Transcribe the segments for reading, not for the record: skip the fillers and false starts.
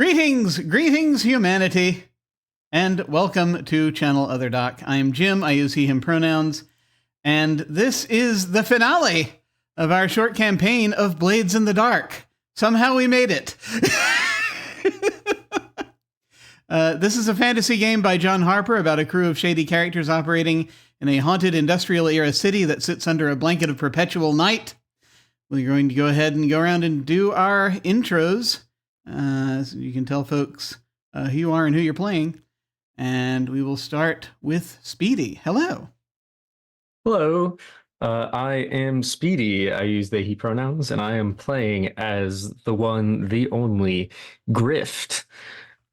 Greetings, humanity, and welcome to Channel Other Doc. I'm Jim. I use he, him pronouns, and this is the finale of our short campaign of Blades in the Dark. Somehow we made it. This is a fantasy game by John Harper about a crew of shady characters operating in a haunted industrial-era city that sits under a blanket of perpetual night. We're going to go ahead and go around and do our intros. So you can tell folks who you are and who you're playing. And we will start with Speedy. Hello. Hello. I am Speedy. I use they, he pronouns, and I am playing as the one, the only, Grift,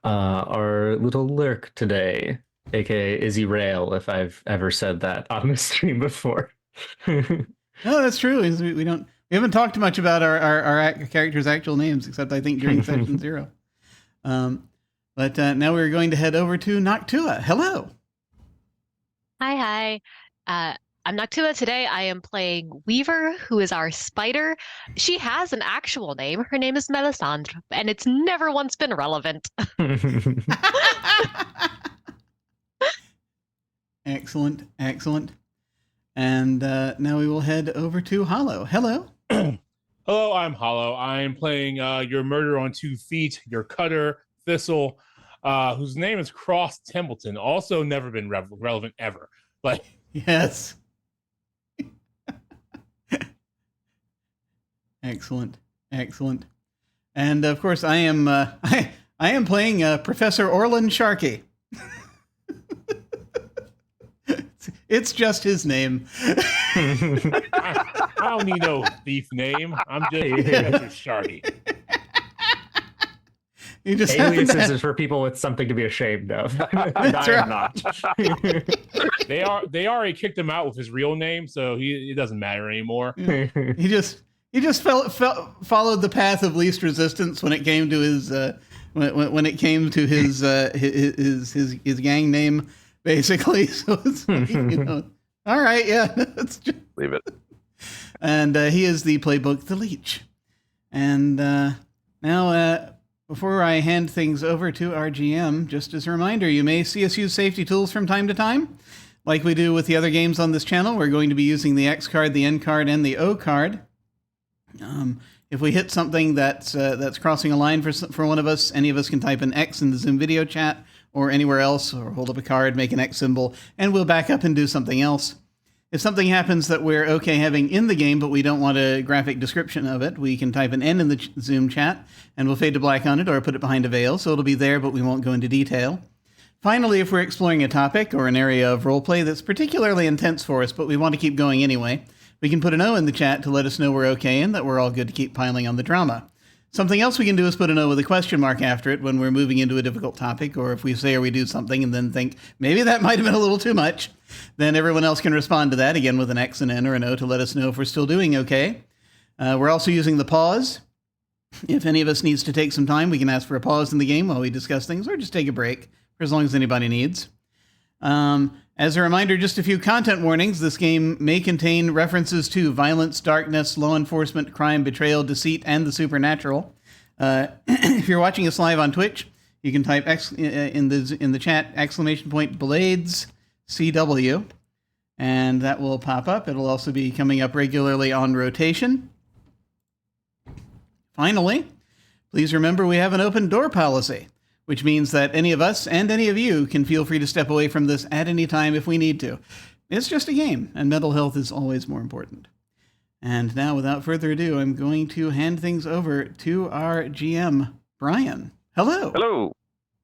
our little lurk today, aka Izzy Rail, if I've ever said that on the stream before. No, that's true. We haven't talked much about our characters' actual names, except I think during session 0. But now we're going to head over to Noctua. Hello. Hi. I'm Noctua. Today I am playing Weaver, who is our spider. She has an actual name. Her name is Melisandre, and it's never once been relevant. Excellent. And now we will head over to Hollow. Hello. Hello, I'm Hollow. I'm playing your murder on 2 feet, your cutter, Thistle, whose name is Cross Templeton. Also never been relevant ever. But yes. Excellent. And of course, I am I am playing Professor Orland Sharkey. It's just his name. I don't need no thief name. I'm just Professor Sharky. You just Aliases is for people with something to be ashamed of. That's I right. am not. They already kicked him out with his real name, so it doesn't matter anymore. He just followed the path of least resistance when it came to his when it came to his gang name, basically. So it's like, all right, yeah, let's just leave it. And he is the playbook, the Leech. And now, before I hand things over to our GM, just as a reminder, you may see us use safety tools from time to time, like we do with the other games on this channel. We're going to be using the X card, the N card, and the O card. If we hit something that's crossing a line for one of us, any of us can type an X in the Zoom video chat or anywhere else, or hold up a card, make an X symbol, and we'll back up and do something else. If something happens that we're okay having in the game, but we don't want a graphic description of it, we can type an N in the Zoom chat, and we'll fade to black on it or put it behind a veil, so it'll be there, but we won't go into detail. Finally, if we're exploring a topic or an area of roleplay that's particularly intense for us, but we want to keep going anyway, we can put an O in the chat to let us know we're okay and that we're all good to keep piling on the drama. Something else we can do is put an O with a question mark after it when we're moving into a difficult topic, or if we say or we do something and then think, maybe that might have been a little too much, then everyone else can respond to that, again with an X, an N, or an O to let us know if we're still doing okay. We're also using the pause. If any of us needs to take some time, we can ask for a pause in the game while we discuss things, or just take a break, for as long as anybody needs. As a reminder, just a few content warnings. This game may contain references to violence, darkness, law enforcement, crime, betrayal, deceit, and the supernatural. If you're watching us live on Twitch, you can type in the chat !Blades CW, and that will pop up. It'll also be coming up regularly on rotation. Finally, please remember we have an open door policy, which means that any of us and any of you can feel free to step away from this at any time if we need to. It's just a game, and mental health is always more important. And now, without further ado, I'm going to hand things over to our GM, Brian. Hello. Hello.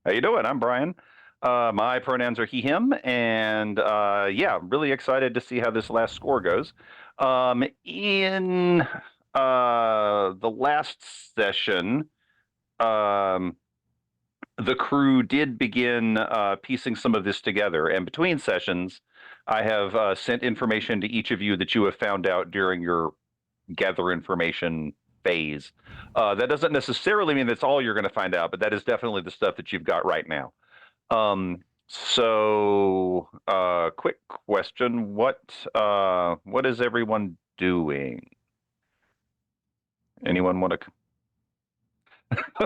How you doing? I'm Brian. My pronouns are he, him, and yeah, really excited to see how this last score goes. In the last session, the crew did begin piecing some of this together, and between sessions, I have sent information to each of you that you have found out during your gather information phase. That doesn't necessarily mean that's all you're going to find out, but that is definitely the stuff that you've got right now. So, quick question: what is everyone doing? Anyone want to?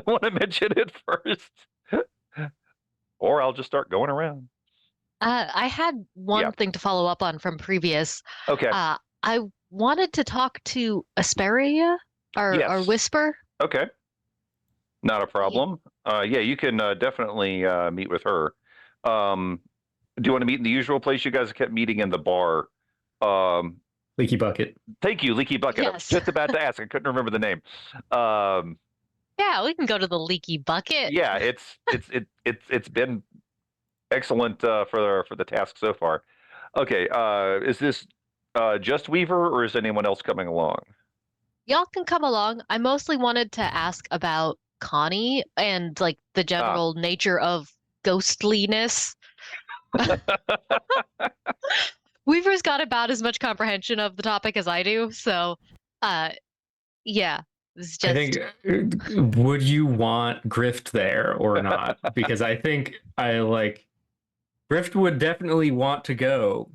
want to mention it first. Or I'll just start going around. I had one thing to follow up on from previous. Okay. I wanted to talk to Asperia or Yes. Whisper. Okay. Not a problem. Yeah, you can definitely meet with her. Do you want to meet in the usual place? You guys kept meeting in the bar. Leaky bucket. Thank you, Leaky Bucket. I was Yes. just about to ask. I couldn't remember the name. Yeah, we can go to the Leaky Bucket. Yeah, it's been excellent for the task so far. Okay, is this just Weaver, or is anyone else coming along? Y'all can come along. I mostly wanted to ask about Connie and like the general nature of ghostliness. Weaver's got about as much comprehension of the topic as I do, so yeah, it's just I think, would you want Grift there or not? Because I think Grift would definitely want to go,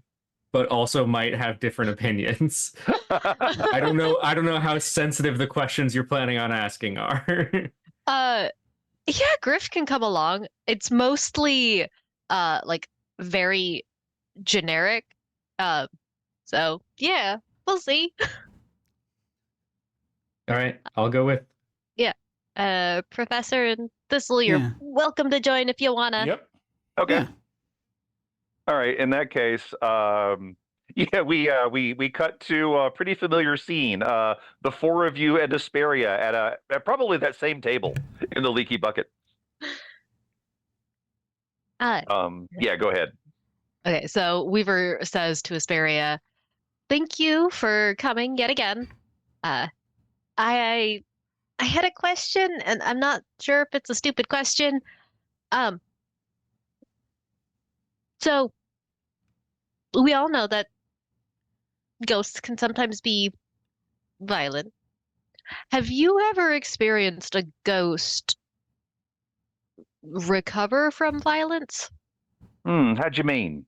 but also might have different opinions. I don't know how sensitive the questions you're planning on asking are. yeah, Griff can come along. It's mostly like very generic. So yeah, we'll see. All right, I'll go with. Professor and Thistle, you're Yeah. welcome to join if you wanna. Yep. Okay. Yeah. All right. In that case, yeah, we cut to a pretty familiar scene. The four of you and Asperia at probably that same table in the Leaky Bucket. Yeah, go ahead. Okay, so Weaver says to Asperia, "Thank you for coming yet again. I had a question, and I'm not sure if it's a stupid question. So we all know that ghosts can sometimes be violent. Have you ever experienced a ghost recover from violence? How'd you mean?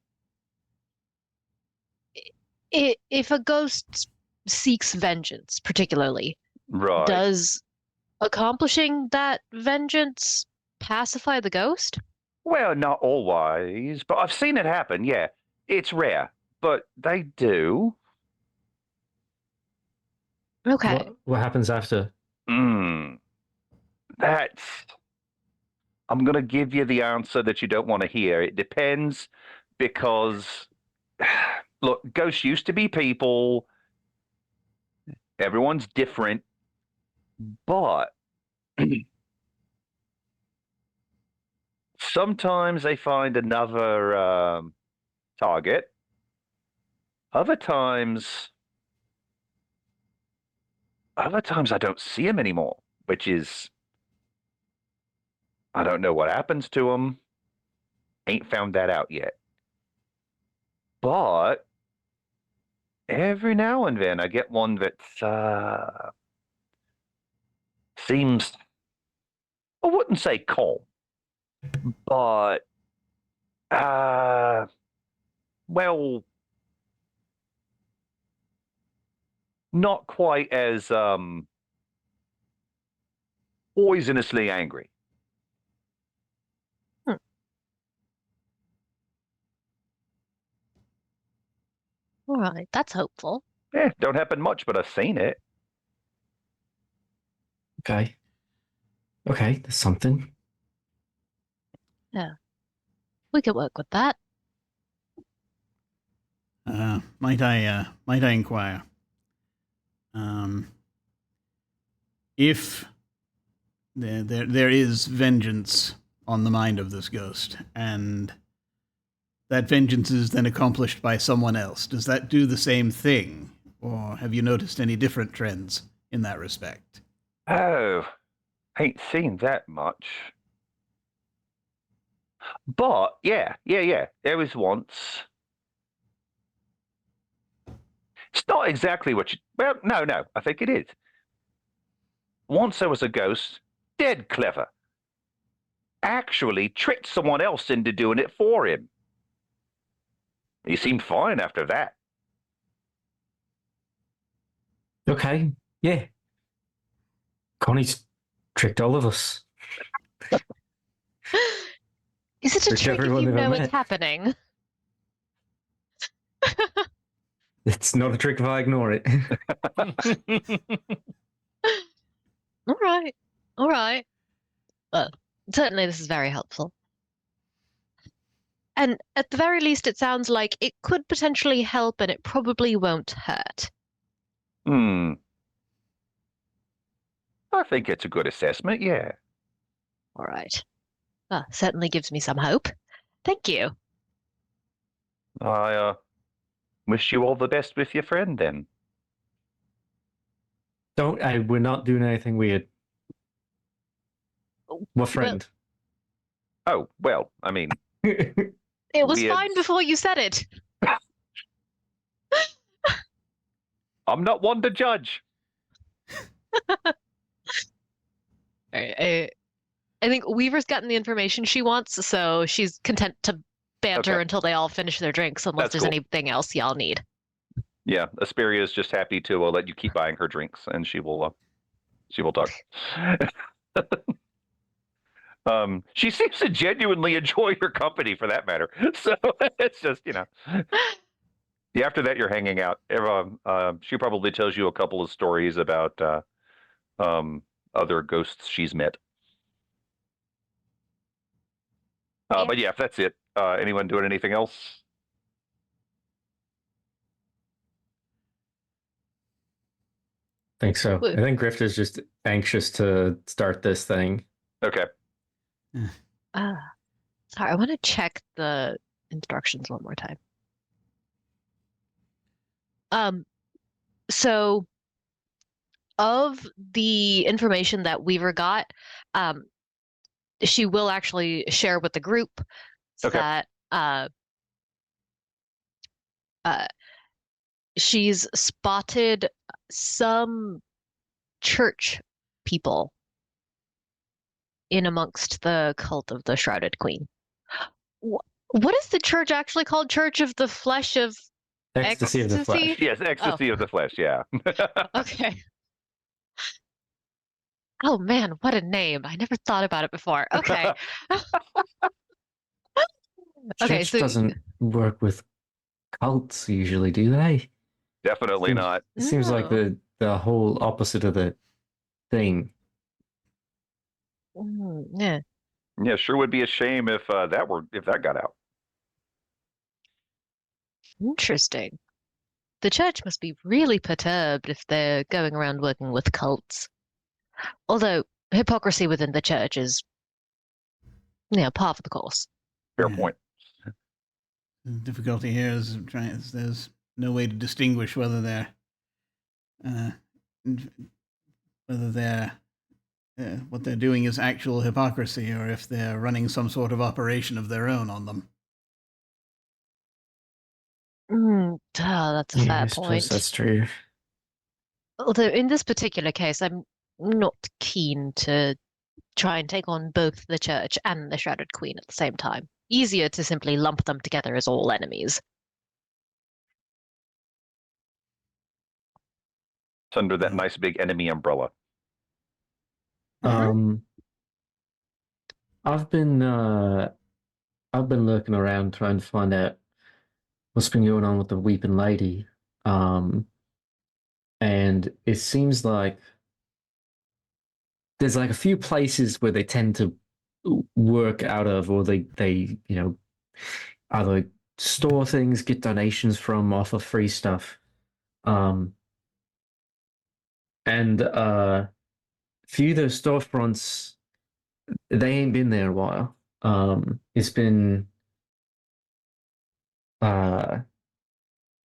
If a ghost seeks vengeance, particularly, Right. does accomplishing that vengeance pacify the ghost? Well, not always, but I've seen it happen. Yeah, it's rare, but they do. Okay. What happens after? That's. I'm going to give you the answer that you don't want to hear. It depends because, look, ghosts used to be people. Everyone's different, but sometimes they find another target. Other times I don't see them anymore, which is, I don't know what happens to them. Ain't found that out yet. But every now and then I get one that seems, I wouldn't say calm, but well, not quite as poisonously angry. All right, that's hopeful. Yeah, don't happen much, but I've seen it. Okay, that's something. We could work with that. Might I inquire? If there is vengeance on the mind of this ghost, and that vengeance is then accomplished by someone else, does that do the same thing? Or have you noticed any different trends in that respect? Oh, ain't seen that much. But yeah. There was once. It's not exactly what you. Well, no. I think it is. Once there was a ghost, dead clever. Actually tricked someone else into doing it for him. He seemed fine after that. Okay, yeah. Connie's tricked all of us. Is it a Tricked trick if everyone you they've ever know it's met. happening? It's not a trick if I ignore it. All right. All right. Well, certainly this is very helpful. And at the very least, it sounds like it could potentially help and it probably won't hurt. I think it's a good assessment, yeah. All right. Well, certainly gives me some hope. Thank you. I wish you all the best with your friend then. We're not doing anything weird. What friend? Oh, well, I mean, It was Weird. fine before you said it. I'm not one to judge. I think Weaver's gotten the information she wants, so she's content to banter Okay. until they all finish their drinks, unless That's there's cool. anything else y'all need. Yeah, Asperia is just happy to let you keep buying her drinks, and she will talk. She seems to genuinely enjoy your company, for that matter. So it's just, yeah, after that, you're hanging out. She probably tells you a couple of stories about other ghosts she's met. Yeah. But yeah, that's it. Anyone doing anything else? I think so. Woo. I think Grift is just anxious to start this thing. Okay. Sorry, I want to check the instructions one more time. So of the information that Weaver got, she will actually share with the group Okay. that she's spotted some church people in amongst the cult of the Shrouded Queen. What is the church actually called? Church of the Flesh of Ecstasy of the Flesh. Yes, ecstasy of the flesh. Yeah. Okay. Oh man, what a name. I never thought about it before. Okay. Okay, Church so doesn't work with cults usually, do they? Definitely Seems- not. It seems like No. the whole opposite of the thing. Yeah. Yeah, sure would be a shame if that got out. Interesting. The church must be really perturbed if they're going around working with cults. Although hypocrisy within the church is, par for the course. Fair Yeah. point. The difficulty here is there's no way to distinguish whether they're what they're doing is actual hypocrisy or if they're running some sort of operation of their own on them. That's a fair I suppose point. that's true. Although in this particular case, I'm not keen to try and take on both the church and the Shrouded Queen at the same time. Easier to simply lump them together as all enemies. It's under that nice big enemy umbrella. Mhm. I've been lurking around trying to find out what's been going on with the Weeping Lady. And it seems like there's like a few places where they tend to work out of, or they either store things, get donations from, offer free stuff. And a few of those storefronts, they ain't been there a while. It's been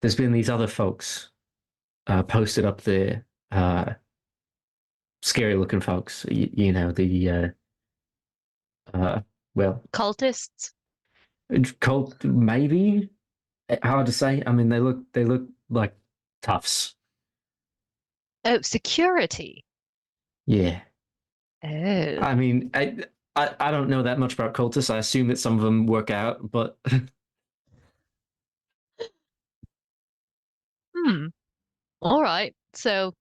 there's been these other folks posted up there, scary looking folks. Cultists? Cult maybe. Hard to say. I mean, they look like toughs. Oh, security. Yeah. Oh. I mean, I don't know that much about cultists. I assume that some of them work out, but All right. So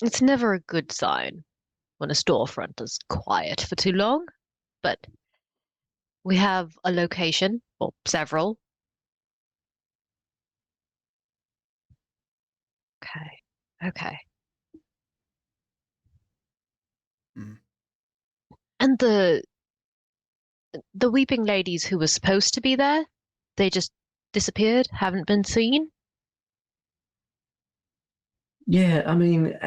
It's never a good sign when a storefront is quiet for too long, but we have a location, or several. Okay. Okay. Hmm. And the weeping ladies who were supposed to be there, they just disappeared, haven't been seen? Yeah, I mean,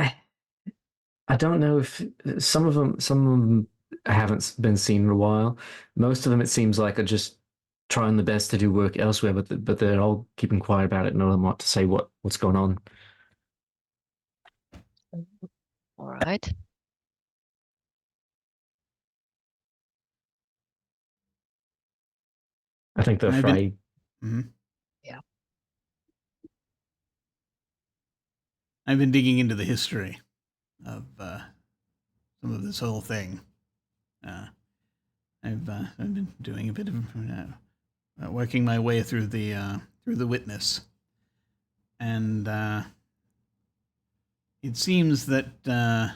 I don't know if some of them haven't been seen in a while. Most of them, it seems like, are just trying the best to do work elsewhere, but they're all keeping quiet about it. None of them want to say what's going on. All right. I think they're I've been- afraid. Mhm. Yeah. I've been digging into the history of some of this whole thing. I've been doing a bit of working my way through the witness, and it seems that the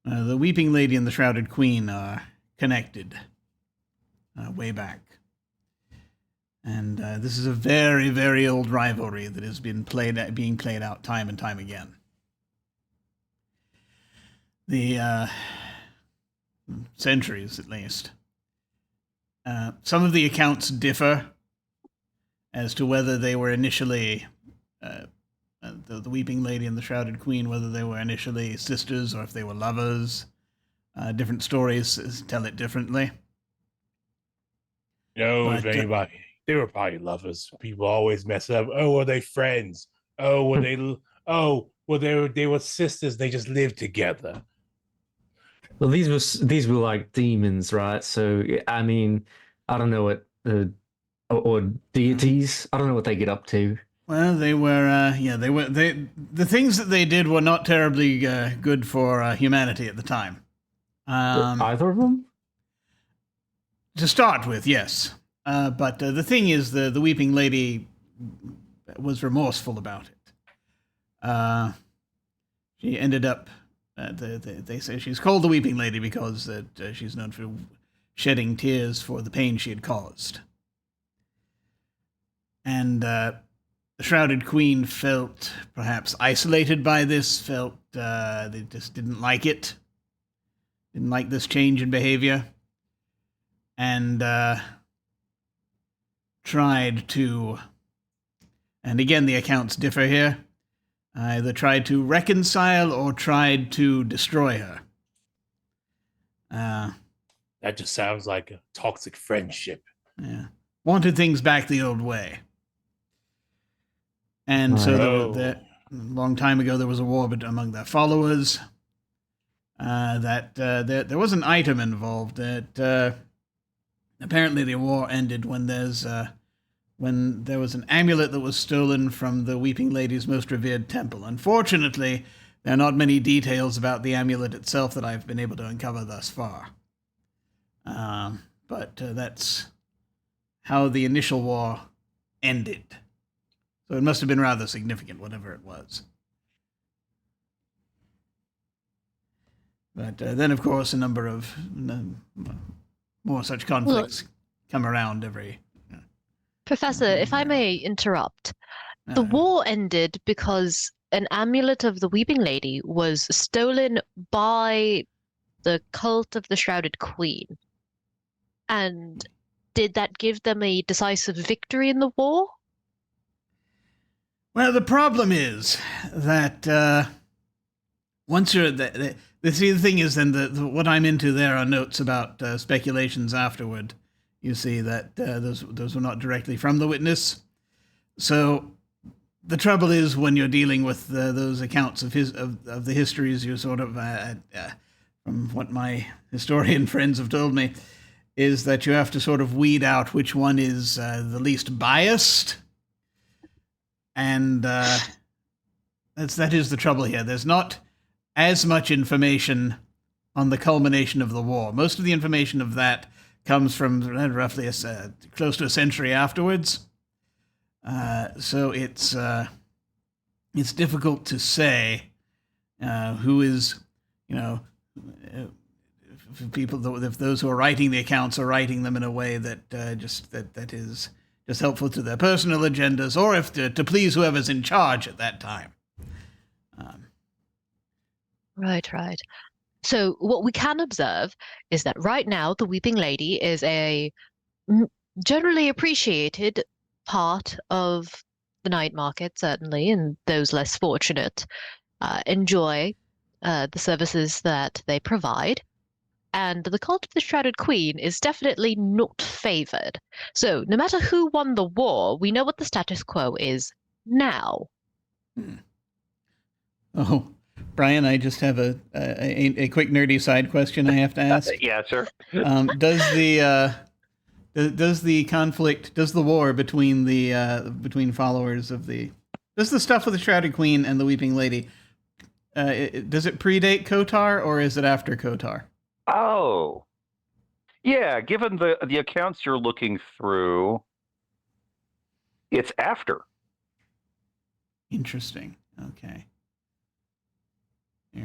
Weeping Lady and the Shrouded Queen are connected way back. And this is a very, very old rivalry that has been being played out time and time again. The centuries, at least. Some of the accounts differ as to whether they were initially the Weeping Lady and the Shrouded Queen, whether they were initially sisters or if they were lovers. Different stories tell it differently. If anybody, they were probably lovers. People always mess up. Oh, were they friends? Oh, were they? Oh, well, they were sisters. They just lived together. Well, these were like demons, right? So I mean, I don't know what or deities. I don't know what they get up to. Well, they were, the things that they did were not terribly good for humanity at the time. Either of them? To start with, yes. But the thing is, the Weeping Lady was remorseful about it. She ended up, they say she's called the Weeping Lady because she's known for shedding tears for the pain she had caused. And the Shrouded Queen felt perhaps isolated by this, felt they just didn't like it, didn't like this change in behavior, and tried to, and again the accounts differ here, either tried to reconcile or tried to destroy her. That just sounds like a toxic friendship. Yeah. Wanted things back the old way. And so a long time ago, there was a war among their followers. There was an item involved that apparently the war ended when there was an amulet that was stolen from the Weeping Lady's most revered temple. Unfortunately, there are not many details about the amulet itself that I've been able to uncover thus far. But that's how the initial war ended. So it must have been rather significant, whatever it was. But then, of course, a number of more such conflicts come around every... Professor, if I may interrupt, the war ended because an amulet of the Weeping Lady was stolen by the cult of the Shrouded Queen. And did that give them a decisive victory in the war? Well, the problem is that once you're... the thing is then what I'm into there are notes about speculations afterward. You see that those were not directly from the witness. So the trouble is when you're dealing with those accounts of the histories, you're sort of, from what my historian friends have told me, is that you have to sort of weed out which one is the least biased. And that is the trouble here. There's not as much information on the culmination of the war. Most of the information of that comes from roughly close to a century afterwards. So it's difficult to say who is, if people, if those who are writing the accounts are writing them in a way that that is just helpful to their personal agendas, or if to please whoever's in charge at that time. Right. So what we can observe is that right now the Weeping Lady is a generally appreciated part of the night market, certainly, and those less fortunate enjoy the services that they provide. And the cult of the Shrouded Queen is definitely not favored. So no matter who won the war, we know what the status quo is now. Oh, Brian, I just have a quick nerdy side question I have to ask. Yeah, sure. Does the conflict, does the war between between followers of does the stuff with the Shrouded Queen and the Weeping Lady, does it predate Kotar or is it after Kotar? Oh, yeah. Given the accounts you're looking through, it's after. Interesting. Okay.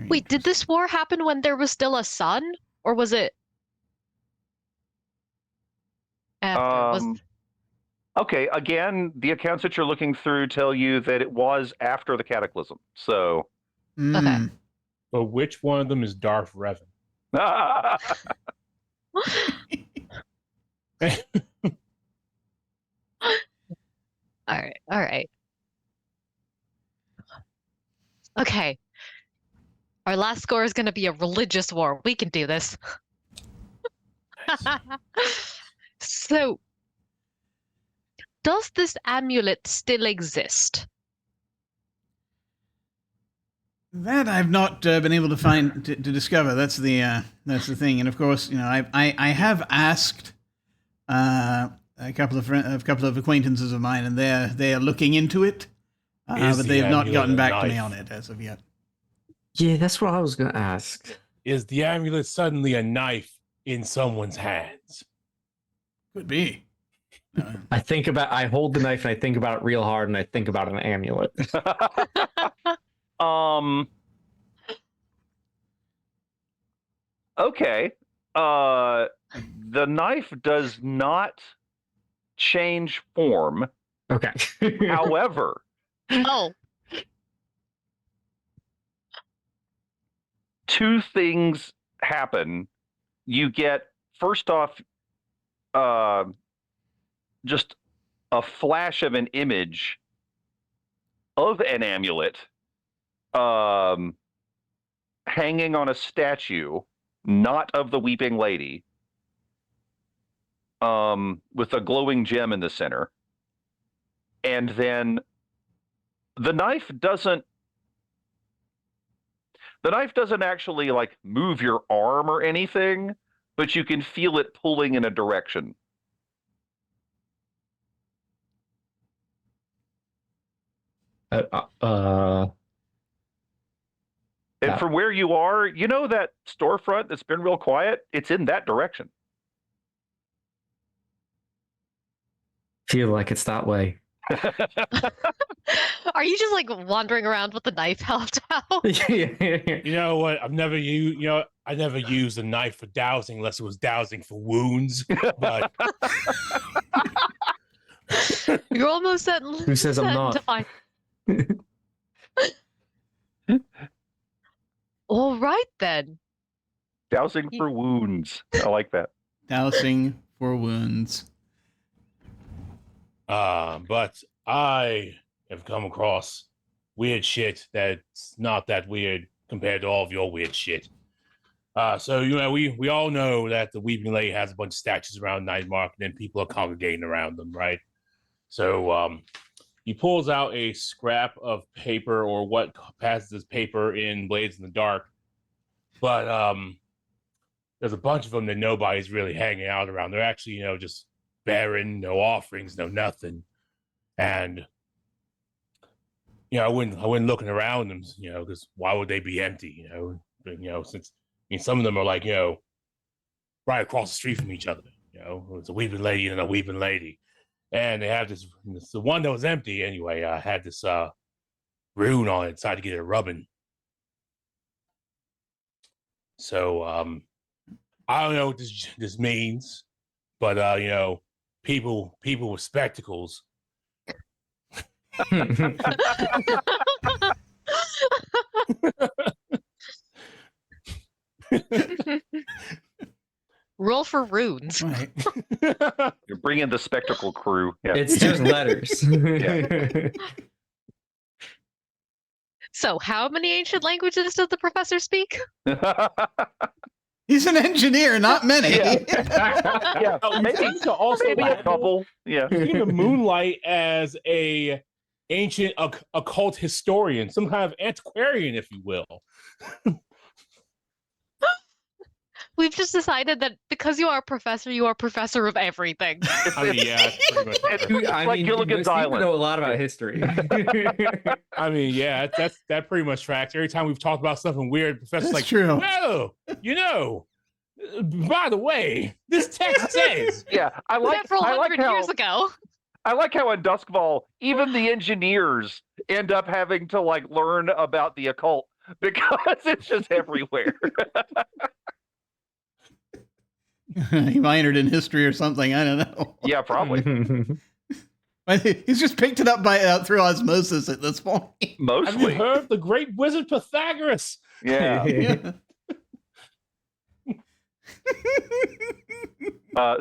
Wait, did this war happen when there was still a sun, or was it after? Okay, again, the accounts that you're looking through tell you that it was after the Cataclysm. So, Okay. But which one of them is Darth Revan? All right. Okay. Our last score is going to be a religious war. We can do this. So, does this amulet still exist? That I've not been able to find to discover. That's the thing. And of course, I have asked a couple of acquaintances of mine, and they are looking into it, but they have not gotten back to me on it as of yet. Yeah, that's what I was going to ask. Is the amulet suddenly a knife in someone's hands? Could be. I hold the knife and I think about it real hard and I think about an amulet. Okay. The knife does not change form. Okay. However, Oh, two things happen. You get, first off, just a flash of an image of an amulet hanging on a statue, not of the Weeping Lady, with a glowing gem in the center. And then the knife doesn't actually like move your arm or anything, but you can feel it pulling in a direction. And from where you are, you know that storefront that's been real quiet? It's in that direction. Feel like it's that way. are you just like wandering around with the knife held out? You know what? I never used a knife for dowsing unless it was dowsing for wounds. But You're almost certain. Who says I'm not? All right then. Dowsing for wounds. I like that. Dowsing for wounds. But I have come across weird shit that's not that weird compared to all of your weird shit. So we all know that the Weeping Lady has a bunch of statues around Night Market and people are congregating around them, right? So he pulls out a scrap of paper, or what passes as paper in Blades in the Dark. But there's a bunch of them that nobody's really hanging out around. They're actually, just barren, no offerings, no nothing. And I wouldn't looking around them, because why would they be empty? Since some of them are like, right across the street from each other. It's a Weeping Lady and a Weeping Lady. And they have the one that was empty anyway, had this rune on it, decided to get it rubbing. So I don't know what this means, but people with spectacles. Roll for runes. Right. You bring in the spectacle crew. Yeah. It's just letters. So, how many ancient languages does the professor speak? He's an engineer, not many. Yeah, maybe to also maybe a couple. Yeah. He's going to moonlight as a ancient occult historian, some kind of antiquarian, if you will. We've just decided that because you are a professor of everything. I mean, yeah, that's pretty much it. It's like Gilligan's you Island. know a lot about history. I mean, yeah, that pretty much tracks. Every time we've talked about something weird, the professor's That's like, true. "No, by the way, this text says." Yeah, I like Several hundred how years ago. I like how in Duskfall, even the engineers end up having to like learn about the occult because it's just everywhere. He minored in history or something. I don't know. Yeah, probably. He's just picked it up through osmosis at this point. Have you Mostly. heard of the great wizard Pythagoras? Yeah. Yeah.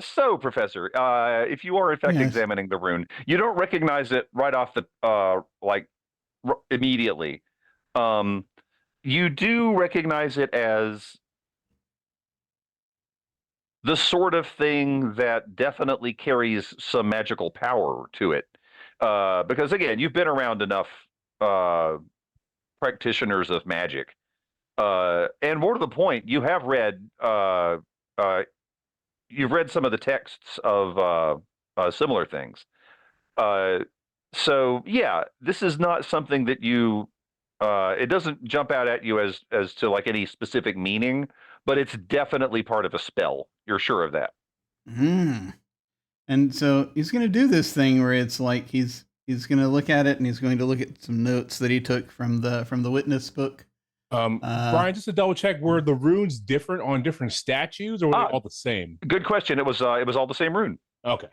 So, Professor, if you are in fact Yes. examining the rune, you don't recognize it right off the immediately. You do recognize it as the sort of thing that definitely carries some magical power to it. Because again, you've been around enough practitioners of magic. And more to the point, you have read you've read some of the texts of similar things. So yeah, this is not something that you it doesn't jump out at you as to like any specific meaning, but it's definitely part of a spell. You're sure of that. Mm. And so he's going to do this thing where it's like he's going to look at it and he's going to look at some notes that he took from the witness book. Brian, just to double check, were the runes different on different statues, or were they all the same? Good question. It was all the same rune. Okay,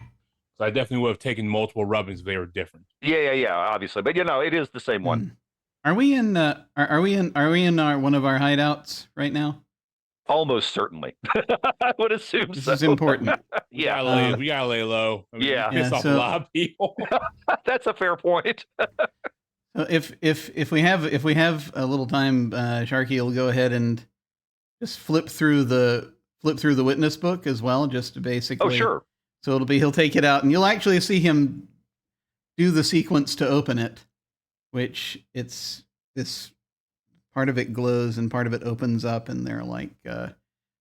so I definitely would have taken multiple rubbings if they were different. Yeah, obviously, but it is the same one. Are we in are we in one of our hideouts right now? Almost certainly. I would assume This so. is important. We Yeah. gotta lay low. I mean, Yeah. we piss Yeah, off so- a lot of people. That's a fair point. So if we have a little time, Sharky will go ahead and just flip through the witness book as well, just to basically. Oh, sure. So he'll take it out, and you'll actually see him do the sequence to open it, which it's this part of it glows and part of it opens up, and they're like the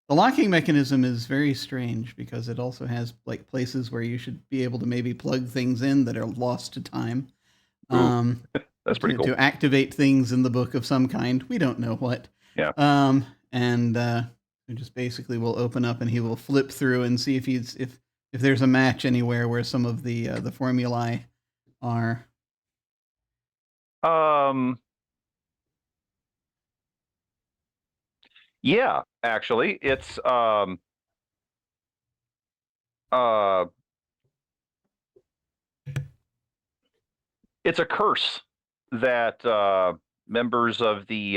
locking mechanism is very strange because it also has like places where you should be able to maybe plug things in that are lost to time. Ooh, that's pretty cool. To activate things in the book of some kind. We don't know what. Yeah. And we just basically will open up and he will flip through and see if there's a match anywhere where some of the formulae are. Yeah, actually, it's it's a curse that members of the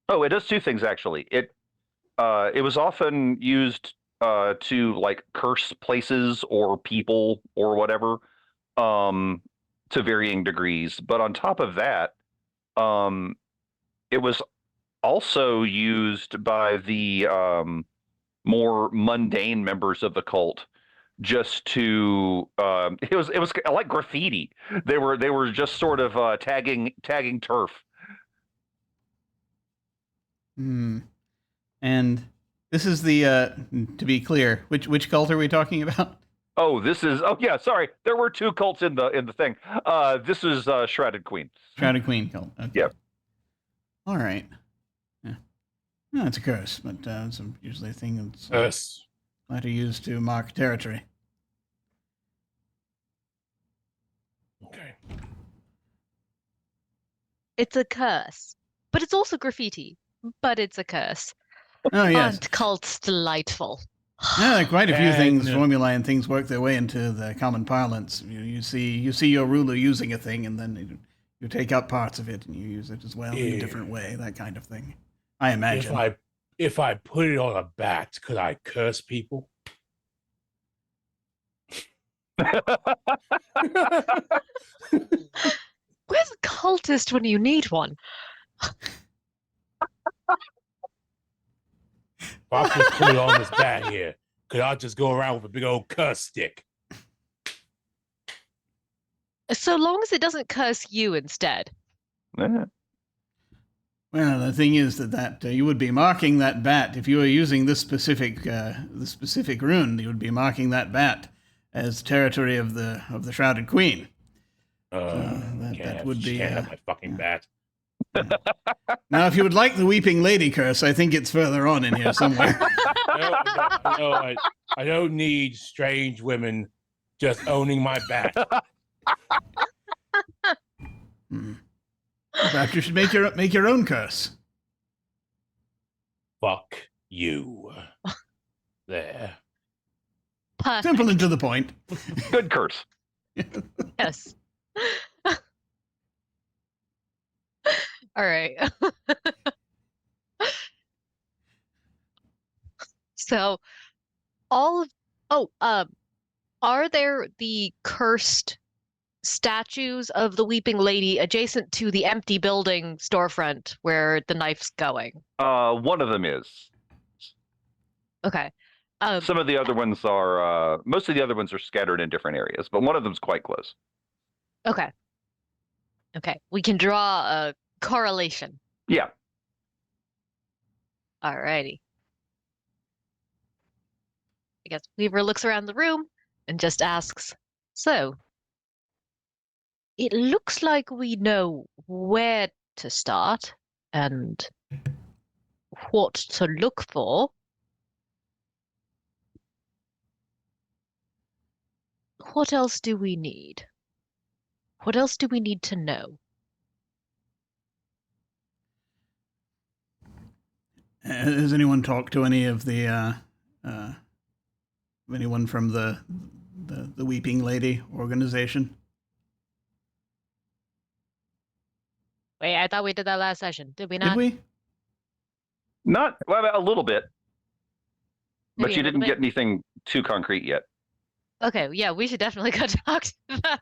it does two things actually. It was often used to like curse places or people or whatever to varying degrees. But on top of that, it was also used by the more mundane members of the cult just to it was like graffiti. They were just sort of tagging turf. And this is the to be clear, which cult are we talking about? Oh, yeah, sorry. There were two cults in the thing. This is Shrouded Queen. Shrouded Queen cult. Okay. Yep. All right. Yeah. No, it's a curse, but it's usually a thing that's Yes. later used to mark territory. Okay. It's a curse, but it's also graffiti. but it's a curse. Oh yes. Aren't cults delightful? Yeah, quite a few things, And- formulae and things work their way into the common parlance. You see your ruler using a thing, and then you take up parts of it and you use it as well in a different way. That kind of thing. I imagine. If I put it on a bat, could I curse people? Where's a cultist when you need one? If I just put it on this bat here, could I just go around with a big old curse stick? So long as it doesn't curse you instead. Yeah. Well, the thing is that you would be marking that bat if you were using this specific rune. You would be marking that bat as territory of the Shrouded Queen. That would be. Can't have my fucking bat. Now, if you would like the Weeping Lady curse, I think it's further on in here somewhere. I don't need strange women just owning my bat. Perhaps you should make your own curse. Fuck you. There. Perfect. Simple and to the point. Good curse. Yes. All right. So, are there the cursed statues of the Weeping Lady adjacent to the empty building storefront where the knife's going? One of them is. Okay. Some of the other ones are. Most of the other ones are scattered in different areas, but one of them's quite close. Okay. Okay. We can draw a correlation. Yeah. Alrighty. I guess Weaver looks around the room and just asks, so, it looks like we know where to start and what to look for. What else do we need? What else do we need to know? Has anyone talked to any of the anyone from the Weeping Lady organization? Wait, I thought we did that last session. Did we not? Did we? Not well, a little bit, but Maybe you a little didn't bit? get anything too concrete yet. Okay, yeah, we should definitely go talk to them.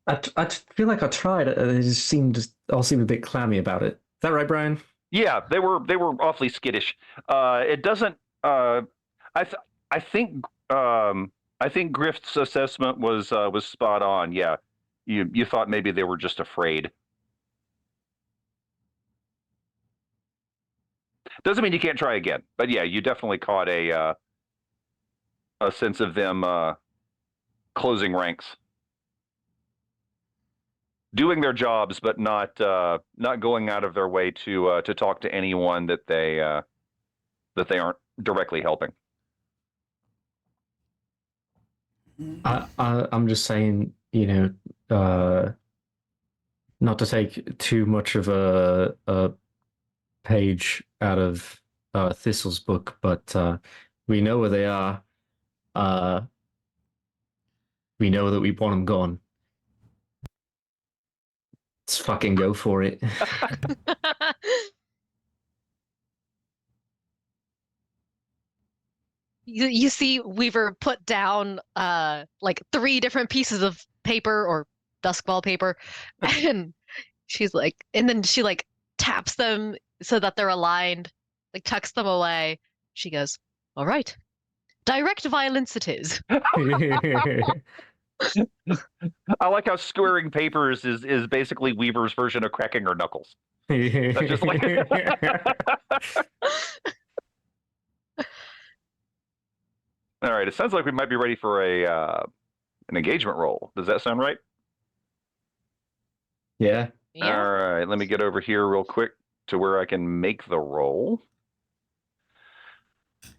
I feel like I tried. They just all seemed a bit clammy about it. Is that right, Brian? Yeah, they were awfully skittish. It doesn't. I think Grift's assessment was spot on. Yeah, you thought maybe they were just afraid. Doesn't mean you can't try again, but yeah, you definitely caught a sense of them closing ranks, doing their jobs, but not going out of their way to talk to anyone that they aren't directly helping. I'm just saying, not to take too much of a page out of Thistle's book, but we know where they are. We know that we want them gone. Let's fucking go for it. You see Weaver put down like 3 different pieces of paper or duskball paper, and then she like taps them so that they're aligned, like tucks them away. She goes, "All right, direct violence it is." I like how squaring papers is basically Weaver's version of cracking her knuckles. That's just like... All right, it sounds like we might be ready for an engagement roll. Does that sound right? Yeah. Yeah. All right, let me get over here real quick to where I can make the roll.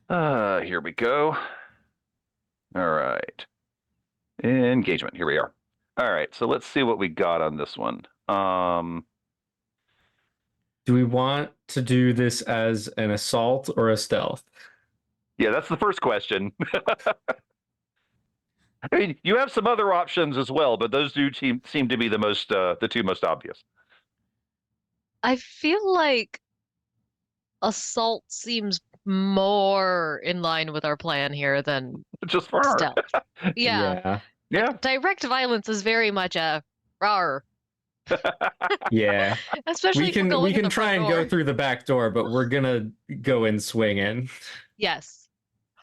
Here we go. All right. Engagement, here we are. All right, so let's see what we got on this one. Do we want to do this as an assault or a stealth? Yeah, that's the first question. I mean, you have some other options as well, but those do seem to be the two most obvious. I feel like assault seems more in line with our plan here than Just for her. stealth. Yeah. Yeah. Yeah. Direct violence is very much a rawr. Yeah. Especially if we're going We in can the try front and door. go through the back door, but we're gonna go in swinging. Yes.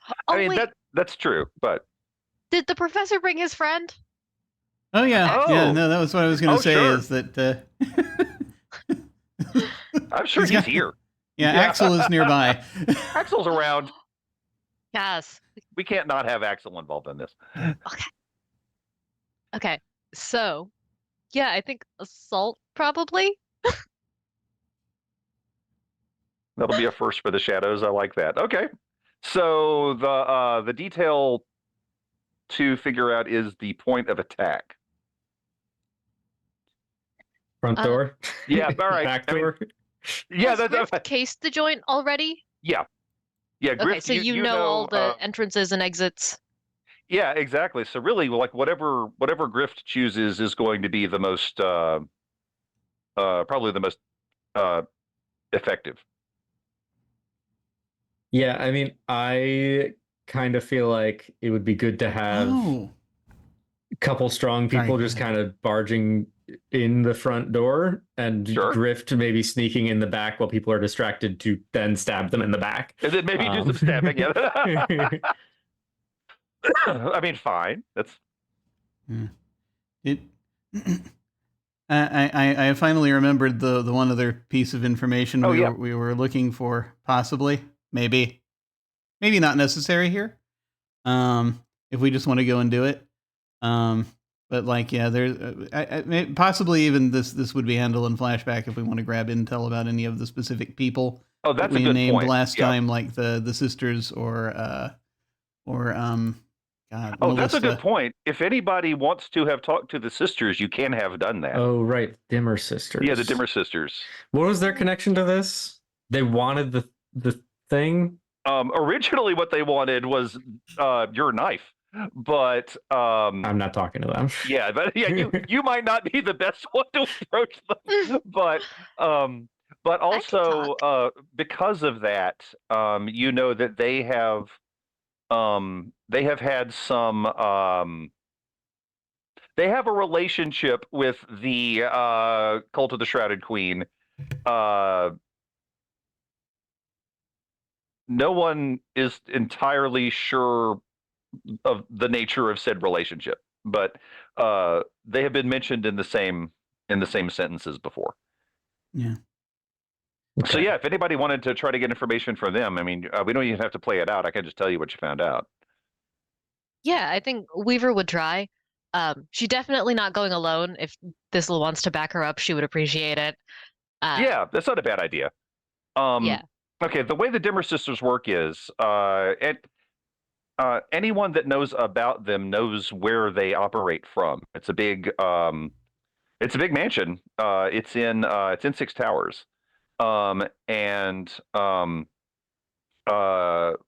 I Oh, mean wait. that's true, but Did the professor bring his friend? Oh yeah, Okay. yeah. Oh. No, that was what I was going to Oh, say. sure. Is that I'm sure He's he's got- here. yeah, Axel is nearby. Axel's around. Yes. We can't not have Axel involved in this. Okay. So, yeah, I think assault probably. That'll be a first for the shadows. I like that. Okay. So the detail to figure out is the point of attack. Front door? Yeah, all right. Back I mean, door? Yeah, Has that's Griff cased the joint already? yeah. Yeah, Griff, Okay, so you know all the entrances and exits. yeah, exactly. So really, like whatever Grift chooses is going to be the most probably the most effective. Yeah, I mean, I kind of feel like it would be good to have Oh, a couple strong people Sorry. just kind of barging in the front door and Sure. Grift maybe sneaking in the back while people are distracted to then stab them in the back. And then maybe do some stabbing. Yeah. I mean, fine. That's it. I finally remembered the one other piece of information Oh, we yeah. were looking for. Possibly, maybe not necessary here. If we just want to go and do it. But like, yeah, there's possibly even this would be handled in flashback if we want to grab intel about any of the specific people oh, that that's a we good named point. last Yeah. time, like the sisters or God, Oh, that's a Melissa. good point. If anybody wants to have talked to the sisters, you can have done that. Oh, right. Dimmer sisters. Yeah, the Dimmer sisters. What was their connection to this? They wanted the thing? Originally, what they wanted was your knife, but I'm not talking to them. yeah, but yeah, you might not be the best one to approach them, but also because of that, you know that they have had some they have a relationship with the Cult of the Shrouded Queen. No one is entirely sure of the nature of said relationship, but they have been mentioned in the same sentences before. Yeah. Okay. So yeah, if anybody wanted to try to get information from them, I mean, we don't even have to play it out. I can just tell you what you found out. Yeah, I think Weaver would try. She's definitely not going alone. If Thistle wants to back her up, she would appreciate it. Yeah, that's not a bad idea. Yeah. Okay, the way the Dimmer sisters work is, anyone that knows about them knows where they operate from. It's a big mansion. It's in Six Towers, and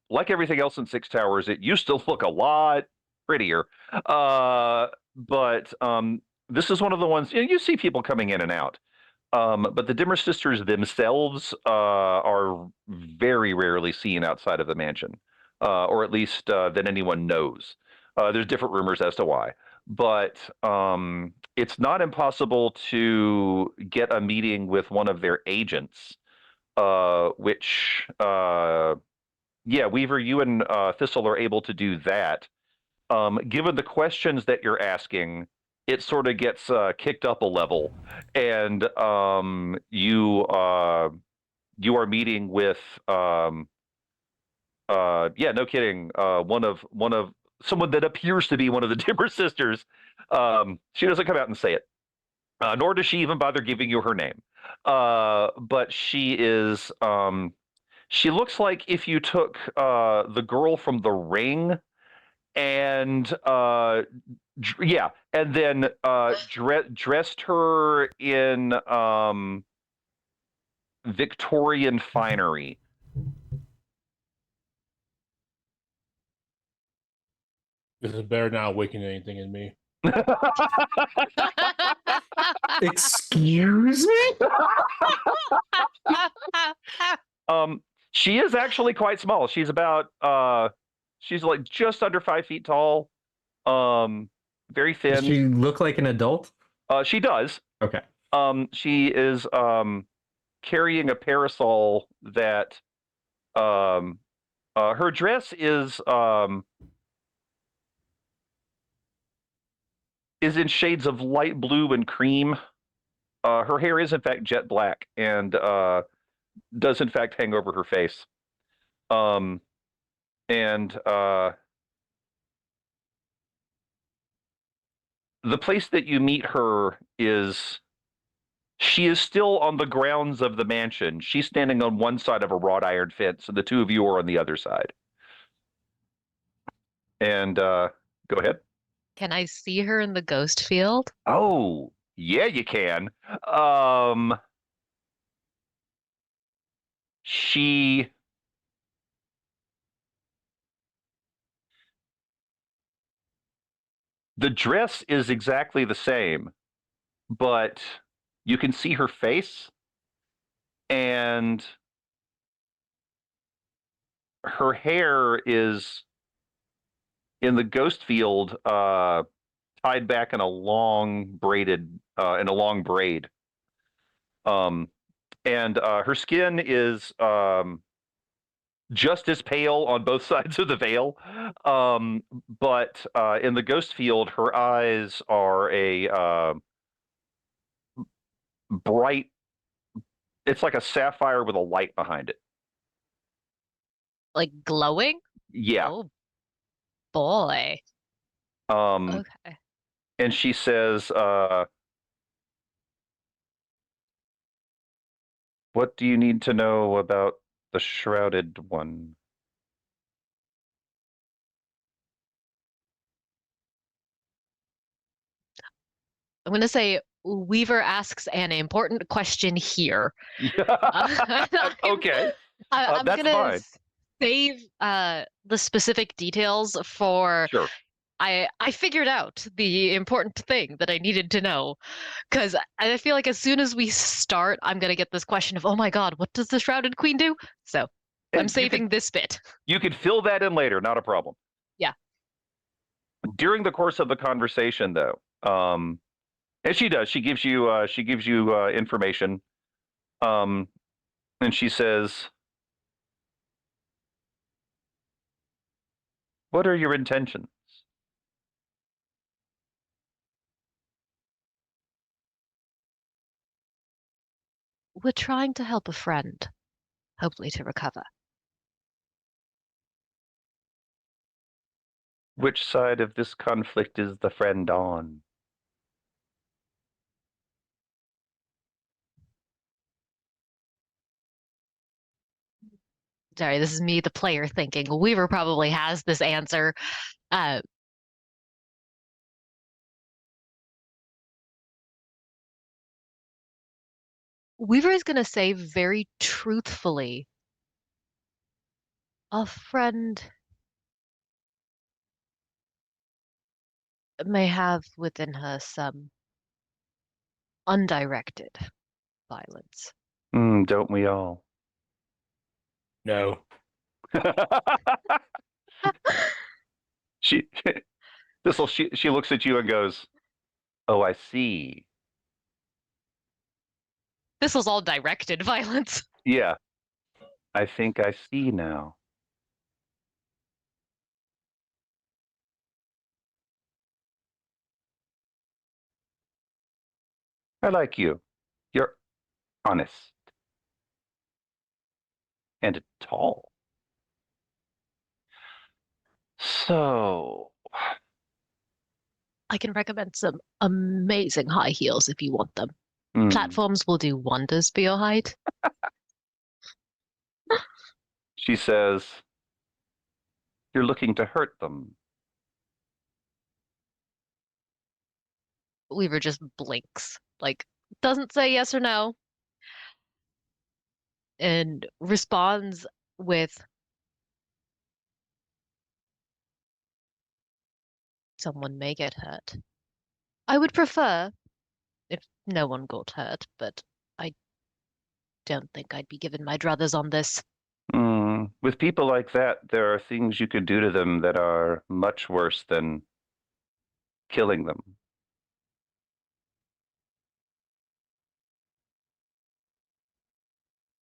like everything else in Six Towers, it used to look a lot prettier. But this is one of the ones you see people coming in and out. But the Dimmer sisters themselves are very rarely seen outside of the mansion, or at least that anyone knows. There's different rumors as to why, but it's not impossible to get a meeting with one of their agents, which, yeah, Weaver, you and Thistle are able to do that. Given the questions that you're asking, it sort of gets kicked up a level, and you are meeting with yeah, no kidding, one of someone that appears to be one of the Dimmer sisters. She doesn't come out and say it, nor does she even bother giving you her name. But she is she looks like if you took the girl from The Ring and yeah, and then dressed her in Victorian finery. This is better not awaken anything in me. Excuse me? She is actually quite small. She's about she's like just under 5 feet tall. Very thin. Does she look like an adult? She does. Okay. She is carrying a parasol that her dress is in shades of light blue and cream. Her hair is in fact jet black and does in fact hang over her face. And the place that you meet her she is still on the grounds of the mansion. She's standing on one side of a wrought iron fence, and the two of you are on the other side. And go ahead. Can I see her in the ghost field? Oh, yeah, you can. The dress is exactly the same, but you can see her face, and her hair is in the ghost field tied back in a long braid. And her skin is just as pale on both sides of the veil. But in the ghost field, her eyes are a bright, it's like a sapphire with a light behind it. Like glowing? Yeah. Oh boy. Okay. And she says, what do you need to know about the shrouded one? I'm going to say Weaver asks an important question here. Okay. I'm that's going fine. to save the specific details for... Sure. I figured out the important thing that I needed to know, because I feel like as soon as we start, I'm going to get this question of, oh my God, what does the Shrouded Queen do? So I'm saving this bit. You could fill that in later, not a problem. Yeah. During the course of the conversation, though, and she does, she gives you information, and she says, what are your intentions? We're trying to help a friend, hopefully to recover. Which side of this conflict is the friend on? Sorry, this is me, the player, thinking. Weaver probably has this answer. Weaver is going to say very truthfully, a friend may have within her some undirected violence. Don't we all? No. she looks at you and goes, oh, I see. This was all directed violence. Yeah. I think I see now. I like you. You're honest. And tall. So... I can recommend some amazing high heels if you want them. Hmm. Platforms will do wonders for your height. She says, you're looking to hurt them. Weaver just blinks, like, doesn't say yes or no. and responds with, "Someone may get hurt. I would prefer if no one got hurt, but I don't think I'd be giving my druthers on this." With people like that, there are things you can do to them that are much worse than killing them.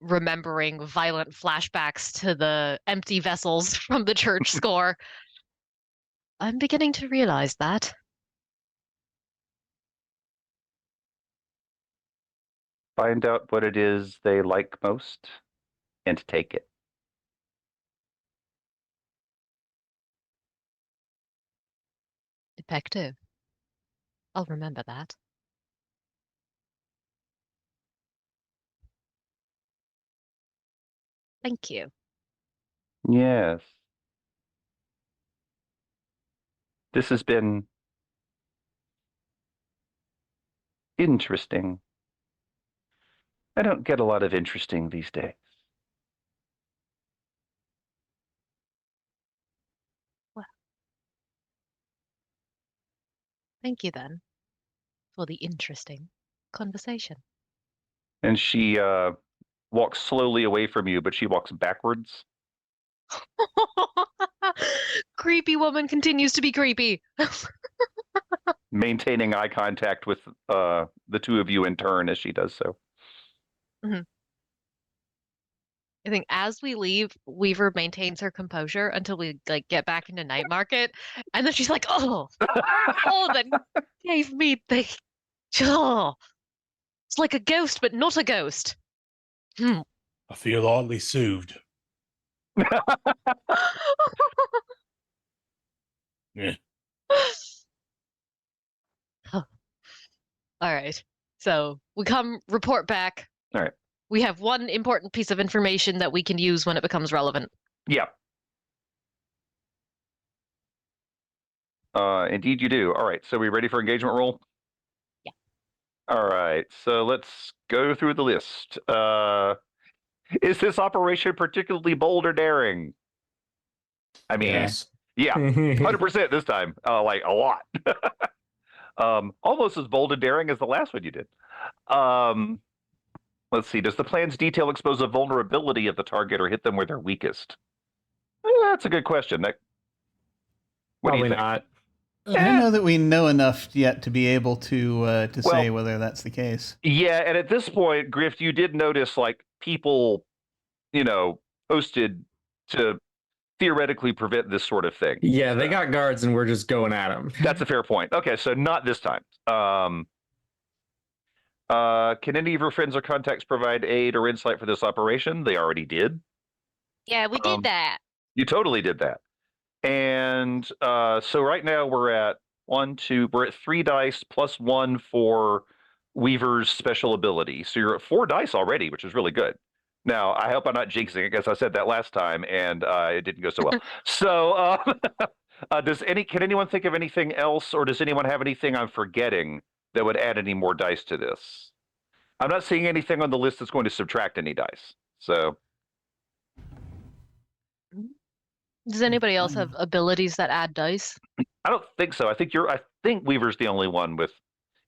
Remembering violent flashbacks to the empty vessels from the church score. I'm beginning to realize that. Find out what it is they like most and take it. Effective. I'll remember that. Thank you. Yes. This has been interesting. I don't get a lot of interesting these days. Thank you then for the interesting conversation. And she walks slowly away from you, but she walks backwards. Creepy woman continues to be creepy. Maintaining eye contact with the two of you in turn as she does so. I think as we leave, Weaver maintains her composure until we get back into night market, and then she's like, "Oh, that gave me the, oh, it's like a ghost, but not a ghost." I feel oddly soothed. Yeah. All right. So we report back. All right. We have one important piece of information that we can use when it becomes relevant. Yeah. Indeed you do. All right. So we ready for engagement roll? Yeah. All right. So let's go through the list. Is this operation particularly bold or daring? I mean, Yes. yeah, 100% this time. Like a lot. Almost as bold and daring as the last one you did. Let's see. Does the plan's detail expose a vulnerability of the target or hit them where they're weakest? That's a good question. What do you Probably think? not. I don't know that we know enough yet to be able to Well, say whether that's the case. Yeah, and at this point, Grift, you did notice like people, posted to theoretically prevent this sort of thing. Yeah, they got guards and we're just going at them. That's a fair point. Okay, so not this time. Can any of your friends or contacts provide aid or insight for this operation? They already did. Yeah, we did that. You totally did that. And so right now we're at we're at 3 dice plus 1 for Weaver's special ability. So you're at 4 dice already, which is really good. Now, I hope I'm not jinxing it because I said that last time and it didn't go so well. So can anyone think of anything else, or does anyone have anything I'm forgetting that would add any more dice to this? I'm not seeing anything on the list that's going to subtract any dice. So Does anybody else have abilities that add dice? I don't think so. I think Weaver's the only one with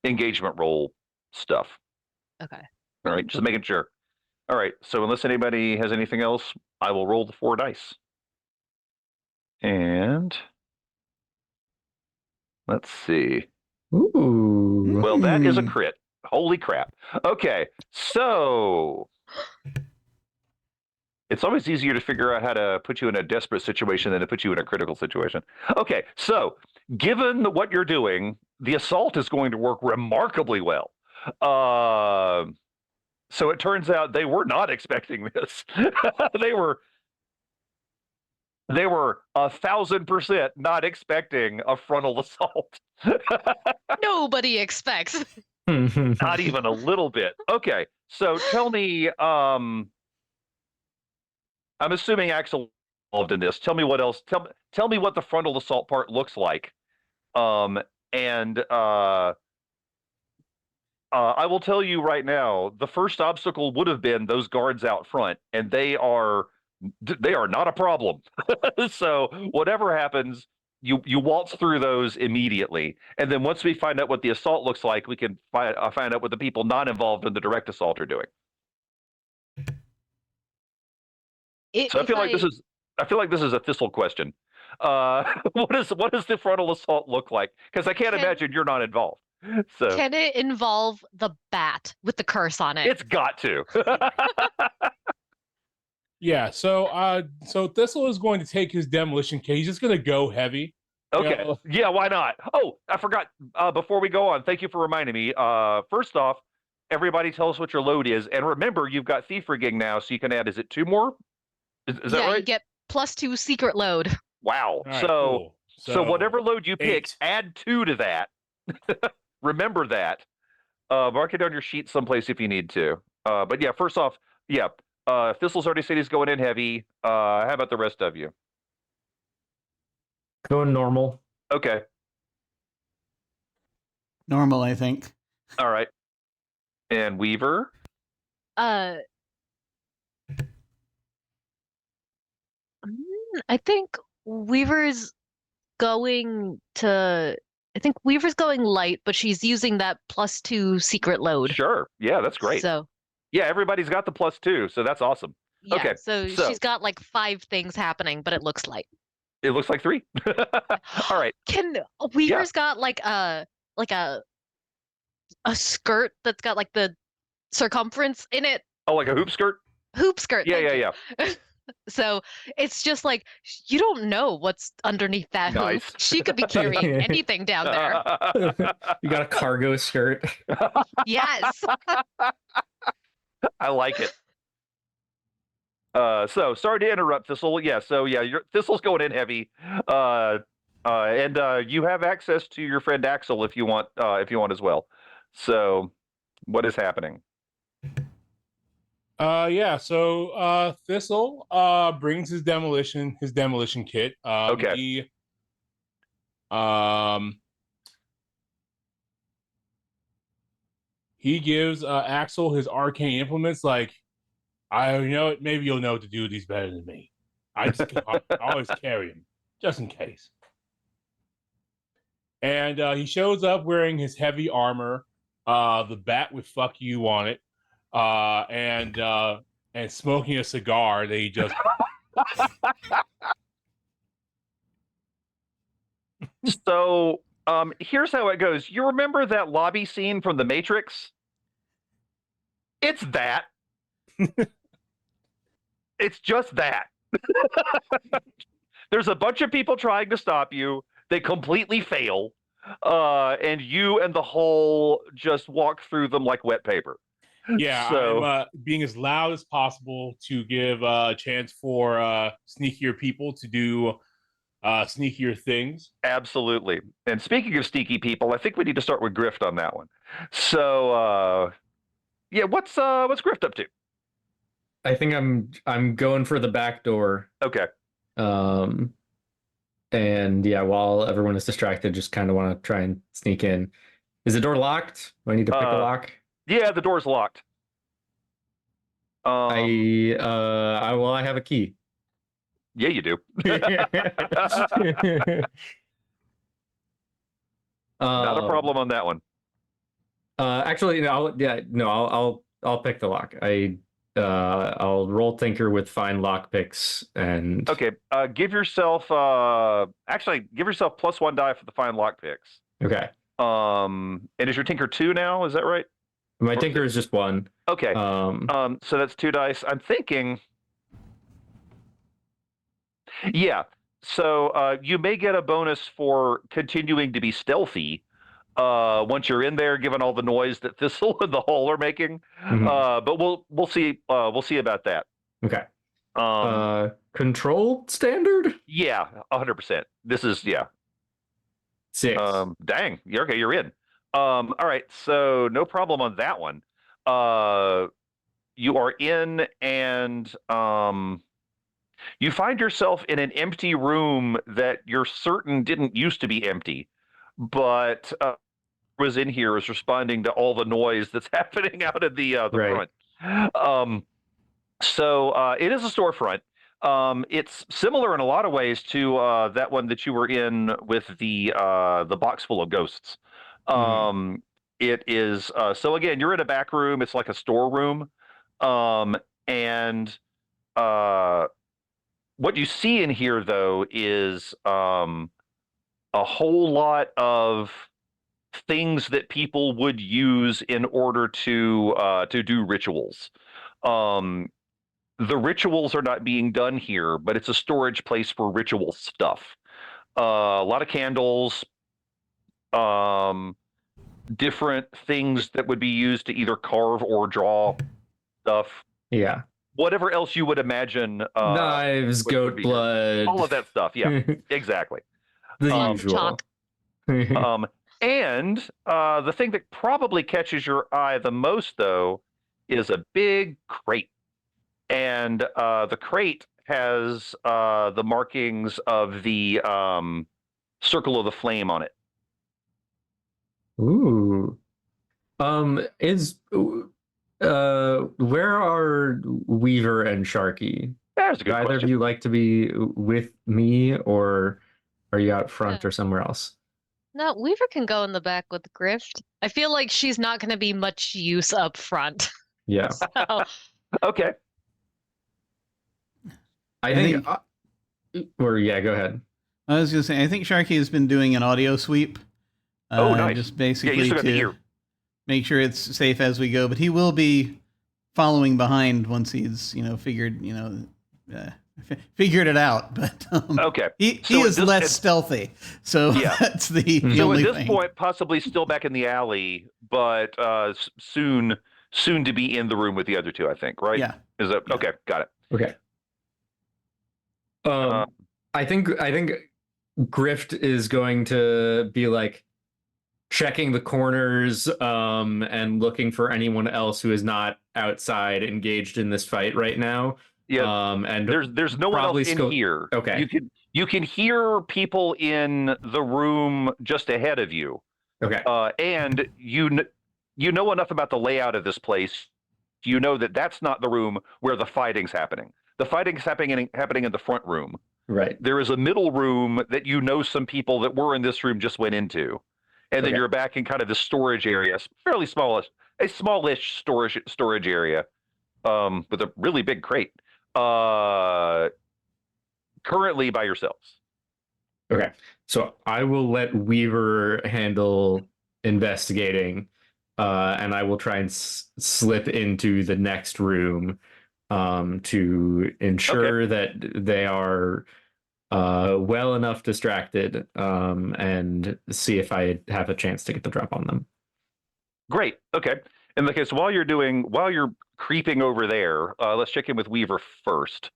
engagement roll stuff. Okay. All right, just making sure. All right, so unless anybody has anything else, I will roll the 4 dice. And let's see. Ooh. Well, that is a crit. Holy crap. Okay, so it's always easier to figure out how to put you in a desperate situation than to put you in a critical situation. Okay, so given what you're doing, the assault is going to work remarkably well. So it turns out they were not expecting this. They were 1,000% not expecting a frontal assault. Nobody expects. Not even a little bit. Okay, so tell me, I'm assuming Axel involved in this. Tell me what else. Tell me what the frontal assault part looks like. And I will tell you right now, the first obstacle would have been those guards out front, and they are not a problem. So whatever happens, you waltz through those immediately, and then once we find out what the assault looks like, we can find out what the people not involved in the direct assault are doing. So I feel like this is a Thistle question. What does the frontal assault look like? Because I can't imagine you're not involved. So Can it involve the bat with the curse on it? it's got to. Yeah, so Thistle is going to take his demolition kit. He's just going to go heavy. Okay. Yeah, why not? Oh, I forgot. Before we go on, thank you for reminding me. First off, everybody tell us what your load is. And remember, you've got thief rigging now, so you can add, is it 2 more? Is that right? You get +2 secret load. Wow. All right, So, cool. so whatever load you pick, 8. add 2 to that. Remember that. Mark it on your sheet someplace if you need to. But yeah, first off, yeah. Thistle's already said he's going in heavy. How about the rest of you? Going normal. Okay. Normal, I think. All right. And Weaver? I think Weaver's going light, but she's using that +2 secret load. Sure. Yeah, that's great. So Yeah, everybody's got the +2, so that's awesome. yeah, Okay, so so- she's got like 5 things happening, but it looks light. It looks like 3. All right. Weaver's got like a skirt that's got like the circumference in it. Oh, like a hoop skirt? Hoop skirt. Yeah, thank yeah, you. yeah. So it's just like you don't know what's underneath that Nice. hoop. She could be carrying anything down there. You got a cargo skirt. Yes. I like it. So sorry to interrupt, Thistle. Yeah, so yeah, Thistle's going in heavy. And you have access to your friend Axel if you want as well. So what is happening? Yeah, so Thistle brings his demolition kit. Okay. He gives Axel his arcane implements. Like, maybe you'll know what to do with these better than me. I always carry him just in case. And he shows up wearing his heavy armor, the bat with "fuck you" on it, and smoking a cigar that he just. So here's how it goes. You remember that lobby scene from The Matrix? It's that. It's just that. There's a bunch of people trying to stop you. They completely fail. And you and the whole just walk through them like wet paper. Yeah, So, I'm being as loud as possible to give a chance for sneakier people to do sneakier things. absolutely. And speaking of sneaky people, I think we need to start with Grift on that one. So, yeah, what's Grift up to? I think I'm going for the back door. Okay. And yeah, while everyone is distracted, just kind of want to try and sneak in. Is the door locked? Do I need to pick a lock? Yeah, the door's locked. I have a key. Yeah, you do. Not a problem on that one. Actually, no, I'll pick the lock. I'll roll Tinker with fine lock picks and. Okay, give yourself +1 die for the fine lock picks. Okay. And is your Tinker 2 now? Is that right? My Tinker is just 1. Okay. So that's 2 dice. I'm thinking. Yeah. So you may get a bonus for continuing to be stealthy once you're in there, given all the noise that Thistle and the Hole are making. Mhm. But we'll see. We'll see about that. Okay. Control standard? Yeah, 100%. This is 6. Dang. You're in. All right. So no problem on that one. You are in, and you find yourself in an empty room that you're certain didn't used to be empty, but was in here is responding to all the noise that's happening out of the Right. front. So it is a storefront. It's similar in a lot of ways to that one that you were in with the box full of ghosts. It is so again, you're in a back room. It's like a storeroom, and what you see in here though is a whole lot of things that people would use in order to do rituals. The rituals are not being done here, but it's a storage place for ritual stuff. A lot of candles, different things that would be used to either carve or draw stuff. Yeah. Whatever else you would imagine. Knives, goat be here. blood. All of that stuff. Yeah, exactly. The Love usual. chalk. And the thing that probably catches your eye the most, though, is a big crate. And the crate has the markings of the circle of the flame on it. Ooh. Where are Weaver and Sharky? That's a Do good either question. of you like to be with me, or are you out front or somewhere else? No, Weaver can go in the back with Grift. I feel like she's not going to be much use up front. Yeah. So, Okay. I think yeah, go ahead. I was going to say, I think Sharky has been doing an audio sweep. Oh, nice. Just Yeah, basically you still got the ear. to make sure it's safe as we go. But he will be following behind once he's, figured it out. But Okay. he So is less stealthy. So Yeah. that's the So only at this thing. point, possibly still back in the alley, but soon to be in the room with the other two, I think, right? Yeah. Is that Yeah. okay? Got it. Okay. I think Grift is going to be like checking the corners and looking for anyone else who is not outside engaged in this fight right now. Yeah. And There's no one else in here. Okay. You can hear people in the room just ahead of you. Okay. And you know enough about the layout of this place. You know that that's not the room where the fighting's happening. The fighting's happening in the front room. Right. There is a middle room that some people that were in this room just went into. And then Okay. you're back in kind of the storage area, fairly smallish storage area, with a really big crate. Currently by yourselves. Okay. So I will let Weaver handle investigating, and I will try and slip into the next room to ensure that they are well enough distracted, and see if I have a chance to get the drop on them. Great. Okay. In the case, while you're creeping over there, let's check in with Weaver first.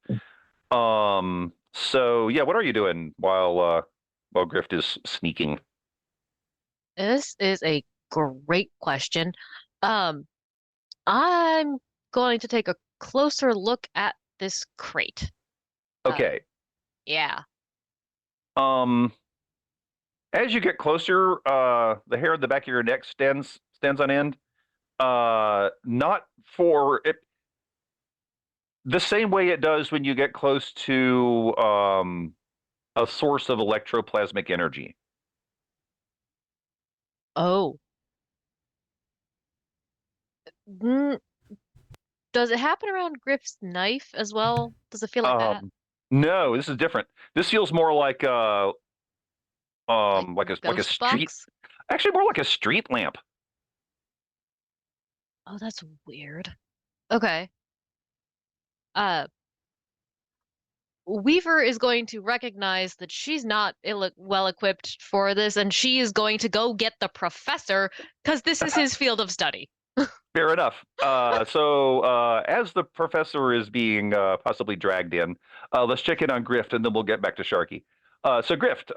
So yeah, what are you doing while Grift is sneaking? this is a great question. I'm going to take a closer look at this crate. Okay. Yeah. As you get closer, the hair on the back of your neck stands on end. Not for it the same way it does when you get close to a source of electroplasmic energy. Oh. Does it happen around Griff's knife as well? Does it feel like that? No, this is different. This feels more like a Ghost street. box? Actually, more like a street lamp. Oh, that's weird. Okay. Weaver is going to recognize that she's not well equipped for this, and she is going to go get the professor because this is his field of study. Fair enough. So as the professor is being possibly dragged in, let's check in on Grift, and then we'll get back to Sharky. So Grift,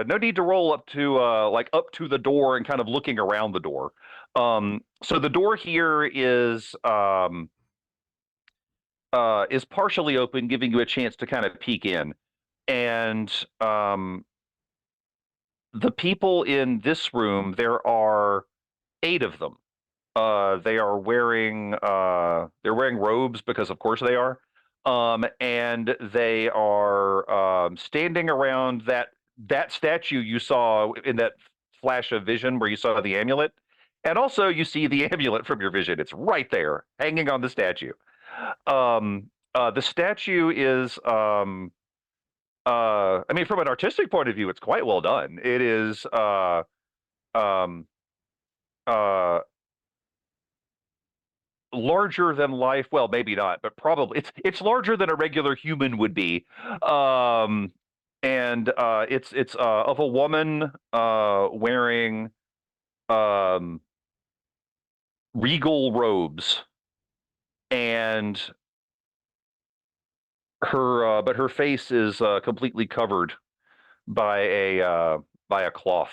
no need to roll up to up to the door and kind of looking around the door. So the door here is partially open, giving you a chance to kind of peek in, and the people in this room, there are 8 of them. They are wearing they're wearing robes because of course they are. And they are standing around that statue you saw in that flash of vision where you saw the amulet. And also you see the amulet from your vision. It's right there, hanging on the statue. The statue is I mean, from an artistic point of view, it's quite well done. It is um, uh, larger than life. Well, maybe not, but probably it's larger than a regular human would be. And it's of a woman wearing regal robes, and her face is completely covered by a cloth.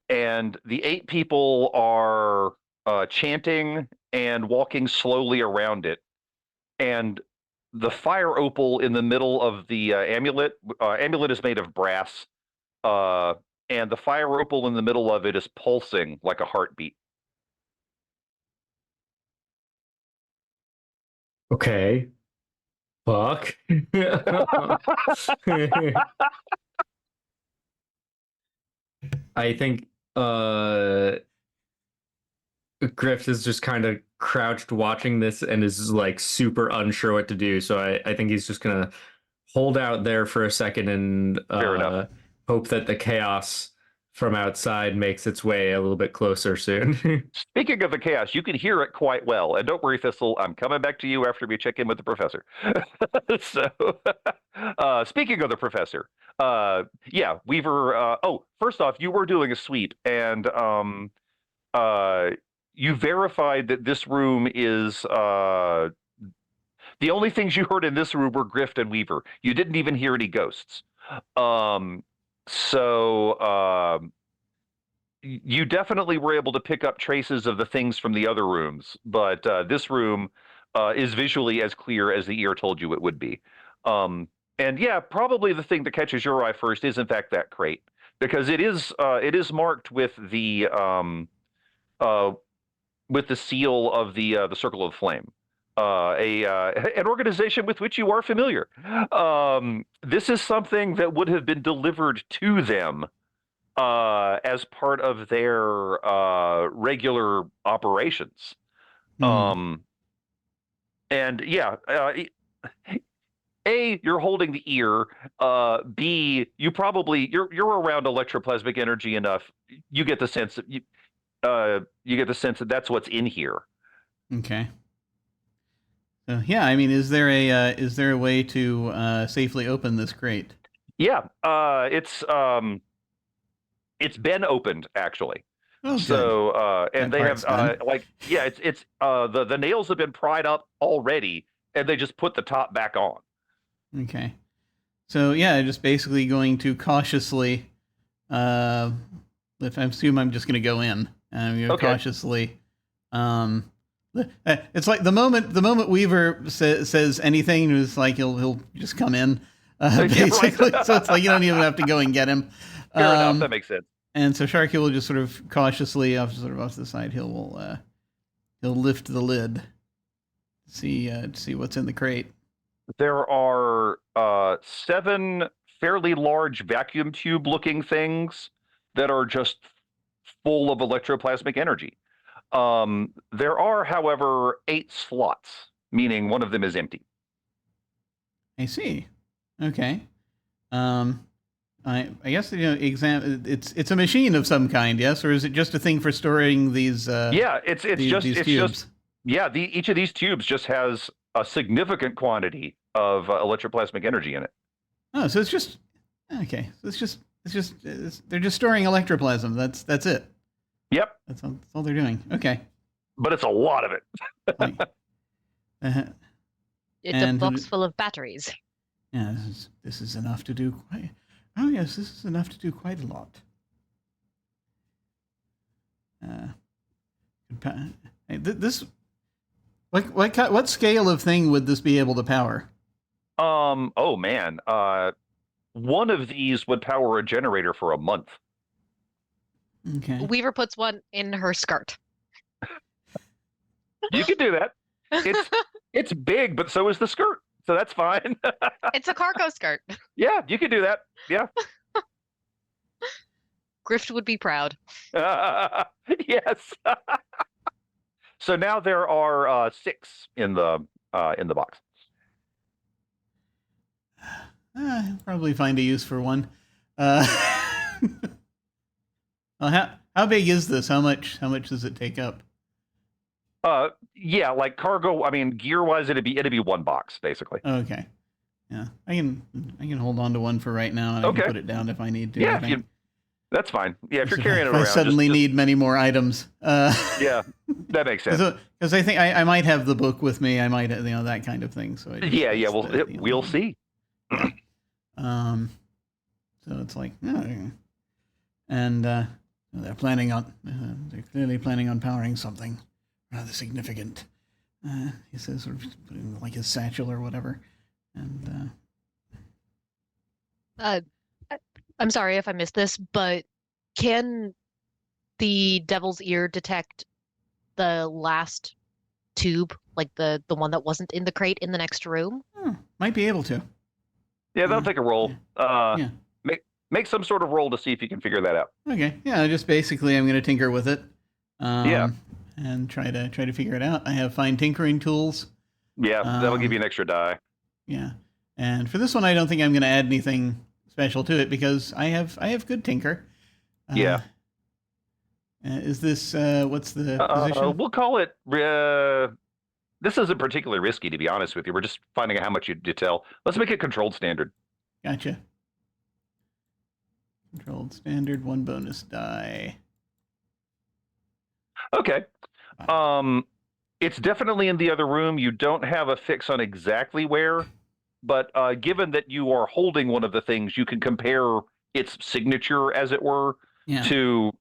And the 8 people are chanting and walking slowly around it. And the fire opal in the middle of the amulet is made of brass, and the fire opal in the middle of it is pulsing like a heartbeat. Okay. Fuck. I think Griff is just kind of crouched watching this and is like super unsure what to do. So I think he's just gonna hold out there for a second and Fair enough. hope that the chaos from outside makes its way a little bit closer soon. Speaking of the chaos, you can hear it quite well. And don't worry, Thistle, I'm coming back to you after we check in with the professor. So, speaking of the professor, yeah, Weaver. First off, you were doing a sweep, and you verified that this room is the only things you heard in this room were Grift and Weaver. You didn't even hear any ghosts. You definitely were able to pick up traces of the things from the other rooms, but this room is visually as clear as the ear told you it would be. And yeah, probably the thing that catches your eye first is in fact that crate, because it is marked with the seal of the Circle of Flame, an organization with which you are familiar. This is something that would have been delivered to them as part of their regular operations. And yeah, A, you're holding the ear. B, you're around electroplasmic energy enough. You get the sense that you get the sense that that's what's in here. Okay. So yeah, I mean, is there a way to safely open this crate? Yeah, it's been opened actually. Oh, so and That they have part's done. it's the nails have been pried up already, and they just put the top back on. Okay. So yeah, just basically going to cautiously. If I assume I'm just going to go in, I'm going to cautiously. It's like the moment Weaver says anything, it's like he'll just come in, basically. Right. So it's like you don't even have to go and get him. Fair enough, that makes sense. And so Sharky will just sort of cautiously, off to the side, he'll lift the lid, to see what's in the crate. There are 7 fairly large vacuum tube looking things that are just full of electroplasmic energy. There are, however, 8 slots, meaning one of them is empty. I see. Okay. I guess it's a machine of some kind, yes, or is it just a thing for storing these? Yeah, it's these tubes? Each of these tubes just has a significant quantity of electroplasmic energy in it. Oh, so it's just okay. So they're just storing electroplasm. That's it. Yep. That's all they're doing. Okay. But it's a lot of it. It's a box full of batteries. Yeah, this is enough to do quite. Oh yes, this is enough to do quite a lot. This, what scale of thing would this be able to power? Oh man. one of these would power a generator for a month. Okay. Weaver puts one in her skirt. You can do that. It's big, but so is the skirt, so that's fine. It's a cargo skirt. Yeah, you can do that. Yeah. Grift would be proud. Yes. So now there are 6 in the box. Probably find a use for one. Well, how big is this? How much does it take up? Yeah, like cargo. I mean, gear-wise, it'd be one box basically. Okay. Yeah, I can hold on to one for right now, and I can put it down if I need to. Yeah, that's fine. Yeah, if you're carrying it if around. I suddenly need many more items. Yeah, that makes sense. Because I think I might have the book with me. I might, that kind of thing. So yeah. Well, we'll see. Yeah. So it's like, and they're planning on. They're clearly planning on powering something rather significant. He says, sort of putting like his satchel or whatever, and. I'm sorry if I missed this, but can the Devil's Ear detect the last tube, like the one that wasn't in the crate in the next room? Might be able to. Yeah, that'll take a roll. Yeah. Make some sort of roll to see if you can figure that out. Okay. Yeah, just basically I'm going to tinker with it. Yeah. And try to figure it out. I have fine tinkering tools. Yeah, that'll give you an extra die. Yeah. And for this one, I don't think I'm going to add anything special to it because I have good tinker. Yeah. Is this what's the position? We'll call it. This isn't particularly risky, to be honest with you. We're just finding out how much you tell. Let's make it controlled standard. Gotcha. Controlled standard, 1 bonus die. Okay. It's definitely in the other room. You don't have a fix on exactly where, but given that you are holding one of the things, you can compare its signature, as it were, to.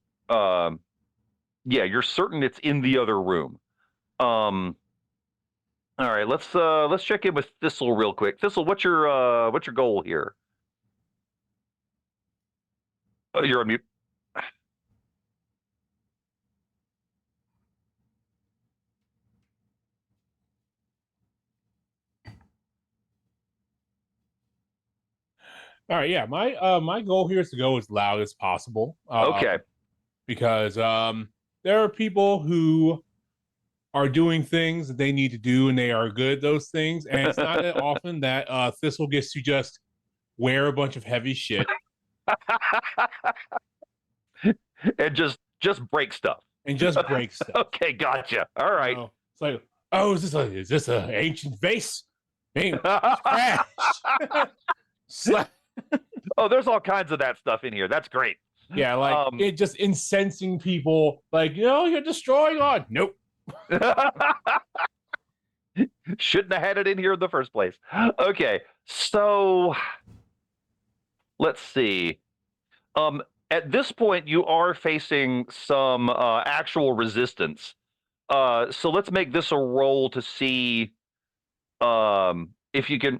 You're certain it's in the other room. All right, let's check in with Thistle real quick. Thistle, what's your goal here? Oh, you're on mute. All right, yeah. My goal here is to go as loud as possible. Okay. Because there are people who are doing things that they need to do, and they are good at those things. And it's not that often that Thistle gets to just wear a bunch of heavy shit and just break stuff. And just break stuff. Okay, gotcha. All right. It's like, oh, is this an ancient vase? Hey, crash. Oh, there's all kinds of that stuff in here. That's great. Yeah, like it just incensing people. Like, you're destroying art. Nope. Shouldn't have had it in here in the first place. Okay, so let's see. At this point, you are facing some actual resistance. So let's make this a roll to see if you can.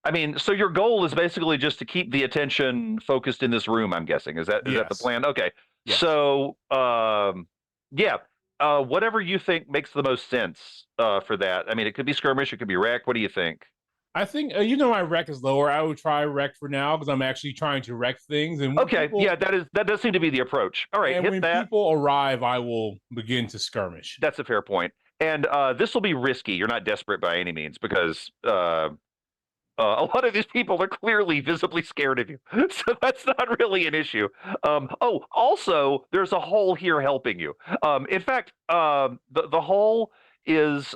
I mean, so your goal is basically just to keep the attention focused in this room, I'm guessing. Is that the plan? Okay. Yes. So, whatever you think makes the most sense for that. I mean, it could be skirmish, it could be wreck. What do you think? I think, my wreck is lower. I would try wreck for now because I'm actually trying to wreck things. And that does seem to be the approach. All right, and when people arrive, I will begin to skirmish. That's a fair point. And this will be risky. You're not desperate by any means because... a lot of these people are clearly visibly scared of you. So that's not really an issue. Also, there's a hole here helping you. In fact, the hole is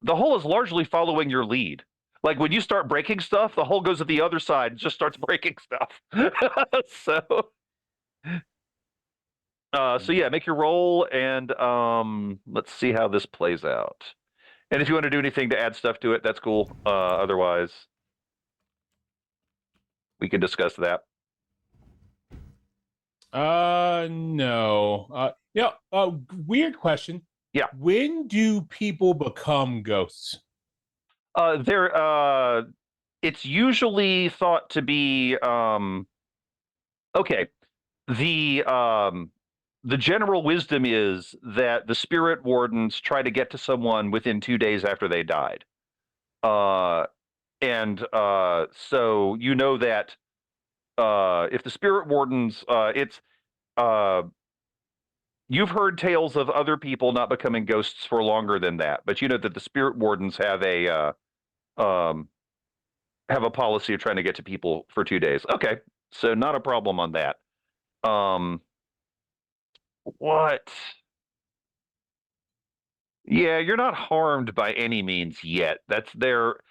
largely following your lead. Like when you start breaking stuff, the hole goes to the other side and just starts breaking stuff. So yeah, make your roll and let's see how this plays out. And if you want to do anything to add stuff to it, that's cool. Otherwise, we can discuss that. No. Weird question. Yeah. When do people become ghosts? They're it's usually thought to be okay. The general wisdom is that the spirit wardens try to get to someone within 2 days after they died. So you know that if the spirit wardens, you've heard tales of other people not becoming ghosts for longer than that, but you know that the spirit wardens have a policy of trying to get to people for 2 days. Okay, so not a problem on that. What? Yeah, you're not harmed by any means yet. They are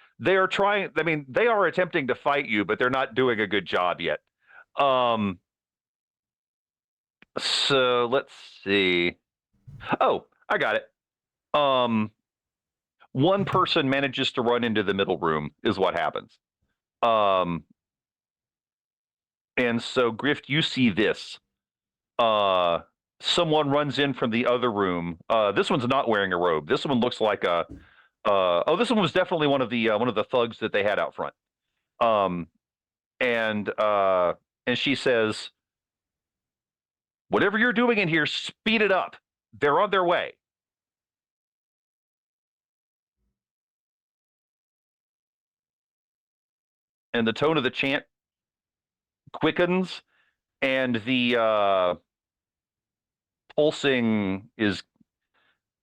trying. I mean, they are attempting to fight you, but they're not doing a good job yet. So let's see. Oh, I got it. One person manages to run into the middle room is what happens. And so Grift, you see this. Someone runs in from the other room. This one's not wearing a robe. This one looks like a this one was definitely one of the thugs that they had out front. And she says, "Whatever you're doing in here, speed it up. They're on their way." And the tone of the chant quickens, and the pulsing is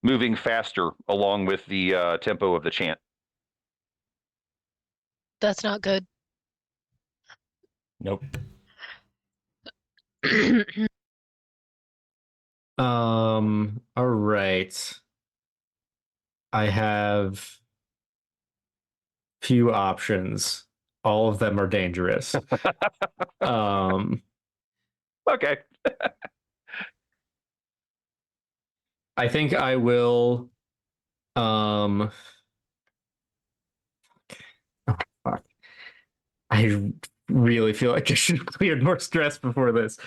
moving faster along with the tempo of the chant. That's not good. Nope. All right. I have few options. All of them are dangerous. Okay. I think I will oh, fuck. I really feel like I should have cleared more stress before this.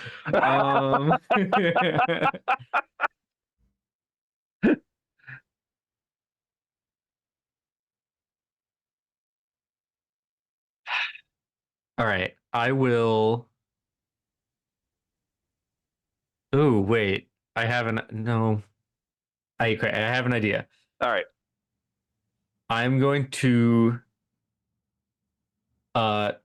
All right, I will. Oh, wait. I have an no. I have an idea. All right. I'm going to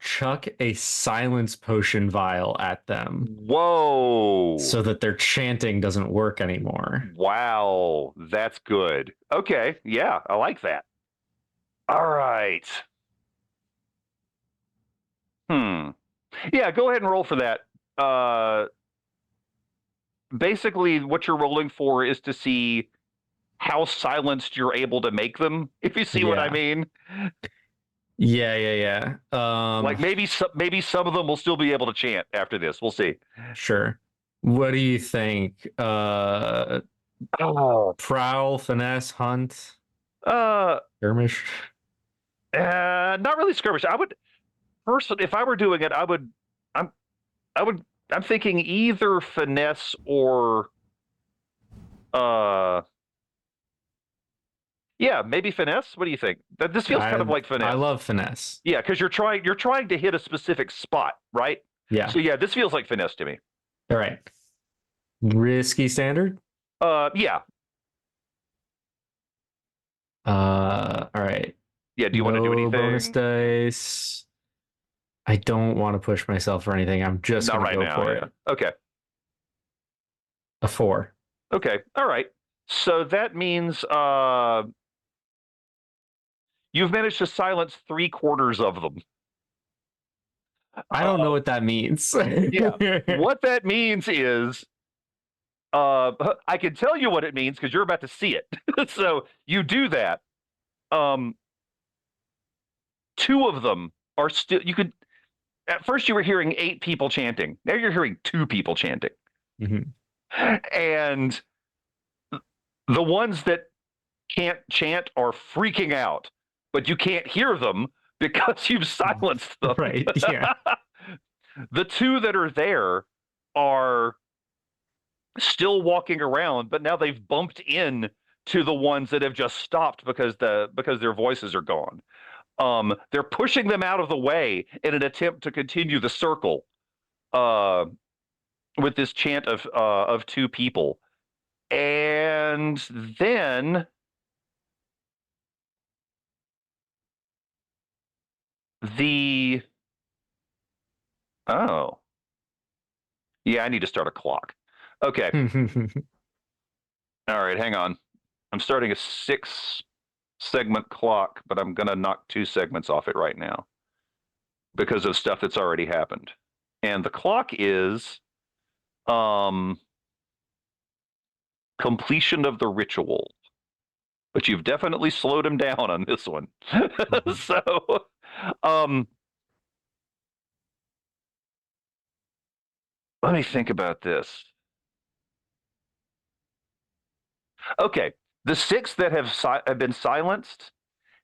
chuck a silence potion vial at them. Whoa. So that their chanting doesn't work anymore. Wow, that's good. Okay, yeah, I like that. All right. Yeah, go ahead and roll for that. Basically, what you're rolling for is to see how silenced you're able to make them, if you see what I mean. Yeah. Like maybe some of them will still be able to chant after this. We'll see. Sure. What do you think? Prowl, finesse, hunt, skirmish. Not really skirmish. I would first, if I were doing it, I'm thinking either finesse or yeah, maybe finesse. What do you think? This feels kind of like finesse. I love finesse. Yeah, because you're trying to hit a specific spot, right? Yeah. So yeah, this feels like finesse to me. All right. Risky standard? Yeah. All right. Yeah, do you want to do anything? Bonus dice. I don't want to push myself or anything. I'm just going to go for it. Okay. A 4. Okay. All right. So that means you've managed to silence 3/4 of them. I don't know what that means. Yeah. What that means is I can tell you what it means because you're about to see it. So you do that. 2 of them are still. You could. At first, you were hearing 8 people chanting. Now you're hearing 2 people chanting. Mm-hmm. And the ones that can't chant are freaking out, but you can't hear them because you've silenced them. Right. Yeah. The 2 that are there are still walking around, but now they've bumped in to the ones that have just stopped because their voices are gone. They're pushing them out of the way in an attempt to continue the circle with this chant of two people. And then oh. Yeah, I need to start a clock. Okay. All right, hang on. I'm starting a 6-segment clock, but I'm going to knock 2 segments off it right now because of stuff that's already happened. And the clock is completion of the ritual. But you've definitely slowed him down on this one. So, let me think about this. Okay, the 6 that have been silenced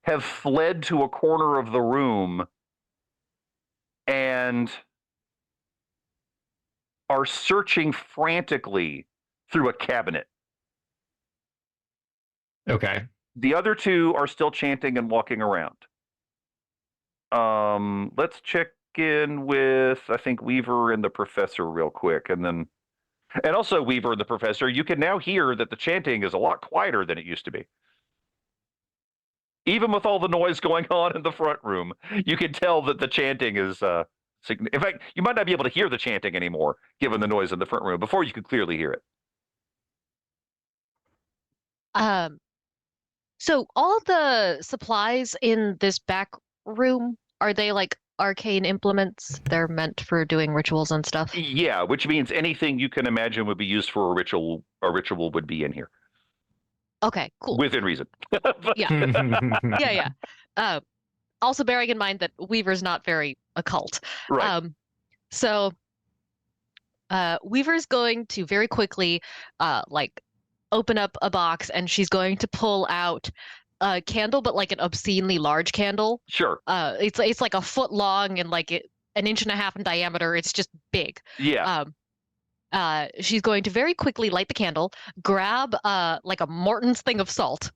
have fled to a corner of the room and are searching frantically through a cabinet. Okay. The other 2 are still chanting and walking around. Let's check in with, I think, Weaver and the Professor real quick, and also Weaver and the Professor, you can now hear that the chanting is a lot quieter than it used to be. Even with all the noise going on in the front room, you can tell that the chanting is in fact, you might not be able to hear the chanting anymore, given the noise in the front room. Before, you could clearly hear it. So all the supplies in this back room, are they like arcane implements? They're meant for doing rituals and stuff? Yeah, which means anything you can imagine would be used for a ritual would be in here. Okay, cool. Within reason. Yeah. Also bearing in mind that Weaver's not very occult. Right. So Weaver's going to very quickly like open up a box, and she's going to pull out a candle, but like an obscenely large candle. Sure. It's like a foot long and like an inch and a half in diameter. It's just big. Yeah. She's going to very quickly light the candle, grab like a Morton's thing of salt,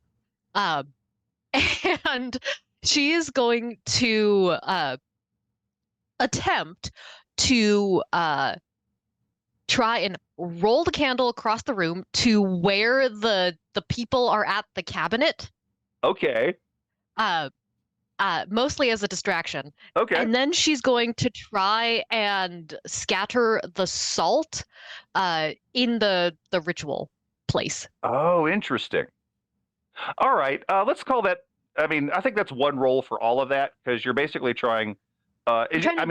and she is going to attempt to try and roll the candle across the room to where the people are at the cabinet. Okay. Mostly as a distraction. Okay. And then she's going to try and scatter the salt in the ritual place. Oh, interesting. All right. Let's call that. I mean, I think that's one roll for all of that, because you're basically trying.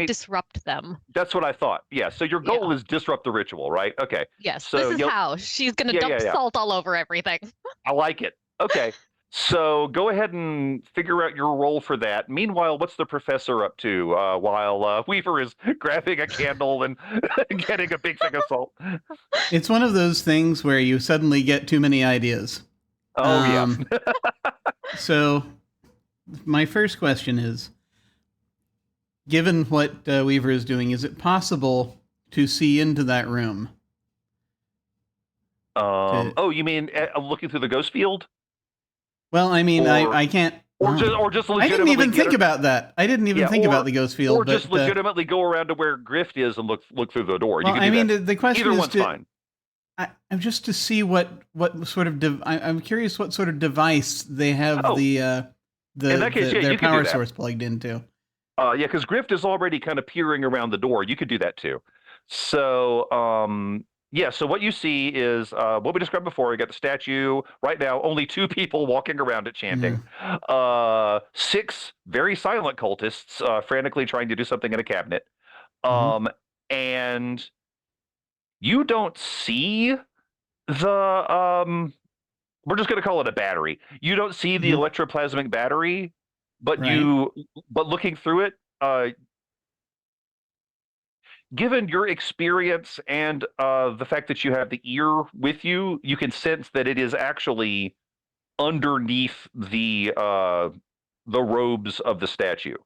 Disrupt them. That's what I thought. Yeah. So your goal is disrupt the ritual, right? Okay. Yes. So this is how she's going to dump salt all over everything. I like it. Okay. So go ahead and figure out your role for that. Meanwhile, what's the Professor up to while Weaver is grabbing a candle and getting a big thing of salt? It's one of those things where you suddenly get too many ideas. Oh, yeah. So my first question is, given what Weaver is doing, is it possible to see into that room? Oh, you mean looking through the ghost field? Well, I mean, I can't. Or just legitimately. I didn't even think about that. I didn't even think about the ghost field. Or just legitimately go around to where Grift is and look through the door. Well, you can do the question Either is one's fine. I'm just to see what sort of I'm curious what sort of device they have their power source plugged into. Yeah, because Grift is already kind of peering around the door. You could do that too. So yeah, so what you see is what we described before. You got the statue. Right now, only 2 people walking around it chanting. 6 very silent cultists frantically trying to do something in a cabinet. And you don't see the we're just going to call it a battery. You don't see the electroplasmic battery, but but looking through it, given your experience and the fact that you have the ear with you, you can sense that it is actually underneath the robes of the statue.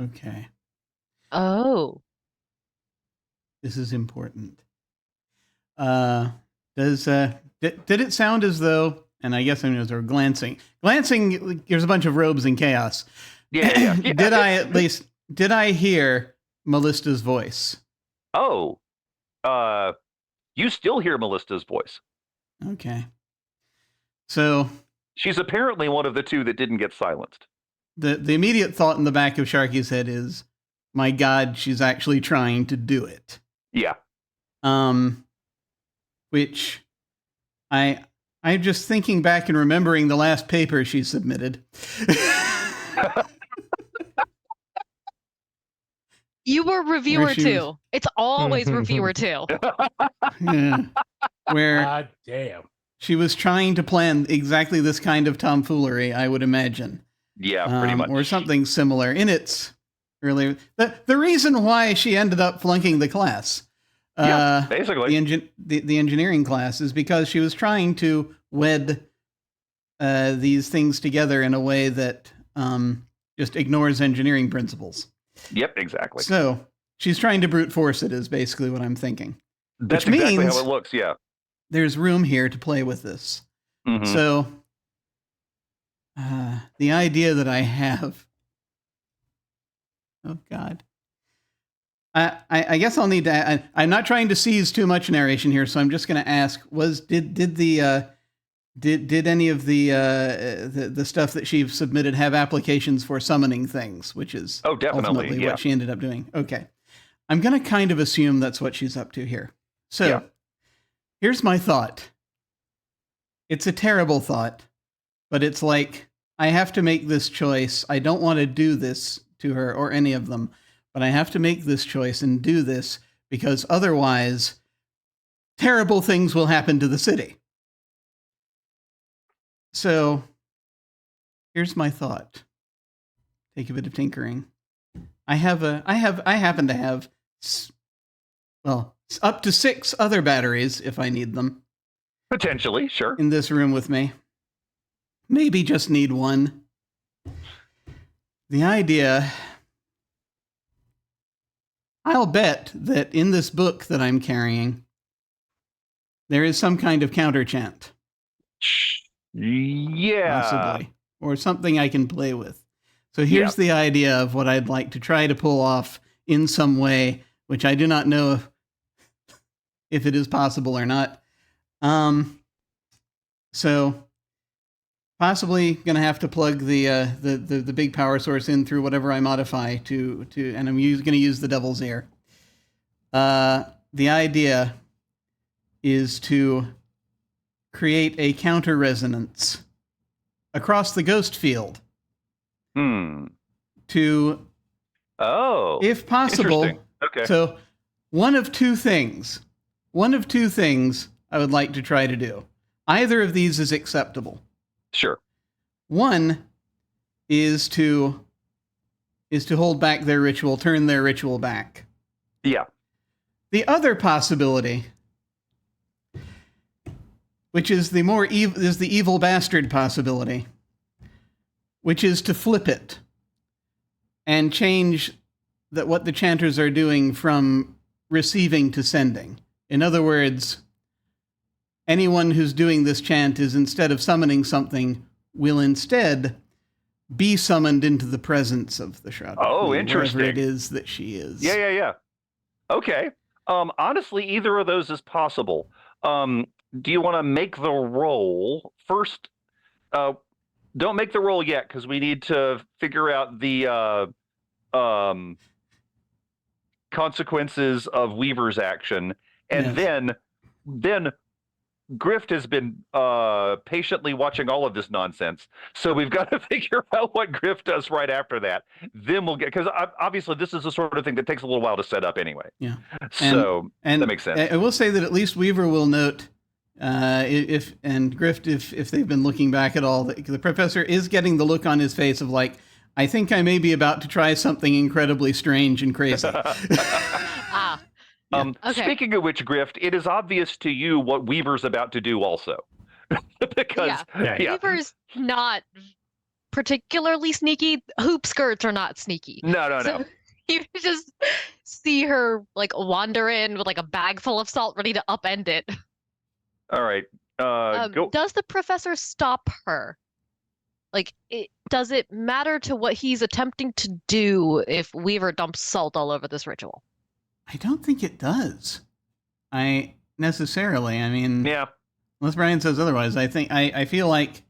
Okay. Oh. This is important. Did it sound as though, and I guess I know they're glancing, there's a bunch of robes and chaos. Yeah. Did I hear Mellista's voice? Oh, you still hear Mellista's voice. Okay. So She's apparently one of the two that didn't get silenced. the immediate thought in the back of Sharky's head is, my God, she's actually trying to do it. Yeah. Which I'm just thinking back and remembering the last paper she submitted. You were reviewer too. It's always reviewer too. Yeah. Where God damn. she was trying to plan exactly this kind of tomfoolery, I would imagine. Yeah, pretty much. Or something similar in its earlier. The reason why she ended up flunking the class, basically, the engineering class, is because she was trying to wed these things together in a way that just ignores engineering principles. Yep, exactly. So she's trying to brute force it, is basically what I'm thinking. That's which exactly means how it looks, yeah. There's room here to play with this. Mhm. So the idea that I have, oh God, I guess I'll need to. I'm not trying to seize too much narration here, so I'm just going to ask: did any of the stuff that she submitted have applications for summoning things, which is ultimately what she ended up doing? Okay, I'm going to kind of assume that's what she's up to here. So here's my thought. It's a terrible thought, but it's like, I have to make this choice. I don't want to do this to her or any of them, but I have to make this choice and do this because otherwise terrible things will happen to the city. So here's my thought. Take a bit of tinkering. I happen to have, well, up to 6 other batteries if I need them. Potentially, sure. In this room with me. Maybe just need one. The idea, I'll bet that in this book that I'm carrying, there is some kind of counter chant. Yeah. Possibly. Or something I can play with. So here's the idea of what I'd like to try to pull off in some way, which I do not know if it is possible or not. So possibly going to have to plug the big power source in through whatever I modify to and I'm going to use the devil's ear. The idea is to create a counter resonance across the ghost field. To, if possible, okay. So one of two things I would like to try to do. Either of these is acceptable. Sure. One is to hold back their ritual, turn their ritual back. Yeah. The other possibility, which is the more is the evil bastard possibility, which is to flip it and change that what the chanters are doing from receiving to sending. In other words, anyone who's doing this chant is, instead of summoning something, will instead be summoned into the presence of the Shrouded Queen, interesting. wherever it is that she is. Yeah. Okay. Honestly, either of those is possible. Do you want to make the roll first? Don't make the roll yet, because we need to figure out the consequences of Weaver's action, and then Grift has been patiently watching all of this nonsense, so we've got to figure out what Grift does right after that. Then we'll get, because obviously this is the sort of thing that takes a little while to set up anyway. Yeah. So that makes sense. I will say that at least Weaver will note, if Grift, if they've been looking back at all, the professor is getting the look on his face of like, I think I may be about to try something incredibly strange and crazy. Okay. Speaking of which, Grift, it is obvious to you what Weaver's about to do also. Because Weaver's not particularly sneaky. Hoop skirts are not sneaky. No. You just see her like wander in with like a bag full of salt ready to upend it. All right. Go. Does the professor stop her? Like, does it matter to what he's attempting to do if Weaver dumps salt all over this ritual? I don't think it does. I mean, Yeah. unless Brian says otherwise, I feel like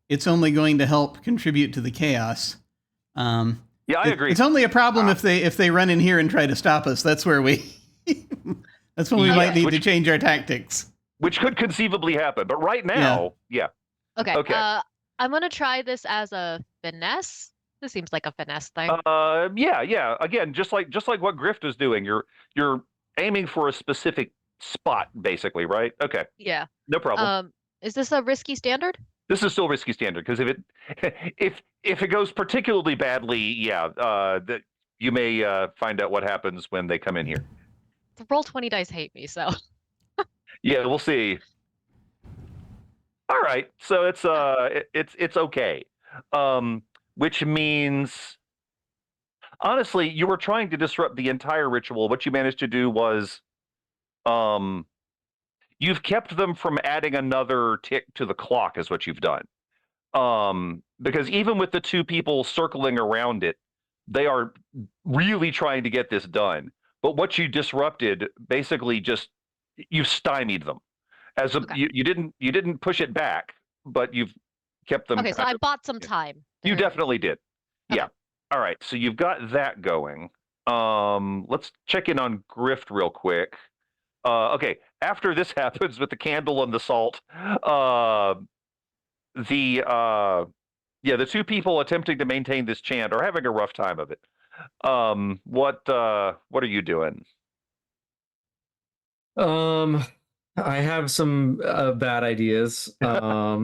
it's only going to help contribute to the chaos. Yeah, I agree. It's only a problem if they run in here and try to stop us. That's where that's when we might need to change our tactics. Which could conceivably happen, but right now, yeah. Okay. Okay. I'm gonna try this as a finesse. This seems like a finesse thing. Yeah. Again, just like what Grift is doing, you're aiming for a specific spot, basically, right? Okay. Yeah. No problem. Is this a risky standard? This is still risky standard because if it goes particularly badly, yeah, that you may find out what happens when they come in here. The Roll20 dice hate me, so. Yeah, we'll see. All right, so it's okay, which means honestly, you were trying to disrupt the entire ritual. What you managed to do was, you've kept them from adding another tick to the clock, is what you've done. Because even with the two people circling around it, they are really trying to get this done. But what you disrupted, basically, just you stymied them. You didn't push it back, but you've kept them. Okay, so I bought some time. You definitely did. Okay. Yeah. All right. So you've got that going. Let's check in on Grift real quick. Okay. After this happens with the candle and the salt, the two people attempting to maintain this chant are having a rough time of it. What are you doing? I have some bad ideas. I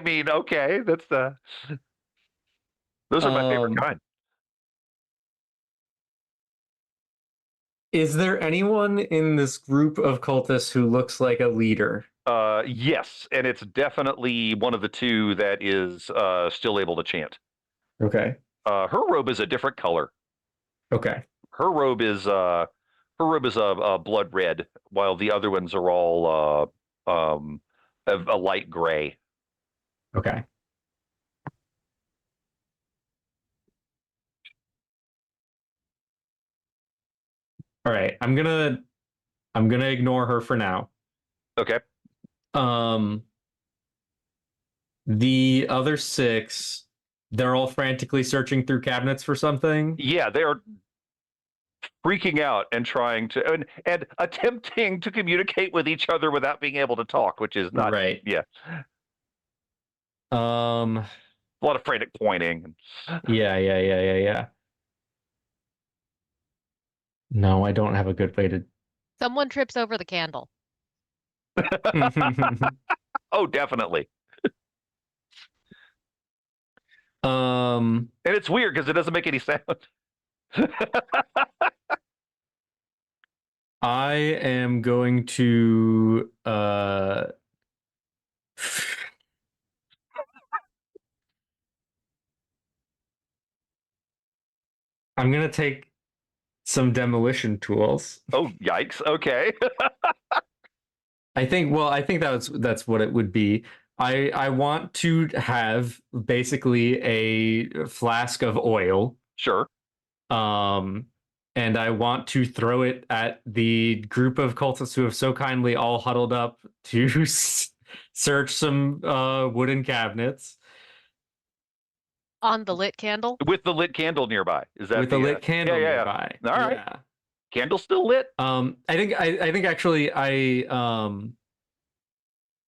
mean, okay, that's those are my favorite kind. Is there anyone in this group of cultists who looks like a leader? Yes, and it's definitely one of the two that is still able to chant. Okay. Her robe is a different color. Okay. Her robe is a blood red, while the other ones are all a light gray. Okay. All right. I'm gonna ignore her for now. Okay. The other 6, they're all frantically searching through cabinets for something. Yeah, they are freaking out and trying to and attempting to communicate with each other without being able to talk, which is not right. Yeah. A lot of frantic pointing. Yeah. No, I don't have a good way to. Someone trips over the candle. Oh, definitely. And it's weird because it doesn't make any sound. I am going to I'm gonna take some demolition tools. Oh, yikes. Okay. I think that's what it would be. I want to have basically a flask of oil. Sure. And I want to throw it at the group of cultists who have so kindly all huddled up to search some wooden cabinets. On the lit candle? With the lit candle nearby. Is that with the lit candle nearby? All right. Yeah. Candle's still lit. I think actually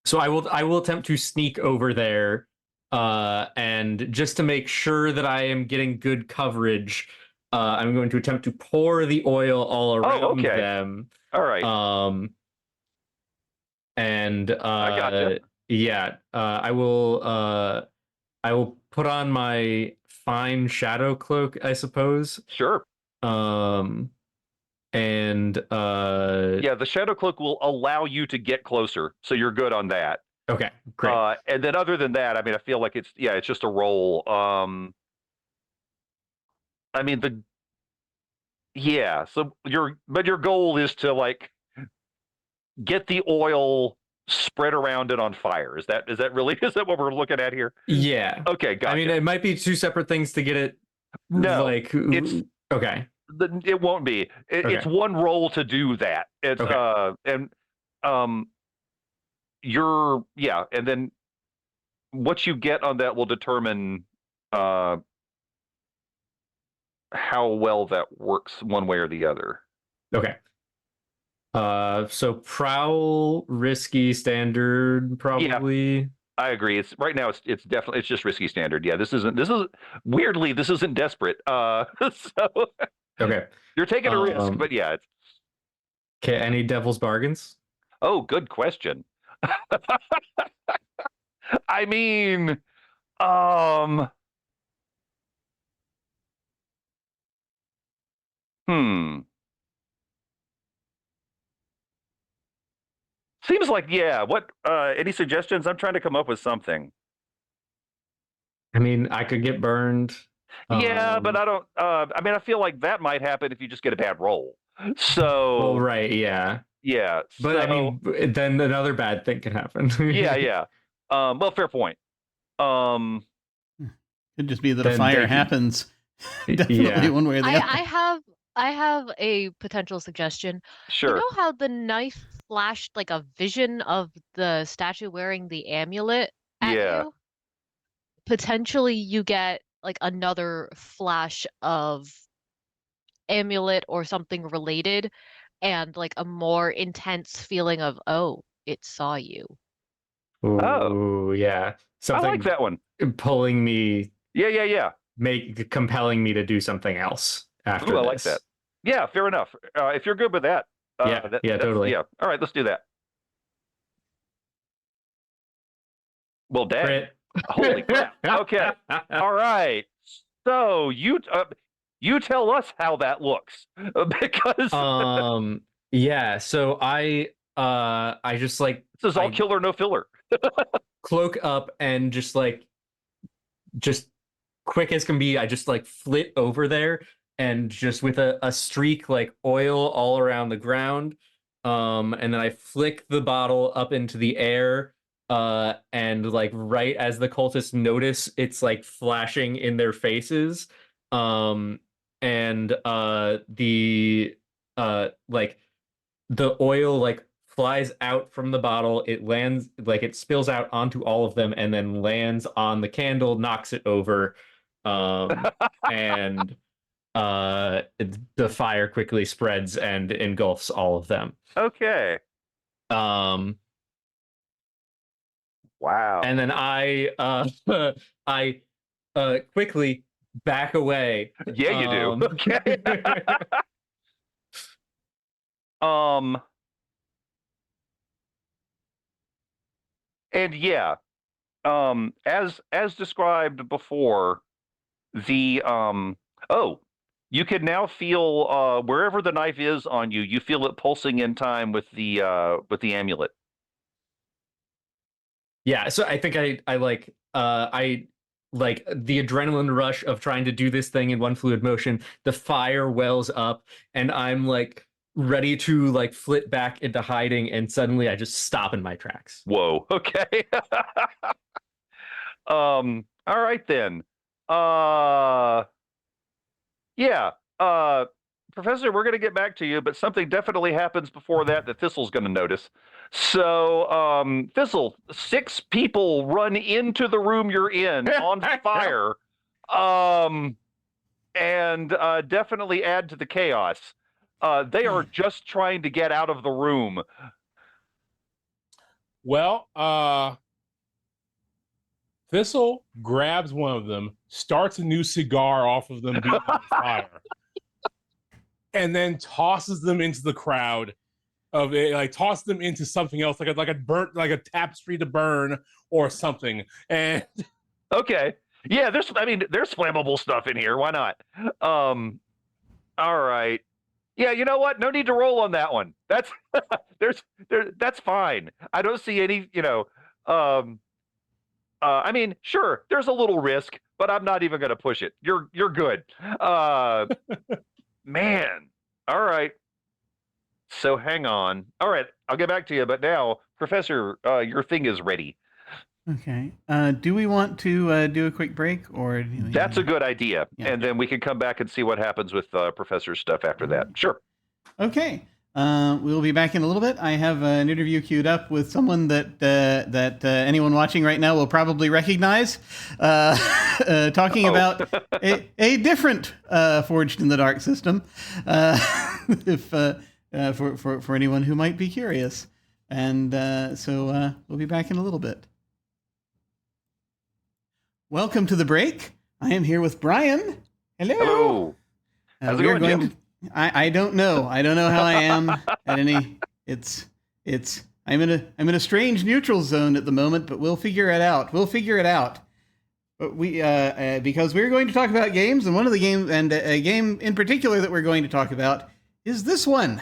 so I will attempt to sneak over there, and just to make sure that I am getting good coverage, I'm going to attempt to pour the oil all around them. All right. And I gotcha. Yeah, I will put on my fine shadow cloak, I suppose. Sure. And the shadow cloak will allow you to get closer, so you're good on that. Okay, great. And then other than that, I mean, I feel like it's just a roll. I mean so your goal is to like get the oil spread around and on fire. Is that really is that what we're looking at here? Yeah. Okay, gotcha. I mean, it might be two separate things to get it. No, like it's okay. it won't be. It's one roll to do that. It's and and then what you get on that will determine how well that works one way or the other. Okay. So prowl, risky, standard, probably. Yeah, I agree. It's right now. It's definitely it's just risky standard. Yeah, this isn't weirdly this isn't desperate. So Okay. You're taking a risk, but yeah. Okay. Any devil's bargains? Oh, good question. I mean, Seems like, yeah. What, any suggestions? I'm trying to come up with something. I mean, I could get burned. Yeah, but I don't, I mean, I feel like that might happen if you just get a bad roll. So. Well, right, yeah. Yeah. But I mean, then another bad thing can happen. Yeah. Well, fair point. Could just be that a fire happens. Definitely one way or the other. I have a potential suggestion. Sure. You know how the knife flashed like a vision of the statue wearing the amulet at you? Potentially you get like another flash of amulet or something related and like a more intense feeling of, oh, it saw you. Oh, yeah. Something I like that one. Pulling me. Yeah. Compelling me to do something else after this. I like that. Yeah, fair enough. If you're good with that. Totally. Yeah. All right, let's do that. Well, dang. Crit. Holy crap. Okay. All right. So you tell us how that looks because yeah. So I just like this is all killer no filler. Cloak up and just quick as can be. I just like flit over there and just with a streak like oil all around the ground. And then I flick the bottle up into the air. And like right as the cultists notice it's like flashing in their faces, and the oil like flies out from the bottle, it lands like it spills out onto all of them and then lands on the candle, knocks it over, and the fire quickly spreads and engulfs all of them. Okay. Wow. And then I quickly back away. Yeah, you do. Okay. And yeah, as described before, the you can now feel wherever the knife is on you, you feel it pulsing in time with the amulet. Yeah, so I think I like the adrenaline rush of trying to do this thing in one fluid motion. The fire wells up, and I'm like ready to like flit back into hiding, and suddenly I just stop in my tracks. Whoa. Okay. All right then. Yeah. Professor, we're going to get back to you, but something definitely happens before that Thistle's going to notice. So, Thistle, 6 people run into the room you're in on fire, and definitely add to the chaos. They are just trying to get out of the room. Well, Thistle grabs one of them, starts a new cigar off of them being on fire, and then tosses them into the crowd. Toss them into something else, like a tapestry to burn or something. And okay, yeah, there's flammable stuff in here. Why not? All right. Yeah, you know what? No need to roll on that one. That's that's fine. I don't see any, I mean, sure, there's a little risk, but I'm not even going to push it. You're good. Man. All right. So hang on. All right, I'll get back to you. But now, Professor, your thing is ready. Okay. Do we want to do a quick break, or do we, That's a good idea. Yeah. And then we can come back and see what happens with Professor's stuff after that. Sure. Okay. We'll be back in a little bit. I have an interview queued up with someone that anyone watching right now will probably recognize. Talking about a different Forged in the Dark system. If for anyone who might be curious, and so we'll be back in a little bit. Welcome to the break. I am here with Brian. Hello. Hello. How's it We are going, Jim? I don't know. I don't know how I am at any. I'm in a strange neutral zone at the moment, but we'll figure it out. But we because we're going to talk about games, and one of the games, and a game in particular that we're going to talk about is this one,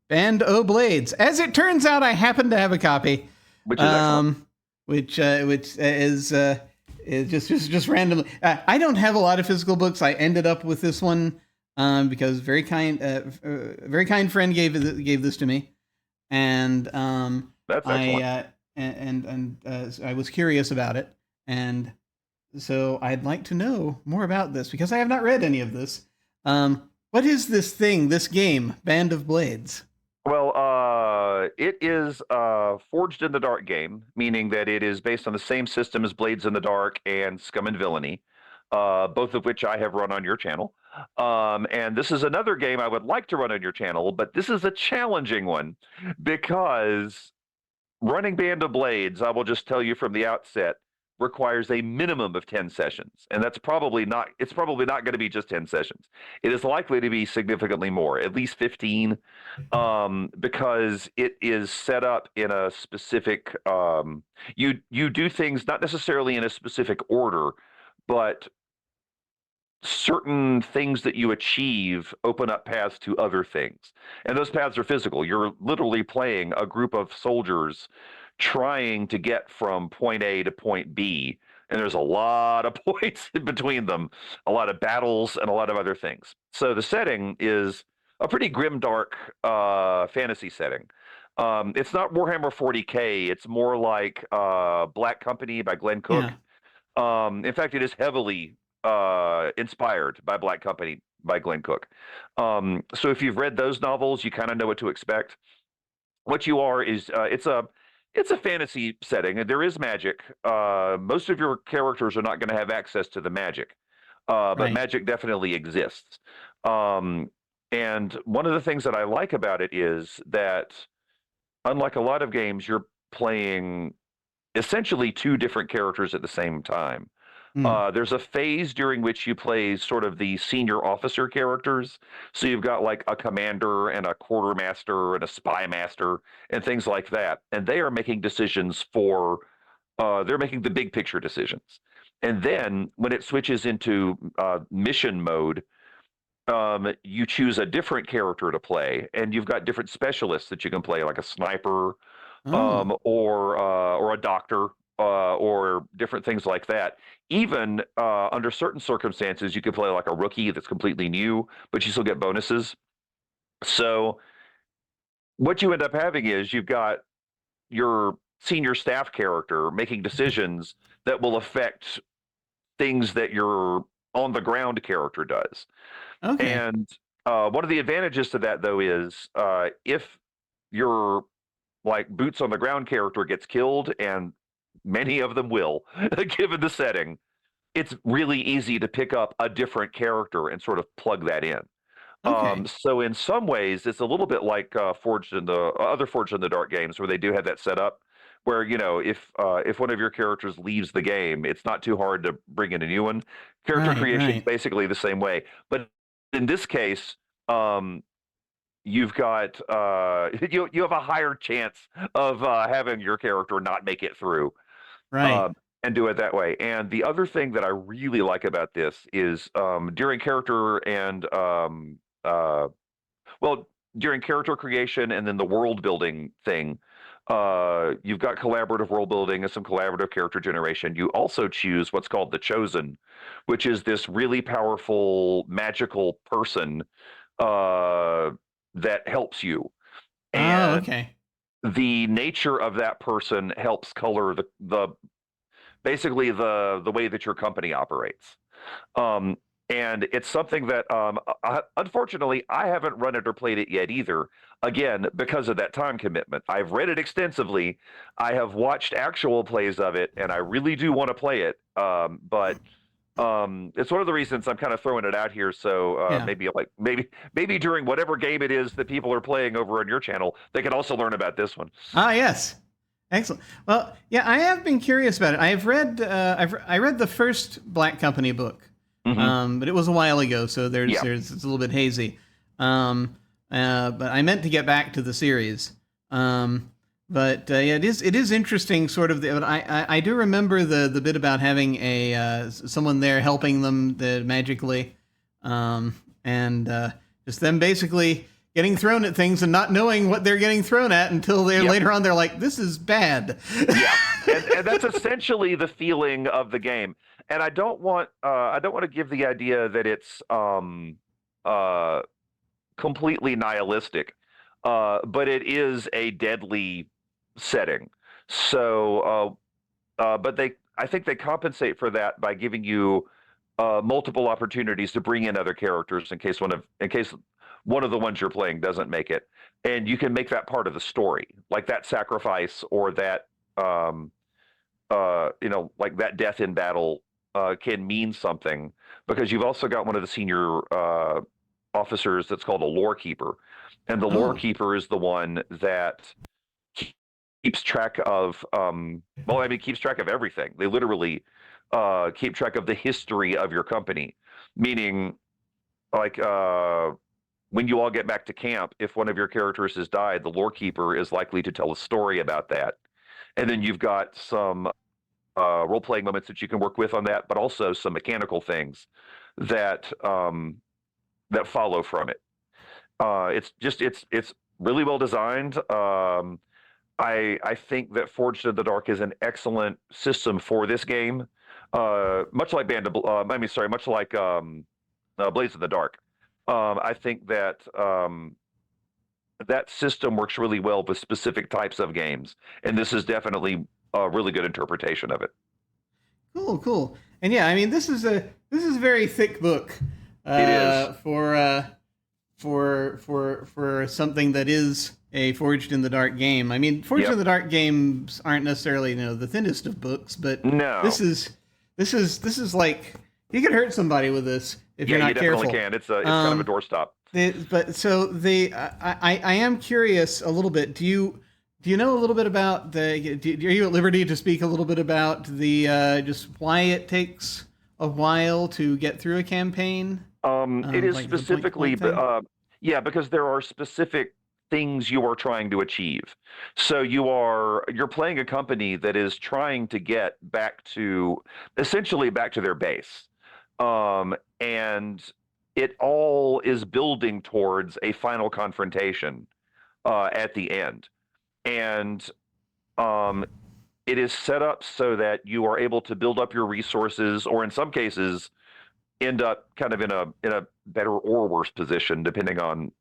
Band O' Blades. As it turns out, I happen to have a copy, Which is excellent. which is just randomly. I don't have a lot of physical books. I ended up with this one because very kind friend gave this to me, and That's excellent. I was curious about it, and so I'd like to know more about this because I have not read any of this. What is this game, Band of Blades? Well, it is a Forged in the Dark game, meaning that it is based on the same system as Blades in the Dark and Scum and Villainy, both of which I have run on your channel. And this is another game I would like to run on your channel, but this is a challenging one because running Band of Blades, I will just tell you from the outset, requires a minimum of 10 sessions. And it's probably not going to be just 10 sessions. It is likely to be significantly more, at least 15, because it is set up in a specific, you do things not necessarily in a specific order, but certain things that you achieve open up paths to other things. And those paths are physical. You're literally playing a group of soldiers trying to get from point A to point B. And there's a lot of points in between them, a lot of battles, and a lot of other things. So the setting is a pretty grim, dark fantasy setting. It's not Warhammer 40K. It's more like Black Company by Glenn Cook. Yeah. In fact, it is heavily inspired by Black Company by Glenn Cook. So if you've read those novels, you kind of know what to expect. What you are is it's a fantasy setting, and there is magic. Most of your characters are not going to have access to the magic, but Right. magic definitely exists. And one of the things that I like about it is that, unlike a lot of games, you're playing essentially two different characters at the same time. There's a phase during which you play sort of the senior officer characters. So you've got like a commander and a quartermaster and a spy master and things like that. And they are making decisions they're making the big picture decisions. And then when it switches into mission mode, you choose a different character to play. And you've got different specialists that you can play, like a sniper, or a doctor, or different things like that. Even under certain circumstances, you could play like a rookie that's completely new, but you still get bonuses. So what you end up having is you've got your senior staff character making decisions that will affect things that your on the ground character does. Okay. And one of the advantages to that, though, is if your like boots on the ground character gets killed, and many of them will, given the setting, it's really easy to pick up a different character and sort of plug that in. Okay. So in some ways, it's a little bit like Forged in the Dark games, where they do have that set up, where if one of your characters leaves the game, it's not too hard to bring in a new one. Character creation is basically the same way, but in this case, you've got you have a higher chance of having your character not make it through, Right. and do it that way. And the other thing that I really like about this is during character during character creation and then the world building thing, you've got collaborative world building and some collaborative character generation. You also choose what's called the Chosen, which is this really powerful magical person that helps you. Oh, And okay. the nature of that person helps color the basically the way that your company operates. Um, and it's something that, unfortunately, I haven't run it or played it yet either. Again, because of that time commitment. I've read it extensively. I have watched actual plays of it, and I really do want to play it. But it's one of the reasons I'm kind of throwing it out here. So Yeah. maybe during whatever game it is that people are playing over on your channel, they can also learn about this one. Ah, yes. Excellent. Well, yeah, I have been curious about it. I read the first Black Company book, but it was a while ago, so it's a little bit hazy. But I meant to get back to the series. But yeah, it is interesting, sort of. I do remember the bit about having someone there helping them magically, and just them basically getting thrown at things and not knowing what they're getting thrown at until later on they're like, this is bad. Yeah, and that's essentially the feeling of the game. And I don't want to give the idea that it's completely nihilistic, but it is a deadly setting. So, but I think they compensate for that by giving you multiple opportunities to bring in other characters in case one of the ones you're playing doesn't make it, and you can make that part of the story, like that sacrifice or that like that death in battle can mean something, because you've also got one of the senior officers that's called a lore keeper, and the lore keeper is the one that keeps track of keeps track of everything. They literally keep track of the history of your company, meaning like when you all get back to camp, if one of your characters has died, the lore keeper is likely to tell a story about that. And then you've got some role-playing moments that you can work with on that, but also some mechanical things that that follow from it. It's really well designed. I think that Forged in the Dark is an excellent system for this game, much like much like Blades in the Dark. I think that that system works really well with specific types of games, and this is definitely a really good interpretation of it. Cool. And yeah, I mean, this is a very thick book. It is for something that is a Forged in the Dark game. I mean, Forged in the Dark games aren't necessarily the thinnest of books, but no, this is like, you could hurt somebody with this if you're not careful. Yeah, you definitely can. It's kind of a doorstop. I am curious a little bit. Do you know a little bit about are you at liberty to speak a little bit about just why it takes a while to get through a campaign? It is specifically, because there are specific things you are trying to achieve. So you're playing a company that is trying to get essentially back to their base. And it all is building towards a final confrontation at the end. And it is set up so that you are able to build up your resources, or in some cases, end up kind of in a better or worse position, depending on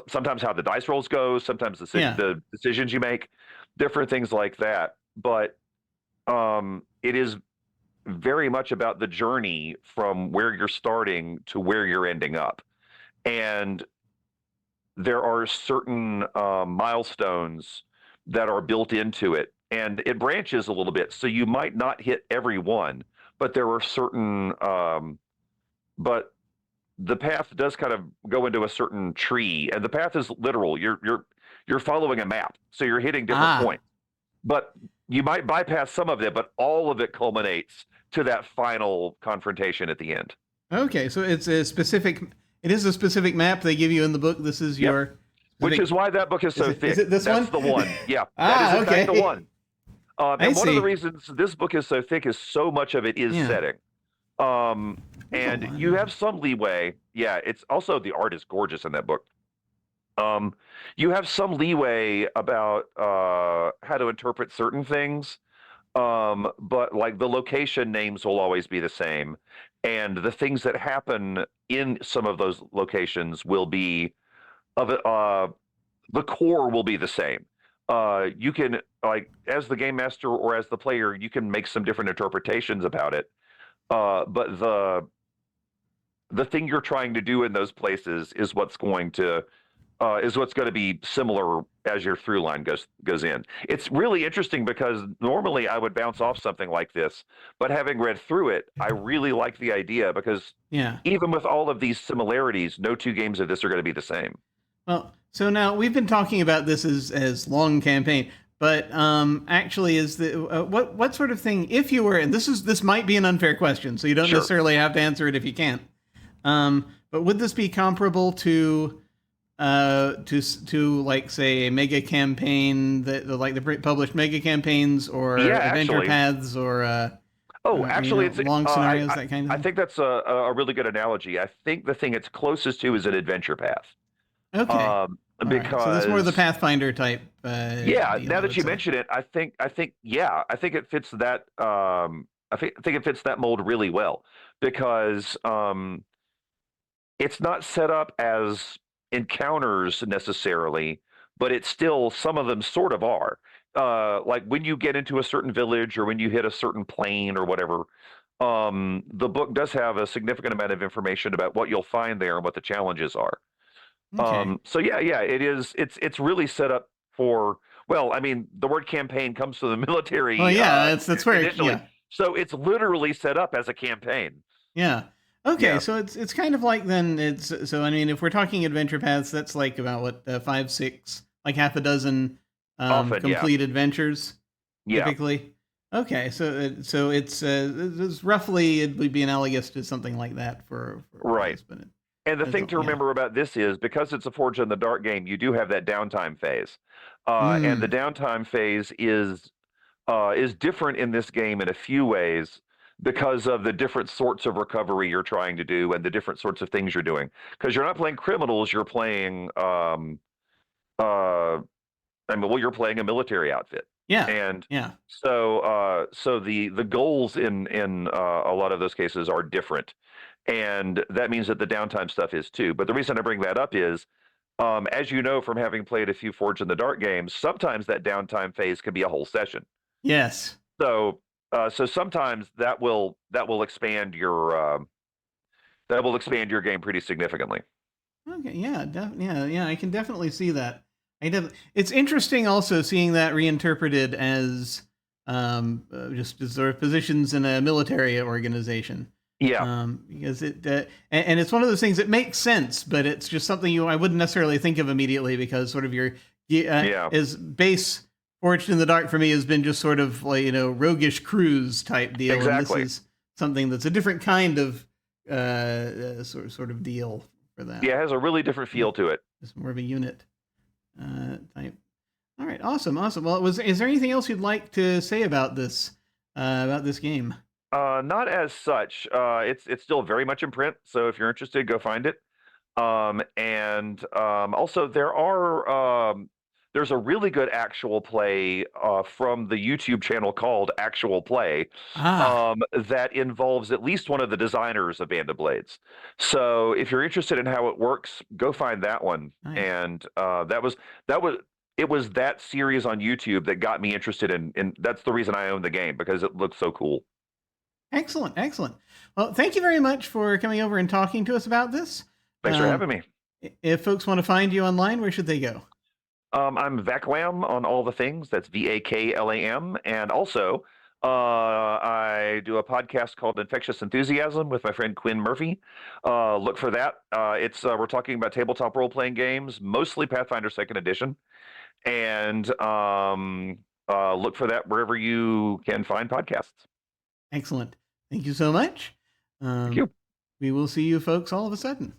sometimes how the dice rolls go, sometimes the decisions you make, different things like that. But it is very much about the journey from where you're starting to where you're ending up. And there are certain milestones that are built into it, and it branches a little bit. So you might not hit every one, but there are certain, but the path does kind of go into a certain tree, and the path is literal. You're following a map, so you're hitting different points. But you might bypass some of it, but all of it culminates to that final confrontation at the end. Okay, so it is a specific map they give you in the book. This is your... Which is why that book is so thick. Is it this That's one? the one. Yeah, that is in fact the one. And one see. of the reasons this book is so thick is so much of it is setting. And you have some leeway. Yeah, it's also, the art is gorgeous in that book. You have some leeway about how to interpret certain things. But like the location names will always be the same, and the things that happen in some of those locations will be of it. The core will be the same. You can, like, as the game master or as the player, you can make some different interpretations about it. But the thing you're trying to do in those places is what's going to be similar as your through line goes in. It's really interesting because normally I would bounce off something like this, but having read through it, I really like the idea because Yeah. even with all of these similarities, no two games of this are going to be the same. Well, so now we've been talking about this as long campaign, but actually, is the what sort of thing? If you were, and this might be an unfair question, so you don't Sure. necessarily have to answer it if you can't. But would this be comparable to like say a mega campaign that like the published mega campaigns or adventure actually. paths or Actually, you know, it's long scenarios, that kind of I thing? think that's a really good analogy. I think the thing it's closest to is an adventure path. Okay. All right. Because So this is more the Pathfinder type. yeah, deal, now I that would you say. mention it, I think it fits that I think it fits that mold really well because it's not set up as encounters necessarily, but it's still some of them sort of are. Like when you get into a certain village or when you hit a certain plane or whatever, the book does have a significant amount of information about what you'll find there and what the challenges are. Okay. So yeah, it is. It's really set up for. Well, I mean, the word campaign comes from the military. Well, yeah, that's where initially, yeah. so it's literally set up as a campaign. Yeah. Okay, Yeah. so it's kind of like then it's so I mean if we're talking adventure paths, that's like about what 5, 6, like half a dozen Often, yeah. complete adventures Yeah. typically. Okay, so it's roughly it would be analogous to something like that for Right. this, but And the that's thing all- to yeah. remember about this is because it's a Forge in the Dark game, you do have that downtime phase, and the downtime phase is different in this game in a few ways because of the different sorts of recovery you're trying to do and the different sorts of things you're doing. Because you're not playing criminals, you're playing you're playing a military outfit. Yeah. And Yeah. so the goals in a lot of those cases are different, and that means that the downtime stuff is too. But the reason I bring that up is, as you know from having played a few Forge in the Dark games, sometimes that downtime phase can be a whole session. Yes. So sometimes that will expand your game pretty significantly. Okay, yeah, yeah, I can definitely see that. It's interesting also seeing that reinterpreted as just as sort of positions in a military organization. Yeah. Because and it's one of those things that makes sense, but it's just something I wouldn't necessarily think of immediately because sort of your is base Forged in the Dark for me has been just sort of like roguish cruise type deal, Exactly. and this is something that's a different kind of sort of deal for that. Yeah, it has a really different feel to it. It's more of a unit type. All right, awesome. Well, is there anything else you'd like to say about this game? Not as such. It's still very much in print, so if you're interested, go find it. And also there's a really good actual play from the YouTube channel called Actual Play that involves at least one of the designers of Band of Blades. So if you're interested in how it works, go find that one. Nice. And it was that series on YouTube that got me interested in that's the reason I own the game, because it looks so cool. Excellent. Well, thank you very much for coming over and talking to us about this. Thanks for having me. If folks want to find you online, where should they go? I'm Vaklam on all the things. That's VAKLAM. And also, I do a podcast called Infectious Enthusiasm with my friend Quinn Murphy. Look for that. We're talking about tabletop role-playing games, mostly Pathfinder 2nd Edition. And look for that wherever you can find podcasts. Excellent. Thank you so much. Thank you. We will see you folks all of a sudden.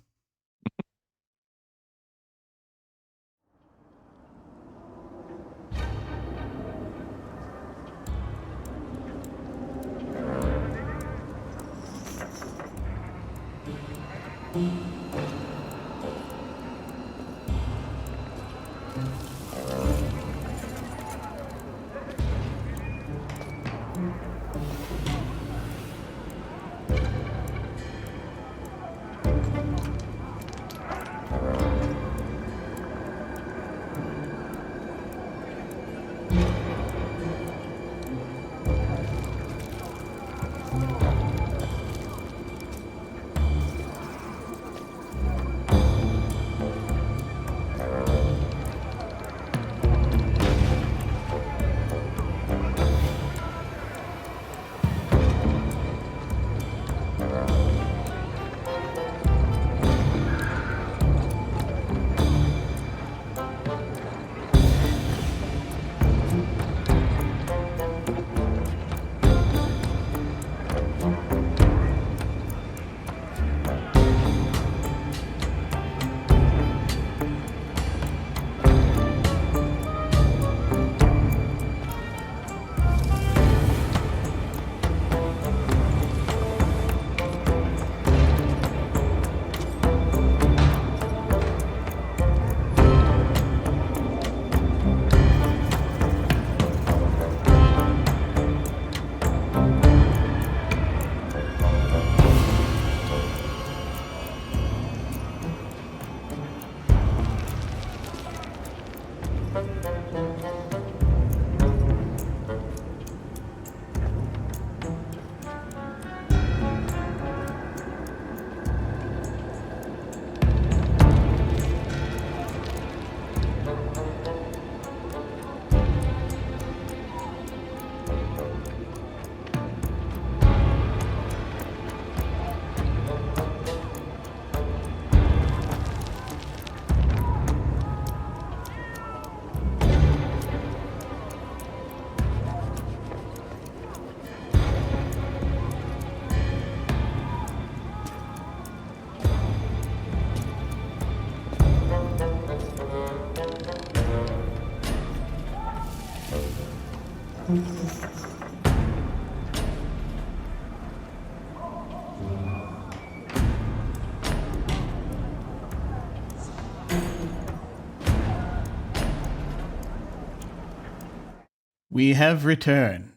We have returned.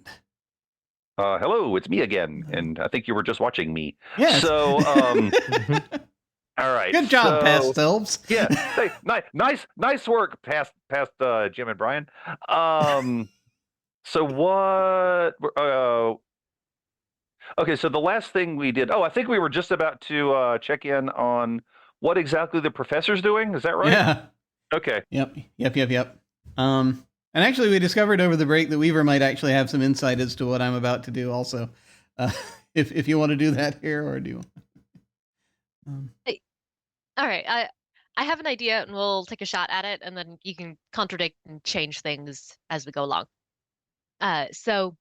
Hello, it's me again, and I think you were just watching me. Yes. So, all right. Good job, so, past selves. Yeah. Hey, nice work, past Jim and Brian. So what? Okay, so the last thing we did. Oh, I think we were just about to check in on what exactly the professor's doing. Is that right? Yeah. Okay. Yep. And actually, we discovered over the break that Weaver might actually have some insight as to what I'm about to do. Also, if you want to do that here, or do you? All right, I have an idea, and we'll take a shot at it, and then you can contradict and change things as we go along. So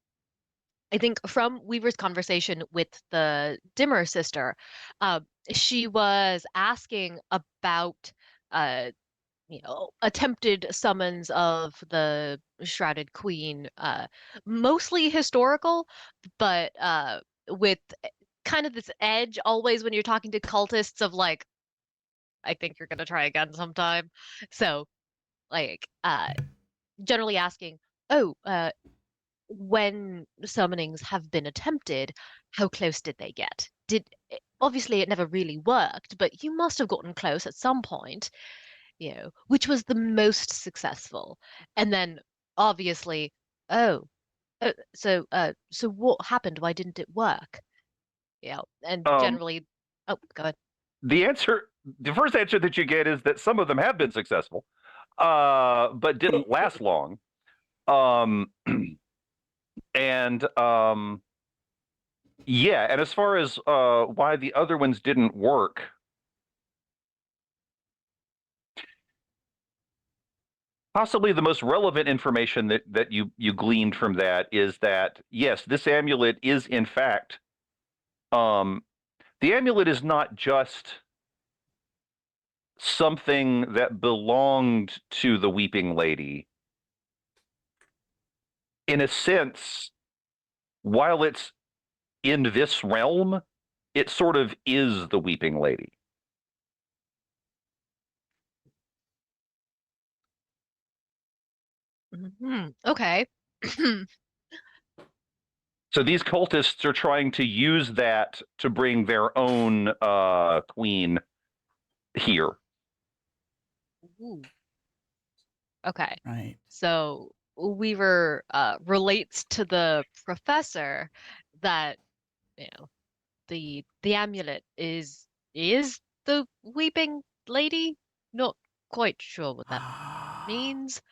I think from Weaver's conversation with the Dimmer sister, she was asking about attempted summons of the Shrouded Queen, mostly historical, but with kind of this edge always when you're talking to cultists of like, I think you're gonna try again sometime. So, like, generally asking, oh, when summonings have been attempted, how close did they get? Obviously it never really worked, but you must have gotten close at some point. Which was the most successful? And then obviously, so what happened? Why didn't it work? And generally, go ahead. The first answer that you get is that some of them have been successful, but didn't last long. And as far as why the other ones didn't work, possibly the most relevant information that you gleaned from that is that, yes, this amulet is in fact, the amulet is not just something that belonged to the Weeping Lady. In a sense, while it's in this realm, it sort of is the Weeping Lady. Okay. So these cultists are trying to use that to bring their own queen here. Ooh. Okay. Right. So Weaver relates to the professor that the amulet is the Weeping Lady. Not quite sure what that means,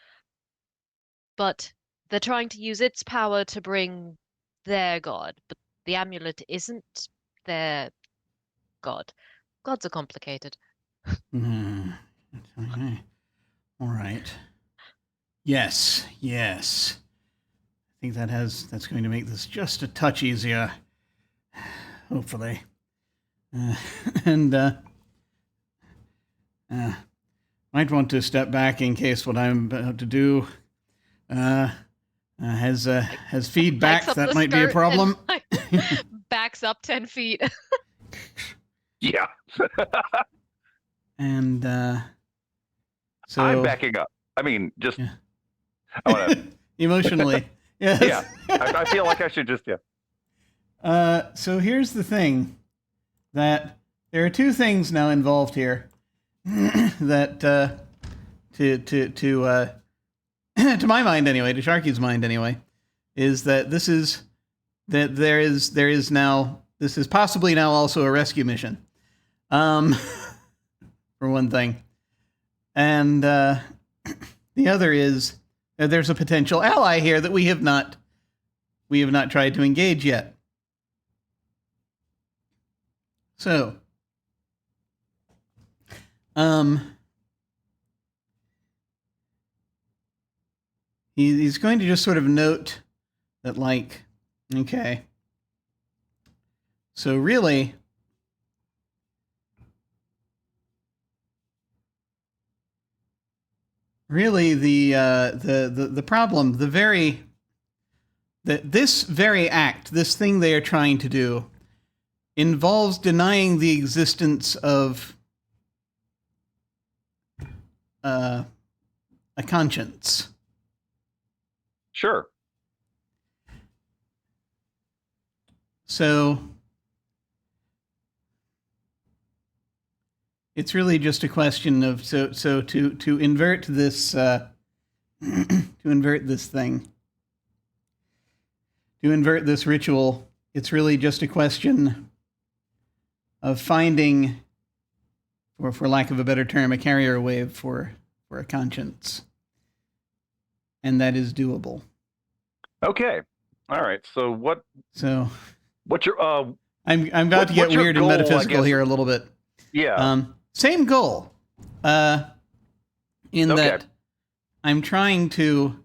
but they're trying to use its power to bring their god, but the amulet isn't their god. Gods are complicated. Okay. All right. Yes. I think that's going to make this just a touch easier. Hopefully. Might want to step back in case what I'm about to do has feedback. That might be a problem. Backs up 10 feet. Yeah. And so I'm backing up. I mean, just emotionally. Yes. Yeah. I feel like I should just So here's the thing, that there are two things now involved here that to to my mind anyway, to Sharky's mind anyway, is that this is possibly now also a rescue mission, for one thing, and the other is that there's a potential ally here that we have not tried to engage yet. So, he's going to just sort of note that, like, okay, so really, the problem, this very act, this thing they are trying to do, involves denying the existence of a conscience. Sure. So it's really just a question of so to invert this to invert this thing, to invert this ritual. It's really just a question of finding, or for lack of a better term, a carrier wave for a conscience, and that is doable. Okay. All right. So what's your I'm about to get what's your weird goal, and metaphysical I guess? here a little bit. Yeah. Same goal. In Okay. that I'm trying to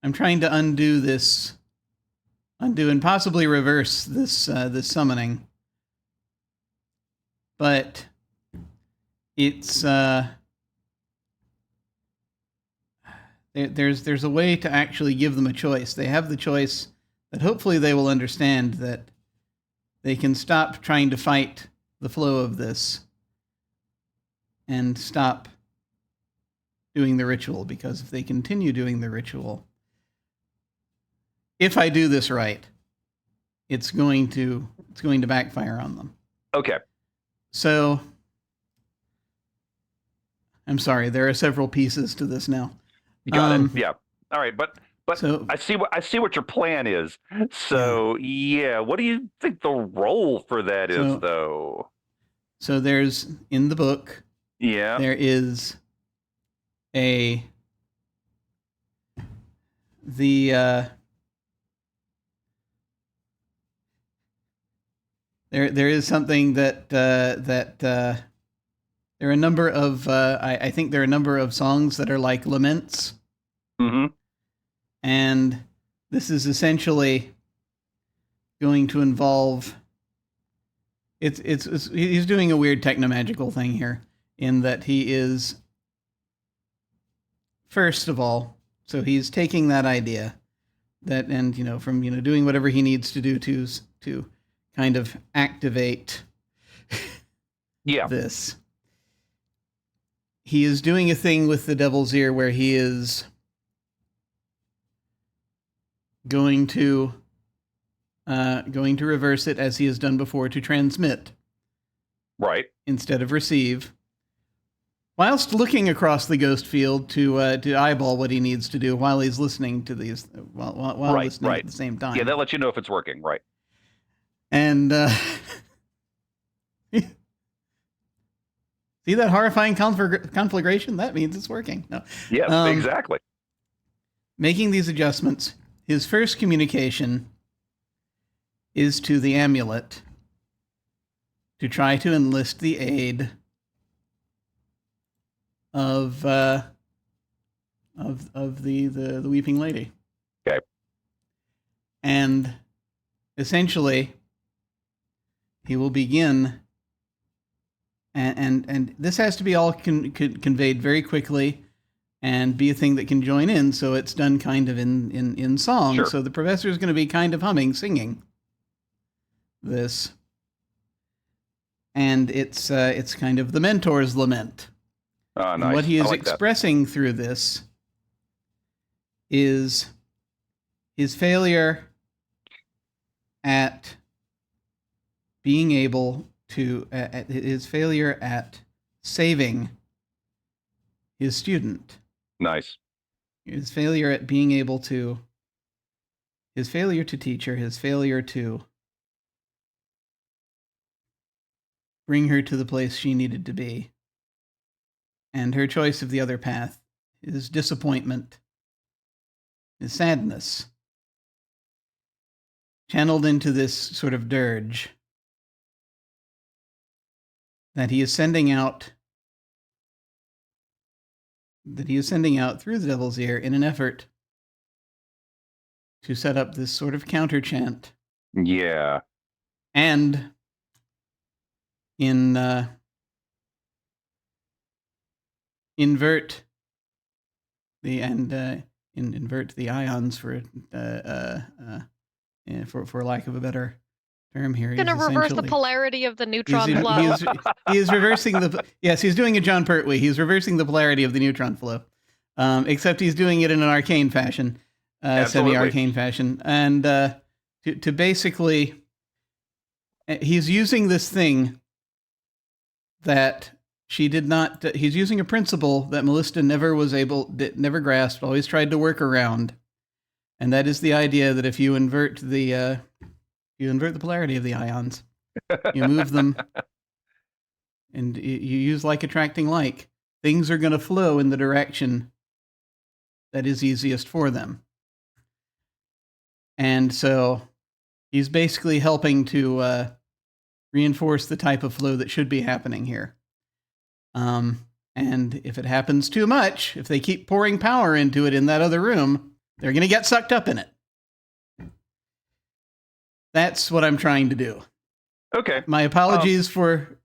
undo and possibly reverse this summoning. But it's there's a way to actually give them a choice. They have the choice that hopefully they will understand, that they can stop trying to fight the flow of this and stop doing the ritual, because if they continue doing the ritual, if I do this right, it's going to backfire on them. Okay. So I'm sorry, there are several pieces to this now. Got it. Yeah. All right, but So I see what your plan is. So yeah, what do you think the role for that is, though? So there's, in the book, Yeah. there is there is something that there are a number of I think there are a number of songs that are like laments. Mm-hmm. And this is essentially going to involve, he's doing a weird technomagical thing here, in that he is, first of all, so he's taking that idea that, and from doing whatever he needs to do to kind of activate this. He is doing a thing with the Devil's Ear where he is going to reverse it, as he has done before, to transmit, right, instead of receive, whilst looking across the ghost field to eyeball what he needs to do while he's listening to these, while listening at the same time. Yeah, that lets you know if it's working, right? And see that horrifying conflagration? That means it's working. No. Yes, exactly. Making these adjustments, his first communication is to the amulet to try to enlist the aid of the Weeping Lady. Okay. And essentially, he will begin, and this has to be all conveyed very quickly, and be a thing that can join in, so it's done kind of in song. Sure. So the professor is going to be kind of singing this, and it's kind of the mentor's lament. Nice. And what he is like expressing through this is his failure at being able to, his failure at saving his student. Nice. His failure at being able to, his failure to teach her, his failure to bring her to the place she needed to be, and her choice of the other path, his disappointment, his sadness, channeled into this sort of dirge that he is sending out through the Devil's Ear in an effort to set up this sort of counter chant. Yeah. And invert the ions for lack of a better term here. Going to reverse the polarity of the neutron flow. He is reversing the. Yes, he's doing a John Pertwee. He's reversing the polarity of the neutron flow, except he's doing it in an arcane fashion, semi-arcane fashion, and to basically, he's using this thing that she did not. He's using a principle that Melissa never grasped, always tried to work around, and that is the idea that if you invert the polarity of the ions, you move them, and you use like attracting like, things are going to flow in the direction that is easiest for them. And so he's basically helping to reinforce the type of flow that should be happening here. And if it happens too much, if they keep pouring power into it in that other room, they're going to get sucked up in it. That's what I'm trying to do. Okay. My apologies for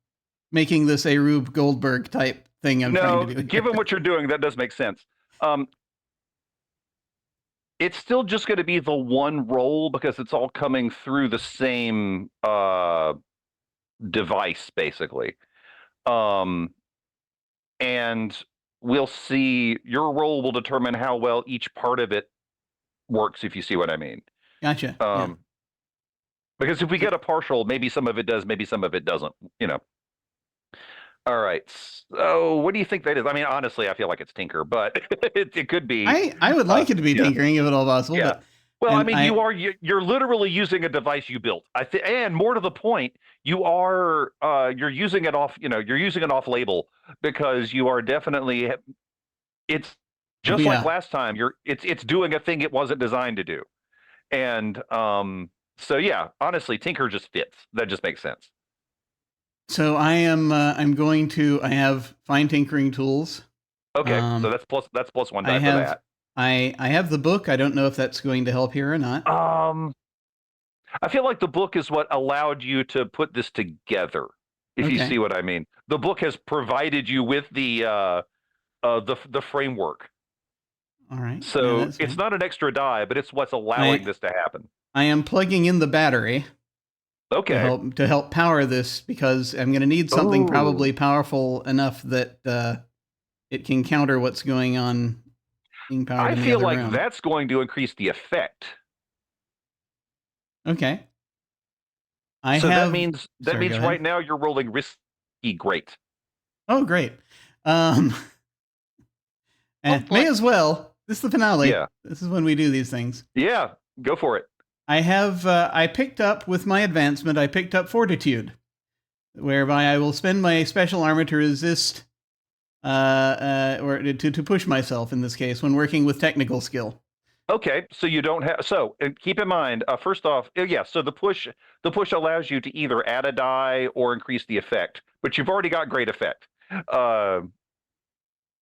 making this a Rube Goldberg type thing I'm trying to do. Given what you're doing, that does make sense. It's still just going to be the one roll because it's all coming through the same device, basically. And we'll see. Your roll will determine how well each part of it works, if you see what I mean. Gotcha. Because if we get a partial, maybe some of it does, maybe some of it doesn't, All right. So what do you think that is? I mean, honestly, I feel like it's Tinker, but it could be. I would like it to be tinkering if at all possible. Yeah. But, well, I mean, you're literally using a device you built. And more to the point, you're using it off, you're using it off label because you are definitely, it's just like last time, it's doing a thing it wasn't designed to do. And so yeah, honestly, Tinker just fits. That just makes sense. So I have fine tinkering tools. Okay, so that's plus one die for that. I have the book. I don't know if that's going to help here or not. I feel like the book is what allowed you to put this together, if you see what I mean. The book has provided you with the framework. All right. So it's not an extra die, but it's what's allowing this to happen. I am plugging in the battery. Okay. To help power this, because I'm going to need something probably powerful enough that it can counter what's going on being powered in the feel other like room. That's going to increase the effect. Okay. That means right now you're rolling risky great. Oh, great. And may as well. This is the finale. Yeah. This is when we do these things. Yeah, go for it. I picked up with my advancement, I picked up Fortitude, whereby I will spend my special armor to resist, or to push myself in this case when working with technical skill. Okay, so you don't have. So and keep in mind, first off, so the push allows you to either add a die or increase the effect, but you've already got great effect.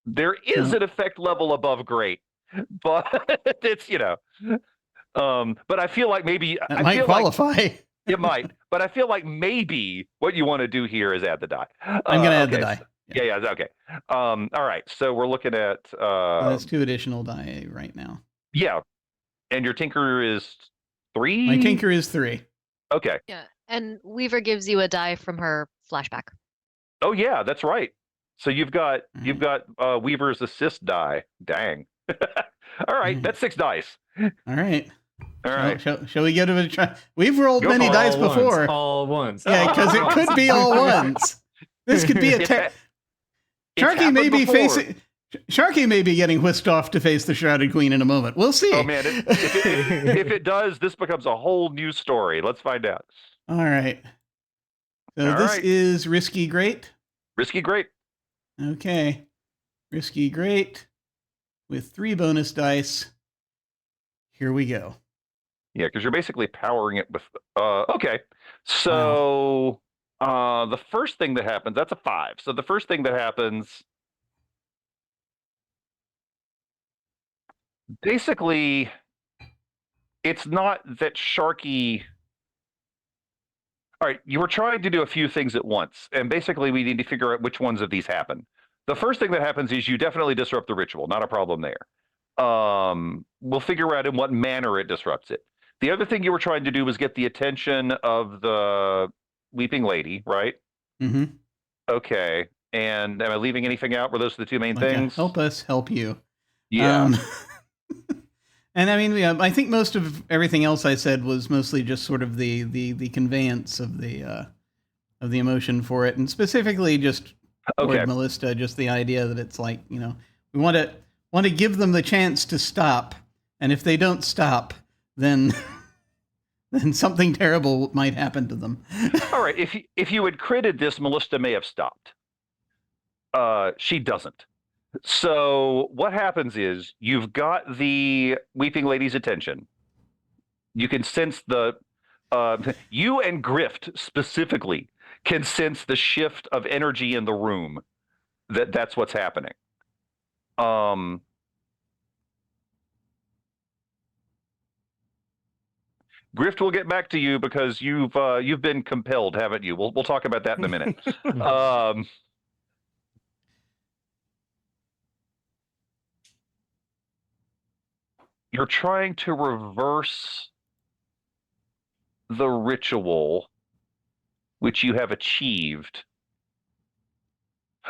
There is an effect level above great, but it's but I feel like maybe that might qualify. It might, but I feel like maybe what you want to do here is add the die. I'm going to add the die. Yeah, okay. All right, so we're looking at that's 2 additional die right now. Yeah, and your Tinker is 3. My Tinker is 3. Okay. Yeah, and Weaver gives you a die from her flashback. Oh yeah, that's right. So you've got Weaver's assist die. Dang. All right, that's 6 dice. All right. All right. Shall we give it a try? We've rolled many dice before. All once. Yeah, because it could be all ones. This could be a Sharky may be facing. Sharky may be getting whisked off to face the Shrouded Queen in a moment. We'll see. Oh man, if it does, this becomes a whole new story. Let's find out. All right. So All this right. is Risky Great. Risky Great. Okay. Risky Great with 3 bonus dice. Here we go. Yeah, because you're basically powering it with. Okay, so the first thing that happens, that's a 5. So the first thing that happens, basically, it's not that Sharky. All right, you were trying to do a few things at once, and basically, we need to figure out which ones of these happen. The first thing that happens is you definitely disrupt the ritual. Not a problem there. We'll figure out in what manner it disrupts it. The other thing you were trying to do was get the attention of the Weeping Lady, right? Mm-hmm. Okay. And am I leaving anything out? Were those the 2 main things? Help us help you. Yeah. And I mean, I think most of everything else I said was mostly just sort of the conveyance of the emotion for it, and specifically just toward Melista, just the idea that it's like, we want to give them the chance to stop, and if they don't stop, then something terrible might happen to them. All right. If you had critted this, Melista may have stopped. She doesn't. So what happens is you've got the Weeping Lady's attention. You can sense you and Grift specifically can sense the shift of energy in the room. That's what's happening. Grift will get back to you because you've been compelled, haven't you? We'll talk about that in a minute. You're trying to reverse the ritual, which you have achieved.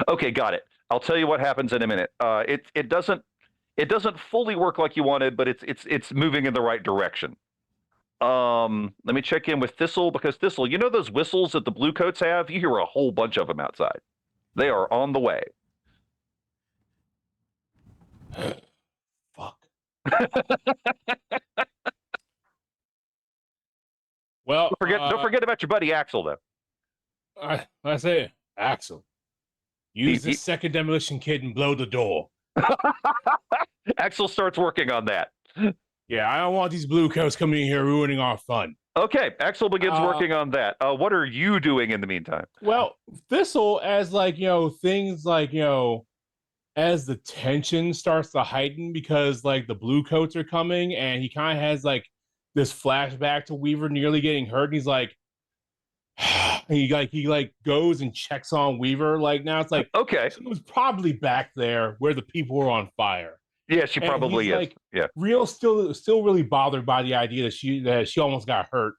Okay, got it. I'll tell you what happens in a minute. It doesn't fully work like you wanted, but it's moving in the right direction. Let me check in with Thistle, because Thistle, you know those whistles that the blue coats have? You hear a whole bunch of them outside. They are on the way. Fuck. Well, don't forget about your buddy Axel, though. I say, Axel, use this second demolition kit and blow the door. Axel starts working on that. Yeah, I don't want these blue coats coming in here ruining our fun. Okay, Axel begins working on that. What are you doing in the meantime? Well, Thistle, as things as the tension starts to heighten because the blue coats are coming, and he kind of has this flashback to Weaver nearly getting hurt, and he's like, he goes and checks on Weaver. Now it's okay, someone's probably back there where the people were on fire. Yeah, she probably is. Yeah, still really bothered by the idea that she almost got hurt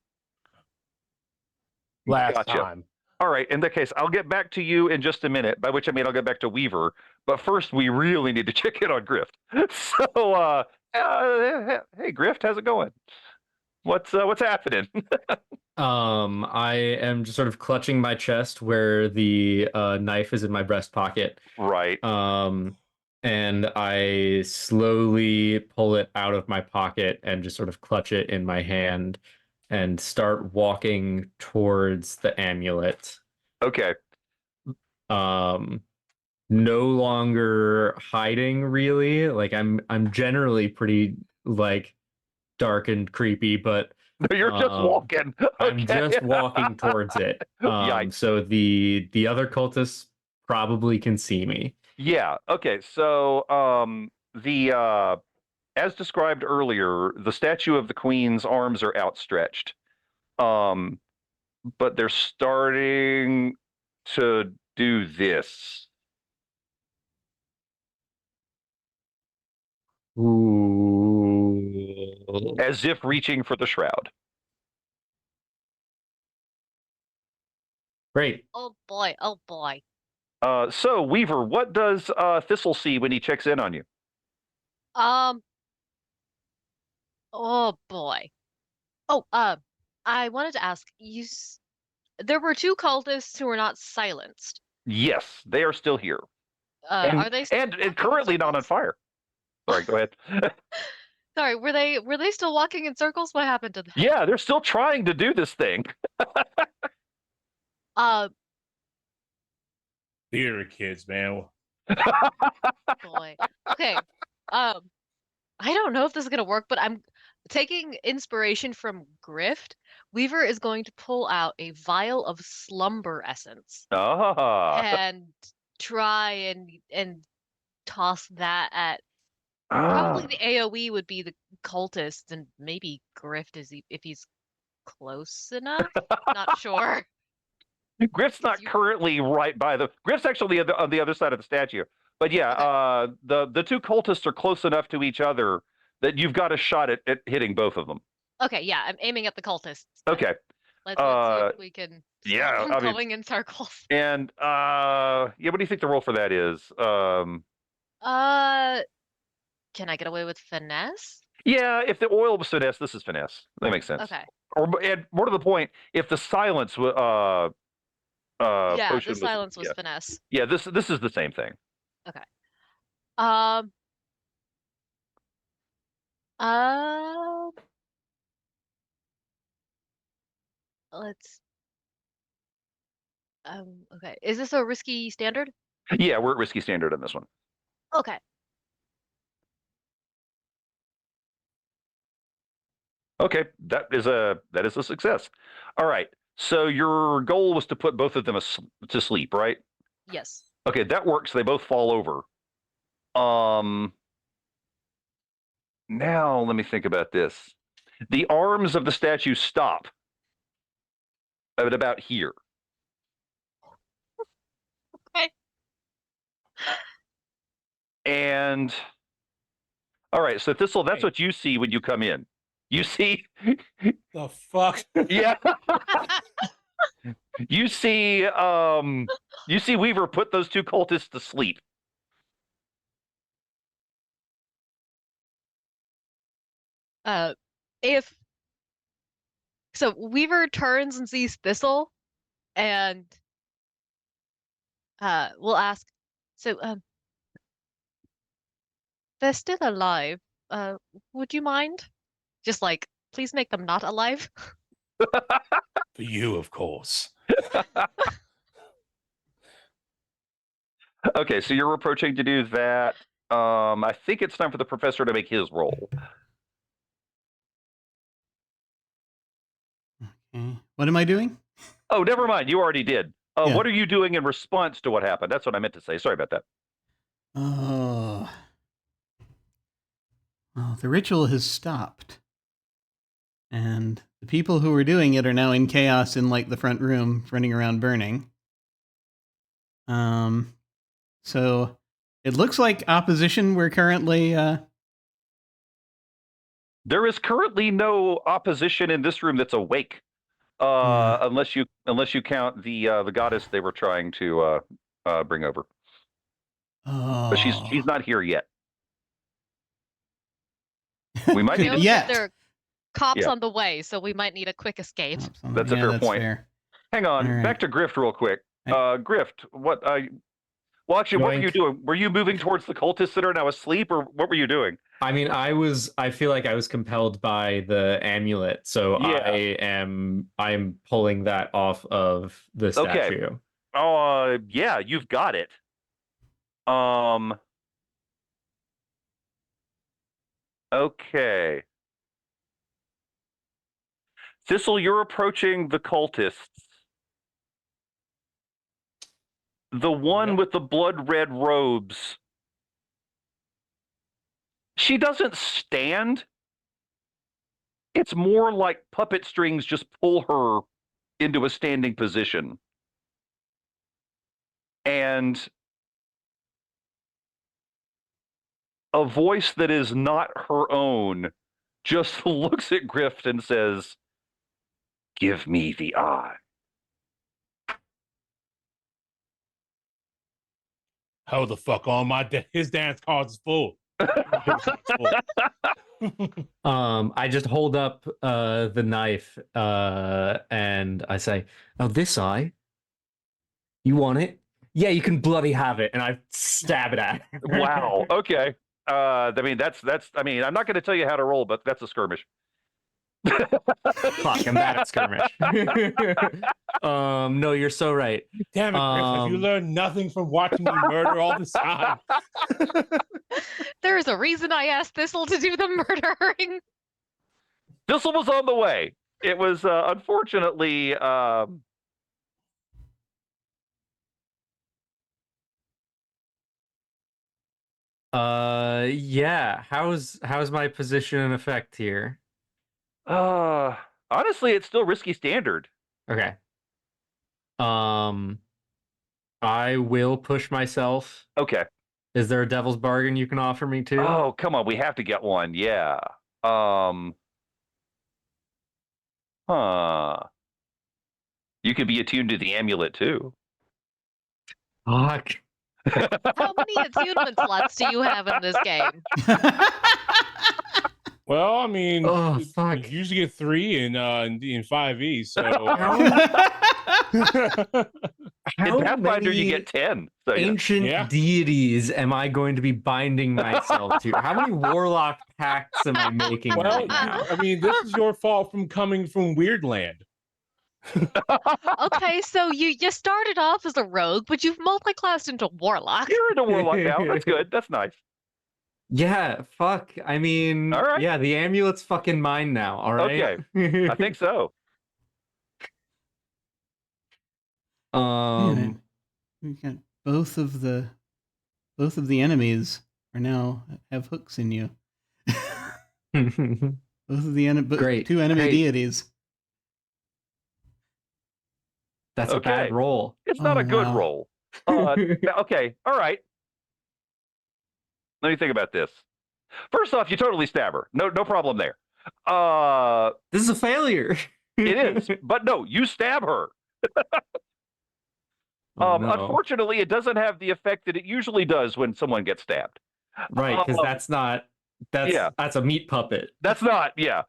last time. All right, in that case, I'll get back to you in just a minute, by which I mean I'll get back to Weaver. But first, we really need to check in on Grift. So, hey, Grift, how's it going? What's happening? I am just sort of clutching my chest where the knife is in my breast pocket. Right. And I slowly pull it out of my pocket and just sort of clutch it in my hand and start walking towards the amulet. Okay. No longer hiding, really. I'm generally pretty dark and creepy, but you're just walking. Okay. I'm just walking towards it. So the other cultists probably can see me. Yeah. Okay. So as described earlier, the statue of the Queen's arms are outstretched, but they're starting to do this. Ooh. As if reaching for the shroud. Great. Oh boy. Oh boy. So Weaver, what does Thistle see when he checks in on you? Oh boy. Oh, I wanted to ask there were 2 cultists who were not silenced. Yes, they are still here. Are they still and walking in currently not on circles? fire. Sorry, go ahead. Sorry, were they still walking in circles? What happened to them? Yeah, they're still trying to do this thing. Uh, Theater kids, man. boy. Okay. I don't know if this is gonna work, but I'm taking inspiration from Grift. Weaver is going to pull out a vial of slumber essence Ah. and try and toss that at Ah. probably the AoE would be the cultist and maybe Grift if he's close enough. Not sure. Griff's not You- currently right by the. Griff's actually on the other side of the statue. But yeah, Okay. the two cultists are close enough to each other that you've got a shot at hitting both of them. Okay, yeah, I'm aiming at the cultists. then. Okay. Let's see if we can yeah, stop them I mean- going in circles. And yeah, what do you think the roll for that is? Can I get away with finesse? Yeah, if the oil was finesse, this is finesse. That makes sense. Okay. And more to the point, if the silence Yeah, potion the silence was yeah. finesse. Yeah, this is the same thing. Um. Let's. Okay. Is this a risky standard? Yeah, we're at risky standard on this one. Okay. Okay, that is a success. All right. So your goal was to put both of them to sleep, right? Yes. Okay, that works. They both fall over. Now let me think about this. The arms of the statue stop at about here. Okay. And all right, so Thistle, that's Hey. what you see when you come in. You see, The fuck? yeah. you see Weaver put those two cultists to sleep. If so, Weaver turns and sees Thistle, and we'll ask. So, they're still alive. Would you mind? Just like, please make them not alive. For you, of course. Okay, so you're approaching to do that. I think it's time for the professor to make his roll. Okay. What am I doing? Oh, never mind. You already did. Yeah. What are you doing in response to what happened? That's what I meant to say. Sorry about that. Oh. Well, the ritual has stopped. And the people who were doing it are now in chaos in like the front room, running around burning. So it looks like opposition we're currently There is currently no opposition in this room that's awake, unless you count the goddess they were trying to bring over. But she's not here yet. We might need Knows to. that Yet. there are cops Yeah. on the way, so we might need a quick escape. That's a fair point. Fair. Hang on, All right. back to Grift real quick. Grift, what? Well, actually, what were you Yoink. doing? Were you moving towards the cultists that are now asleep, or what were you doing? I mean, I feel like I was compelled by the amulet, so Yeah. I'm pulling that off of the Okay. statue. Yeah, you've got it. Okay. Thistle, you're approaching the cultists. The one Yep. with the blood red robes. She doesn't stand. It's more like puppet strings just pull her into a standing position. And a voice that is not her own just looks at Grift and says, "Give me the eye." Hold the fuck on. His dance cards is full. I just hold up the knife and I say, "Oh, this eye. You want it? Yeah, you can bloody have it, and I stab it at her. Wow. Okay. I mean, that's. I mean, I'm not going to tell you how to roll, but that's a skirmish. Fuck, I'm bad at skirmish. No, you're so right. Damn it, Griff, have you learned nothing from watching me murder all this time? There is a reason I asked Thistle to do the murdering. Thistle was on the way. It was unfortunately. Yeah. How's my position and effect here? Honestly, it's still risky standard. Okay. I will push myself. Okay. Is there a devil's bargain you can offer me too? Oh, come on, we have to get one. Yeah. You could be attuned to the amulet too. Fuck. How many attunement slots do you have in this game? Well, I mean, Oh, fuck. you usually get 3 in 5e, so In Pathfinder, you get 10. So, you know. Ancient Yeah. deities am I going to be binding myself to? How many warlock pacts am I making well, right now? I mean, this is your fault from coming from Weirdland. Okay, so you started off as a rogue, but you've multi-classed into warlock. You're in a warlock now. That's good. That's nice. Yeah, fuck. I mean, All right. yeah, the amulet's fucking mine now, all right? Okay. I think so. Man, we've got both of the enemies are now have hooks in you. Both of the Great. two enemy Great. deities. That's a bad Okay. roll. It's not Oh, a good wow. roll. Okay. All right. Let me think about this. First off, you totally stab her. No problem there. This is a failure. It is. But no, you stab her. Oh, no. Unfortunately, it doesn't have the effect that it usually does when someone gets stabbed. Right, because that's a meat puppet. That's not, yeah.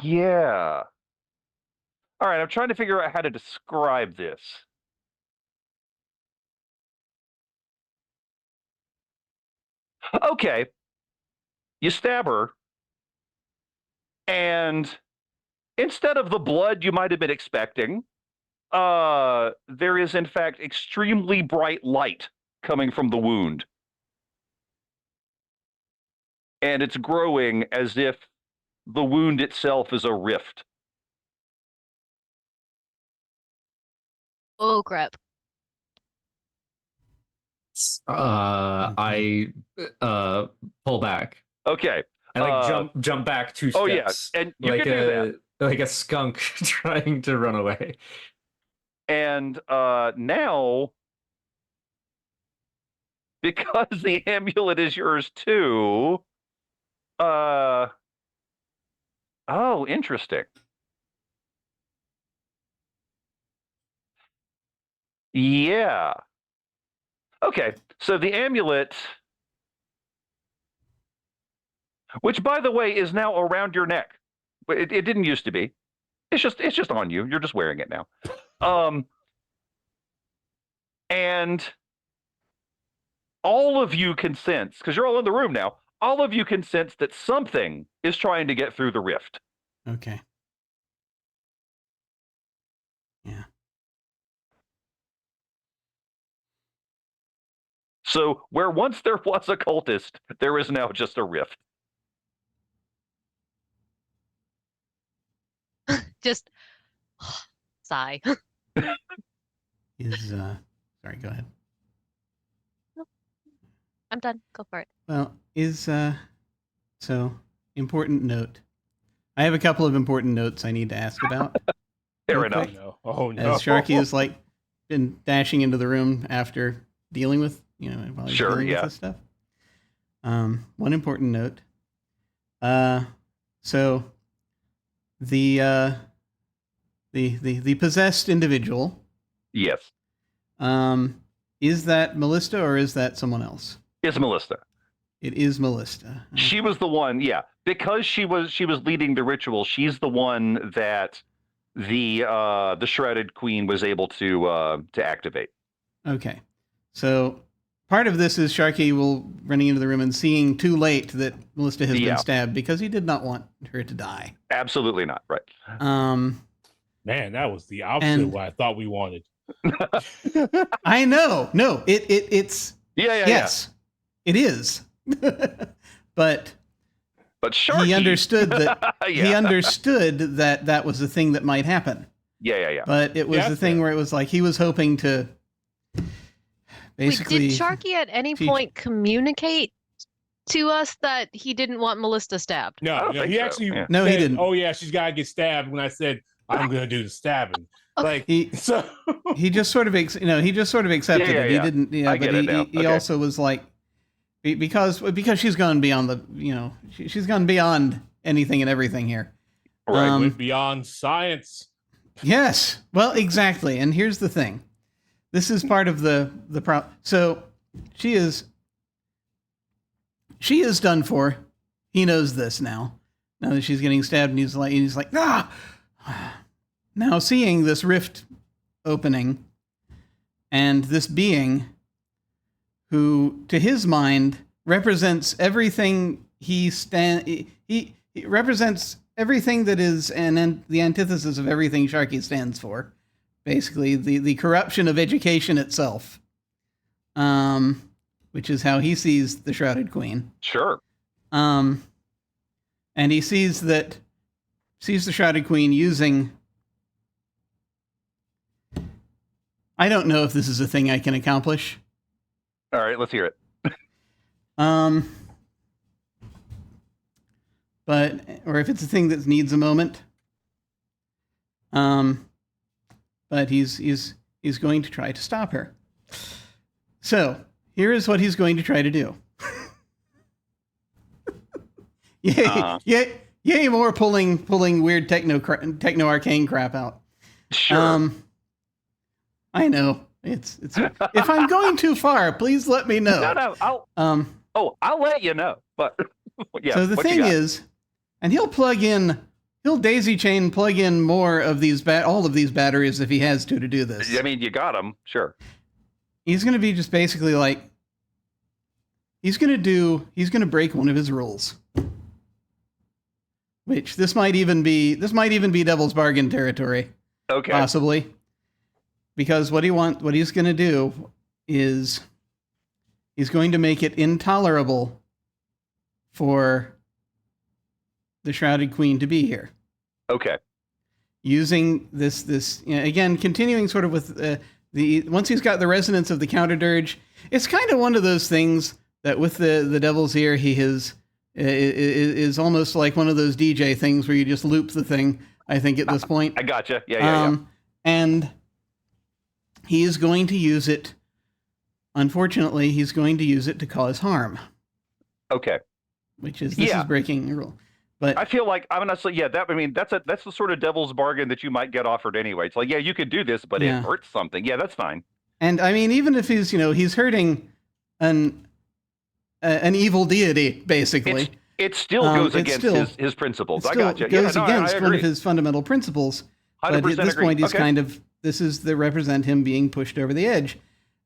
Yeah. All right, I'm trying to figure out how to describe this. Okay. You stab her, and instead of the blood you might have been expecting, there is in fact extremely bright light coming from the wound. And it's growing as if the wound itself is a rift. Oh crap. I pull back. Okay. I like jump back 2 steps. Oh yeah, and you like can do that. Like a skunk trying to run away. And now, because the amulet is yours too, oh, interesting. Yeah. Okay, so the amulet, which by the way is now around your neck. It didn't used to be. It's just on you. You're just wearing it now. And all of you can sense, because you're all in the room now, all of you can sense that something is trying to get through the rift. Okay. Yeah. So where once there was a cultist, there is now just a rift. Just sigh. Sorry, go ahead. I'm done. Go for it. Well, so important note. I have a couple of important notes I need to ask about. Fair Real enough. quick. Oh no. As Sharky has been dashing into the room after dealing with, while he's Sure, dealing yeah. with this stuff. One important note. So the possessed individual, Yes, is that Melissa or is that someone else? it's Melissa. It is Melissa. She was the one, yeah, because she was leading the ritual. She's the one that the Shrouded Queen was able to activate. Okay. So part of this is Sharky will running into the room and seeing too late that Melissa has been stabbed because he did not want her to die. Absolutely not. Right. Man, that was the opposite of what I thought we wanted. I know. No, it's yes, it is. But Sharky, he understood that he understood that that was the thing that might happen. Yeah. But it was the thing where it was like he was hoping to basically. Wait, did Sharky at any point communicate to us that he didn't want Melissa stabbed? No, he actually said, no, he didn't. Oh yeah, she's gotta get stabbed. When I said I'm gonna do the stabbing, like he just sort of he just sort of accepted it. He didn't. Yeah, but he also was like because she's gone beyond the she's gone beyond anything and everything here. Right, went beyond science. Yes, well, exactly. And here's the thing. This is part of the problem. So she is done for. He knows this now. Now that she's getting stabbed, and he's like, ah. Now seeing this rift opening, and this being, who to his mind represents everything he represents everything that is the antithesis of everything Sharky stands for. Basically, the corruption of education itself, which is how he sees the Shrouded Queen. Sure. And he sees the Shrouded Queen using. I don't know if this is a thing I can accomplish. All right, let's hear it. Or if it's a thing that needs a moment. But he's going to try to stop her. So here is what he's going to try to do. Yay! More pulling weird techno arcane crap out. Sure. I know it's. If I'm going too far, please let me know. No. I'll let you know. But yeah. So the thing is, and he'll daisy chain plug in more of these all of these batteries if he has to do this. I mean, you got him. Sure. He's going to be just basically like. He's going to break one of his rules. Which this might even be Devil's Bargain territory. Okay. Possibly. Because what he's going to do is he's going to make it intolerable for the Shrouded Queen to be here. Okay. Using this again, continuing sort of with once he's got the resonance of the counter dirge, it's kind of one of those things that with the Devil's Ear he is almost like one of those DJ things where you just loop the thing. I think at this point. I gotcha. Yeah. And he is going to use it. Unfortunately, he's going to use it to cause harm. Okay. Which is is breaking a rule. But I feel like that's the sort of devil's bargain that you might get offered anyway. It's like, yeah, you could do this, but it hurts something. Yeah, that's fine. And I mean, even if he's hurting an evil deity, basically. It still goes against his principles. I got you. It goes against one of his fundamental principles. But at this point, he's kind of, this is to represent him being pushed over the edge.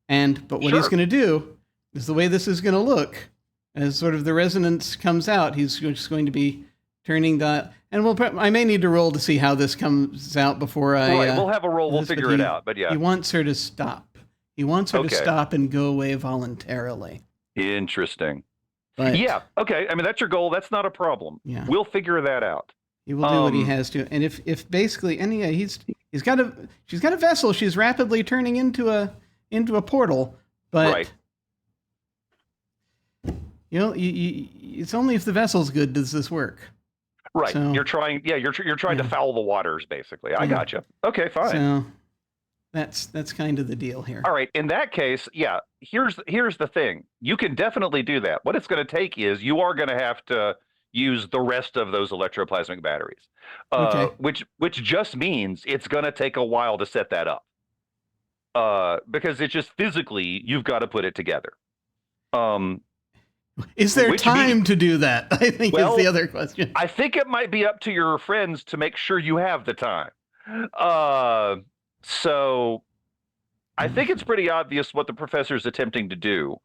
But what he's going to do is the way this is going to look, as sort of the resonance comes out, he's just going to be turning that. And I may need to roll to see how this comes out before we'll have a roll. We'll figure it out. But yeah. He wants her to stop. He wants her to stop and go away voluntarily. Interesting. But, yeah. Okay. I mean, that's your goal. That's not a problem. Yeah. We'll figure that out. He will do what he has to. And if basically, she's got a vessel. She's rapidly turning into a portal. But right. It's only if the vessel's good does this work. Right. So, you're trying to foul the waters, basically. I gotcha. Okay, fine. So that's kind of the deal here. All right. In that case, yeah, here's the thing. You can definitely do that. What it's going to take is you are going to have to use the rest of those electroplasmic batteries, which just means it's going to take a while to set that up, because it's just physically you've got to put it together. Is there time to do that? I think is the other question. I think it might be up to your friends to make sure you have the time. So I think it's pretty obvious what the professor's attempting to do.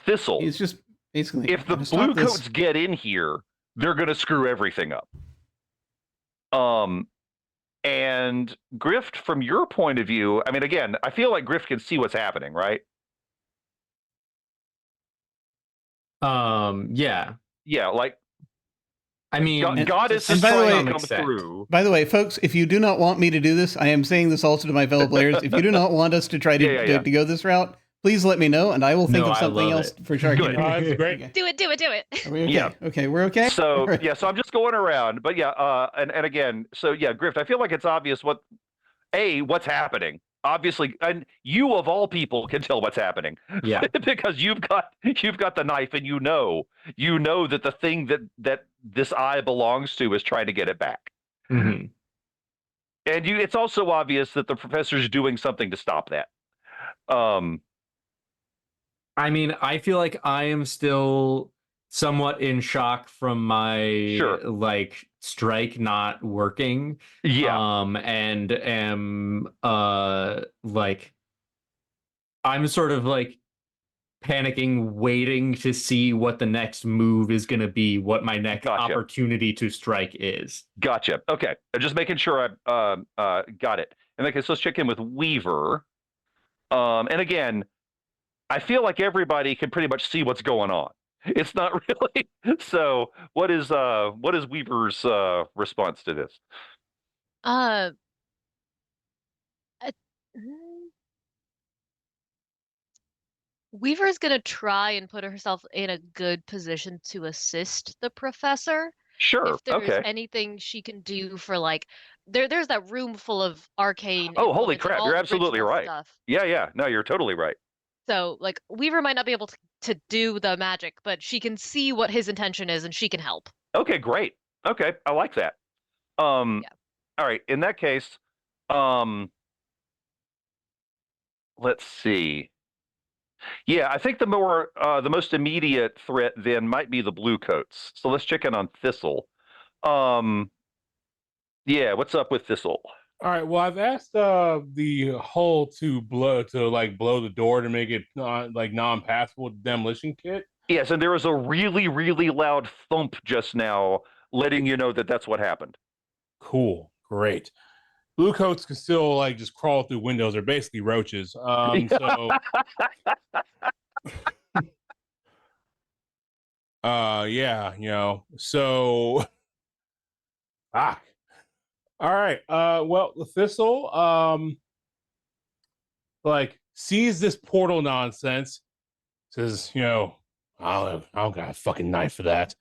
Thistle. He's just basically, If the "Gotta stop this." bluecoats get in here, they're going to screw everything up. And Grift, from your point of view, I mean, again, I feel like Grift can see what's happening, right? Yeah. Yeah, like I mean, Goddess and is by the trying way- to come through. By the way, folks, if you do not want me to do this, I am saying this also to my fellow players. If you do not want us to try to, Yeah. to go this route, please let me know, and I will think No, of I something love else it. for Sharky. Good. to do. That's great. Okay. Do it. Are we okay? Yeah. Okay, we're okay. So so I'm just going around, but yeah, and again, so yeah, Grift, I feel like it's obvious what's happening. Obviously, and you of all people can tell what's happening. yeah. Because you've got the knife, and you know that the thing that this eye belongs to is trying to get it back. Mhm. And it's also obvious that the professor's doing something to stop that. I mean, I feel like I am still somewhat in shock from my Sure. like strike not working. Yeah. And am like I'm sort of like panicking, waiting to see what the next move is going to be, what my next Gotcha. opportunity to strike is. Gotcha. Okay. I'm just making sure I got it. And okay, so let's check in with Weaver. And again, I feel like everybody can pretty much see what's going on. It's not really. So what is Weaver's response to this? Uh, Weaver's gonna try and put herself in a good position to assist the professor. Sure. If there's Okay. anything she can do for like there's that room full of arcane Oh, holy implements and crap! all You're the absolutely ritual right. stuff. Yeah. No, you're totally right. So like Weaver might not be able to do the magic, but she can see what his intention is and she can help. Okay, great. Okay, I like that. Yeah. All right. In that case, let's see. Yeah, I think the most immediate threat then might be the Bluecoats. So let's check in on Thistle. Yeah, what's up with Thistle? All right. Well, I've asked the hull to blow the door to make it non-passable to demolition kit. Yes, and there was a really, really loud thump just now, letting you know that that's what happened. Cool. Great. Bluecoats can still just crawl through windows. They're basically roaches. So yeah, so all right. Well, the Thistle sees this portal nonsense, says, I don't got a fucking knife for that.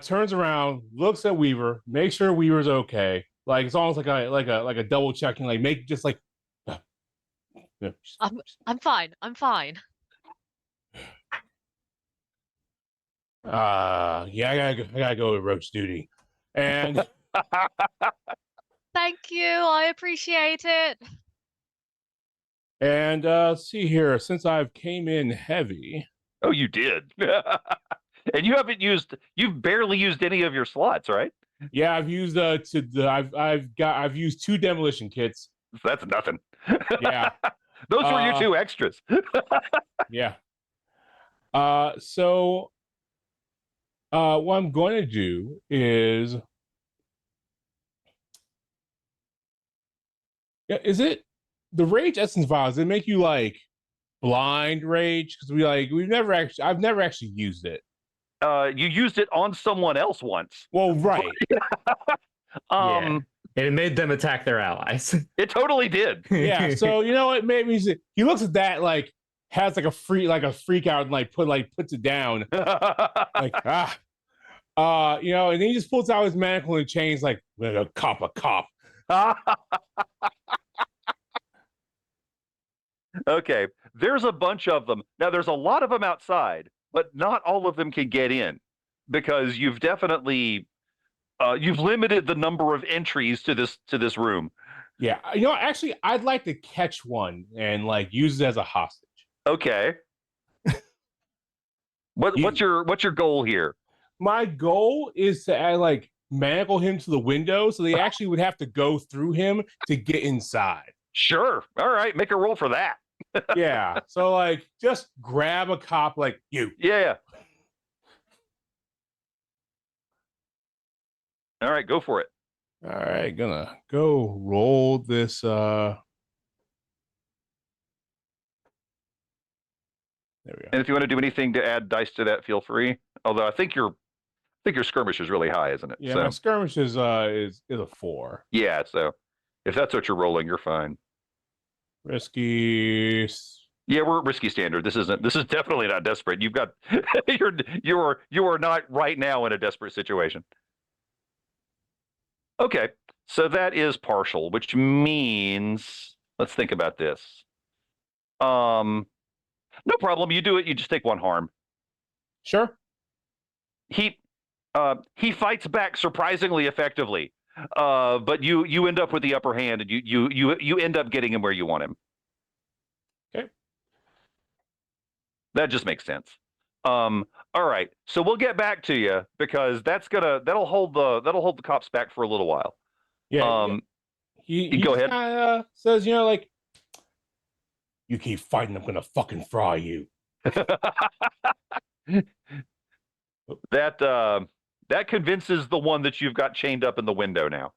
Turns around, looks at Weaver, makes sure Weaver's okay. It's almost like a double checking, make just I'm fine. I'm fine. I gotta go to roach duty. And Thank you. I appreciate it. and let's see here, since I've came in heavy. Oh, you did. And you've barely used any of your slots, right? Yeah, I've used I've used 2 demolition kits. That's nothing. Yeah. Those were your 2 extras. Yeah. So what I'm going to do is is it the rage essence vial, does it make you blind rage? Because I've never actually used it. You used it on someone else once. Well, right. Yeah. And it made them attack their allies. It totally did. Yeah. So it made me see, he looks at that has a freak out and puts it down. And then he just pulls out his manacle and chains a cop. Okay. There's a bunch of them. Now there's a lot of them outside, but not all of them can get in because you've definitely you've limited the number of entries to this room. Yeah. Actually, I'd like to catch one and use it as a hostage. Okay. What's your goal here? my goal is to like manacle him to the window, so they actually would have to go through him to get inside. Sure. All right. Make a roll for that. Yeah. So like, just grab a cop like you. Yeah. All right. Go for it. All right, gonna go roll this. There we go. And if you want to do anything to add dice to that, feel free. Although I think your skirmish is really high, isn't it? Yeah, so, my skirmish is a 4. yeah. So if that's what you're rolling, you're fine. Risky. Yeah, we're at risky standard. This is definitely not desperate. You've got you are not right now in a desperate situation. Okay, so that is partial, which means let's think about this. No problem. You do it. You just take 1 harm. Sure. He fights back surprisingly effectively, but you end up with the upper hand, and you end up getting him where you want him. Okay. That just makes sense. All right, so we'll get back to you because that'll hold the cops back for a little while. Yeah. He go ahead. Kinda says, like, you keep fighting, I'm gonna fucking fry you. That convinces the one that you've got chained up in the window now.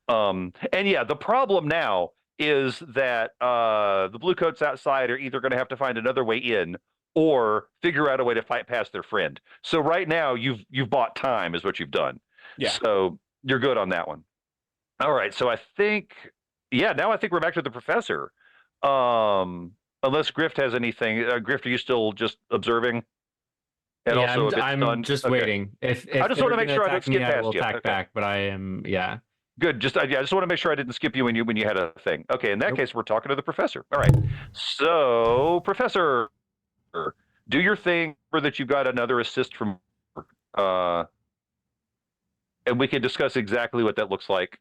And yeah, the problem now is that the bluecoats outside are either going to have to find another way in or figure out a way to fight past their friend. So right now you've bought time is what you've done. Yeah. So you're good on that one. All right. So I think we're back to the professor. Unless Grift has anything. Grift, are you still just observing? And yeah, also I'm just waiting. If I just want to make sure I don't skip me, I will past you. attack back, but I am, yeah. Good. I just want to make sure I didn't skip you when you had a thing. Okay, in that Nope. case, we're talking to the professor. All right. So, professor, do your thing for that. You've got another assist from, and we can discuss exactly what that looks like.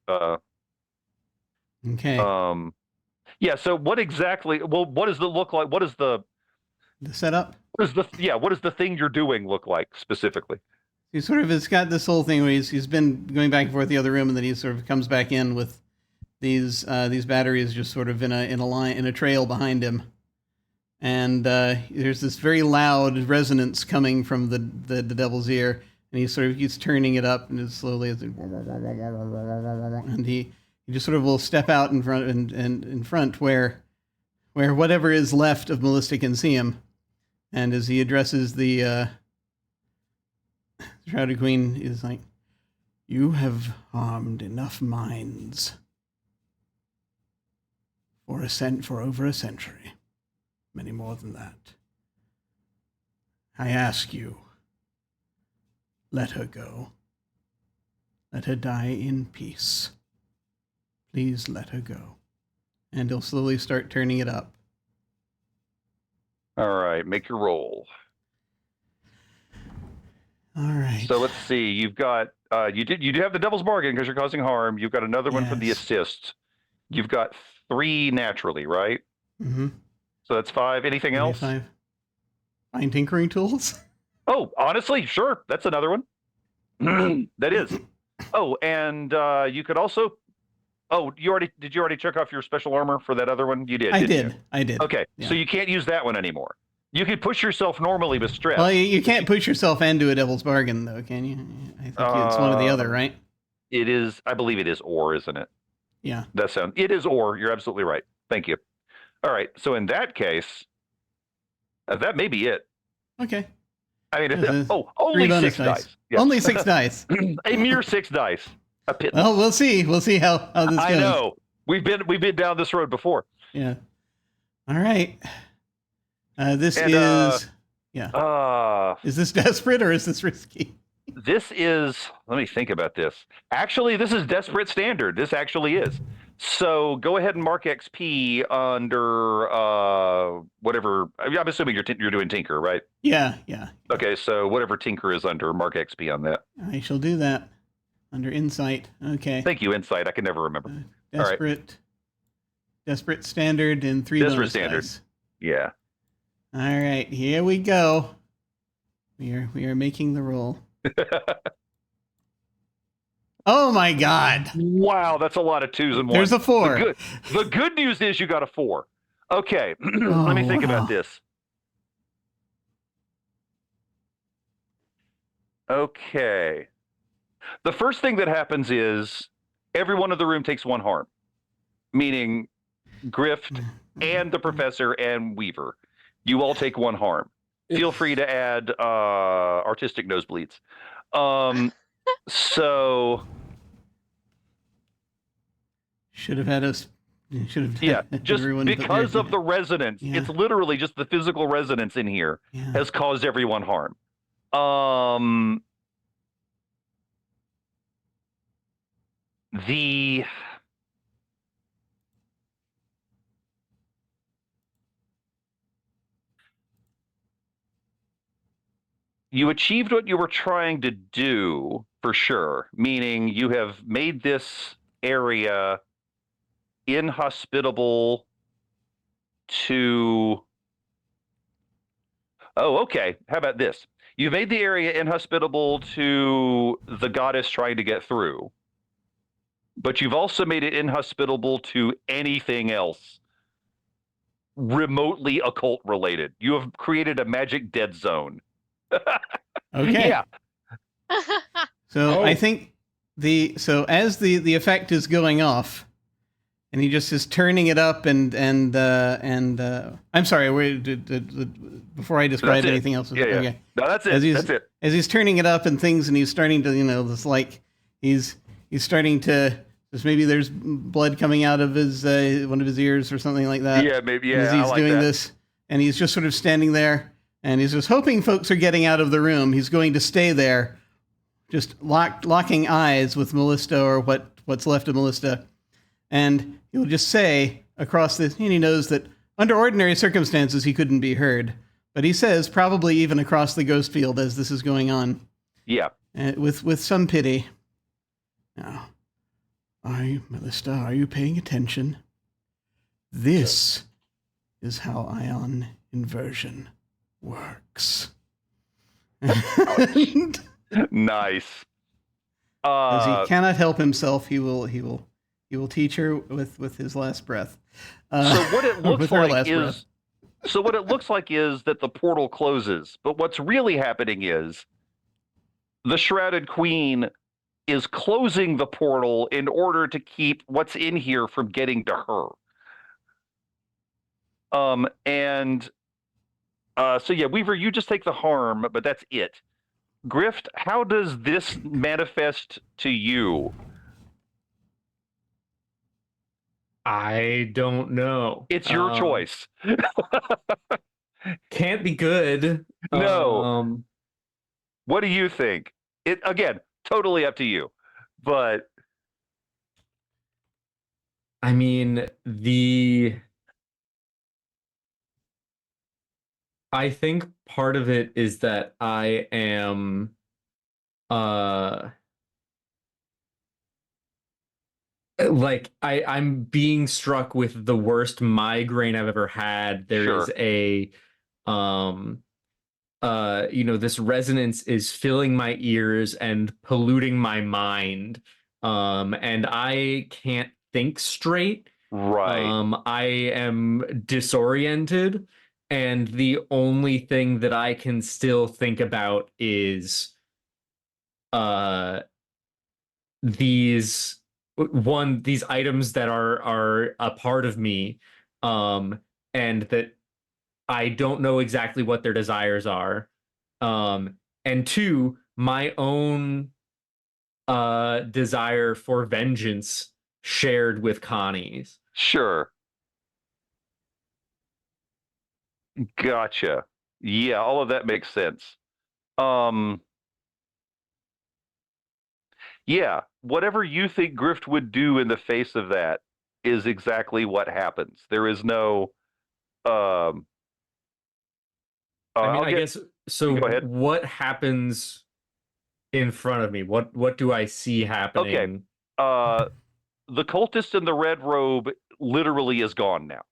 Okay. Yeah. So, what exactly? Well, what does it look like? What is the setup? What does the thing you're doing look like specifically? He sort of has got this whole thing where he's been going back and forth the other room, and then he sort of comes back in with these batteries just sort of in a line, in a trail behind him, and there's this very loud resonance coming from the devil's ear, and he sort of keeps turning it up, and as slowly as and he just sort of will step out in front and in front where whatever is left of Melissa can see him. And as he addresses the Shrouded Queen, is like, "You have harmed enough minds for over a century, many more than that. I ask you, let her go. Let her die in peace. Please let her go." And he'll slowly start turning it up. All right, make your roll. All right. So let's see. You've got you do have the devil's bargain because you're causing harm. You've got another one from the Yes. assist. You've got 3 naturally, right? Mm-hmm. So that's 5. Anything else? 5. Find tinkering tools. Oh, honestly, sure. That's another one. That is. Oh, and you could also. Oh, did you already check off your special armor for that other one? You did. I didn't you? I did. Okay, Yeah. so you can't use that one anymore. You can push yourself normally with stress. Well, you can't push yourself into a devil's bargain, though, can you? I think it's one or the other, right? It is. I believe it is or, isn't it? Yeah. It is or. You're absolutely right. Thank you. All right. So in that case, that may be it. Okay. I mean, Three only bonus 6 dice. Yeah. Only 6 dice. A mere 6 dice. A pittance. Well, we'll see. We'll see how this goes. I know. We've been down this road before. Yeah. All right. Is this desperate or is this risky? This is. Let me think about this. Actually, this is desperate standard. This actually is. So go ahead and mark XP under whatever. I'm assuming you're doing Tinker, right? Yeah. Okay, so whatever Tinker is under, mark XP on that. I shall do that under Insight. Okay. Thank you, Insight. I can never remember. Desperate standard and 3 Desperate bonus standard. dice. Yeah. All right, here we go. We are making the roll. Oh my God. Wow, that's a lot of 2s and 1s. There's a 4. The good news is you got a 4. Okay, Oh, let me think wow. about this. Okay. The first thing that happens is everyone in the room takes 1 harm, meaning Grift and the professor and Weaver. You all take 1 harm. Feel free to add artistic nosebleeds. So should have had us. Should have. yeah, had just everyone put because their- of the resonance, Yeah. it's literally just the physical resonance in here Yeah. has caused everyone harm. The you achieved what you were trying to do for sure, meaning you have made this area inhospitable to. Oh, okay. How about this? You've made the area inhospitable to the goddess trying to get through, but you've also made it inhospitable to anything else remotely occult related. You have created a magic dead zone. Okay. Yeah. So Oh. I think as the effect is going off, and he just is turning it up and I'm sorry, before I describe That's it. anything else. Yeah, yeah. Okay. No, that's As it. he's, That's it. As he's turning it up and things, and he's starting to, it's like he's starting to. Just maybe there's blood coming out of his one of his ears or something like that. Yeah, maybe. And Yeah, as he's I like doing that. this, and he's just sort of standing there, and he's just hoping folks are getting out of the room. He's going to stay there, just locking eyes with Melista or what's left of Melista, and he'll just say across this, and he knows that under ordinary circumstances he couldn't be heard, but he says probably even across the ghost field as this is going on, Yeah. with some pity. Now, Melista, are you paying attention? This is how ion inversion works. And Nice. as he cannot help himself, he will teach her with his last breath. So what it looks with her like last is breath. so what it looks like is that the portal closes, but what's really happening is the Shrouded Queen is closing the portal in order to keep what's in here from getting to her. So yeah, Weaver, you just take the harm, but that's it. Grift, how does this manifest to you? I don't know. It's your choice. Can't be good. No. What do you think? It again, totally up to you. But I mean, I think part of it is that I am like I'm being struck with the worst migraine I've ever had. There Sure. is a this resonance is filling my ears and polluting my mind. And I can't think straight. right. I am disoriented, and the only thing that I can still think about is these items that are a part of me, and that I don't know exactly what their desires are. And 2, my own desire for vengeance shared with Connie's. Sure. Gotcha. Yeah, all of that makes sense. Yeah, whatever you think Grift would do in the face of that is exactly what happens. There is no I mean, I'll I get- guess so. Go ahead. What happens in front of me? What do I see happening? the cultist in the red robe literally is gone now.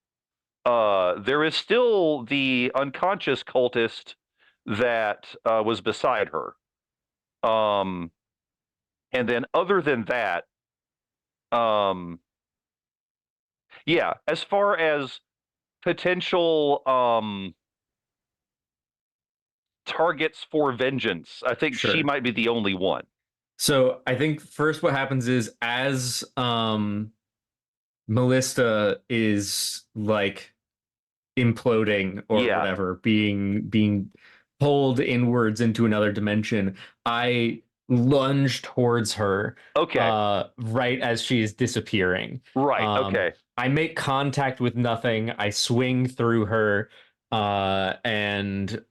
There is still the unconscious cultist that was beside her. And then other than that, yeah, as far as potential targets for vengeance, I think she Sure. might be the only one. So I think first what happens is as Melissa is like imploding or Yeah. whatever, being pulled inwards into another dimension, I lunge towards her Okay. right as she is disappearing. Right. Okay. I make contact with nothing. I swing through her and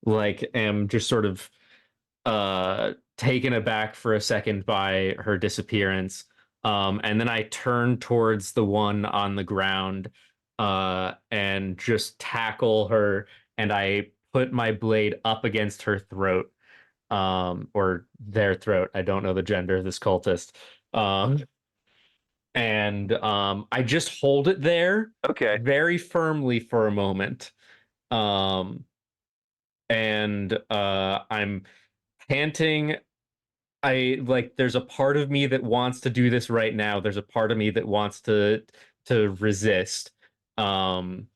like am just sort of taken aback for a second by her disappearance. And then I turn towards the one on the ground and just tackle her, and I put my blade up against her throat, or their throat. I don't know the gender of this cultist. And I just hold it there Okay. very firmly for a moment. And I'm panting. I like there's a part of me that wants to do this right now. There's a part of me that wants to resist. Um,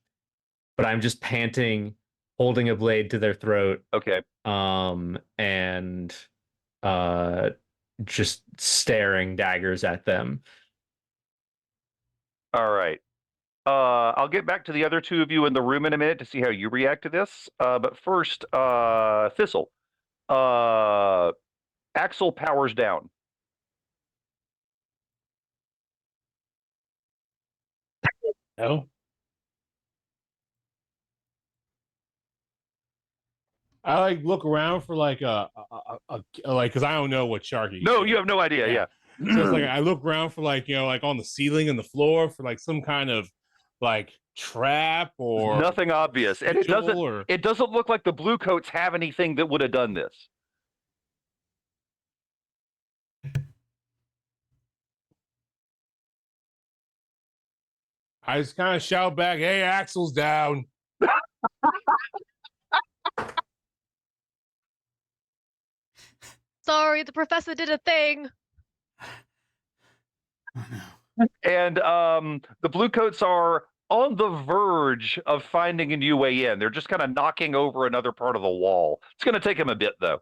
but I'm just panting, holding a blade to their throat, Okay. and uh just staring daggers at them. All right. I'll get back to the other two of you in the room in a minute to see how you react to this. But first, Thistle. Axel powers down. No. I like look around for like a like because I don't know what Sharky. No, you have no idea. Yeah. So it's like I look around for like like on the ceiling and the floor for like some kind of like trap or Nothing obvious, and it doesn't. or It doesn't look like the blue coats have anything that would have done this. I just kind of shout back, "Hey, Axel's down." Sorry, the professor did a thing. Oh, no. And the blue coats are on the verge of finding a new way in. They're just kind of knocking over another part of the wall. It's going to take them a bit, though.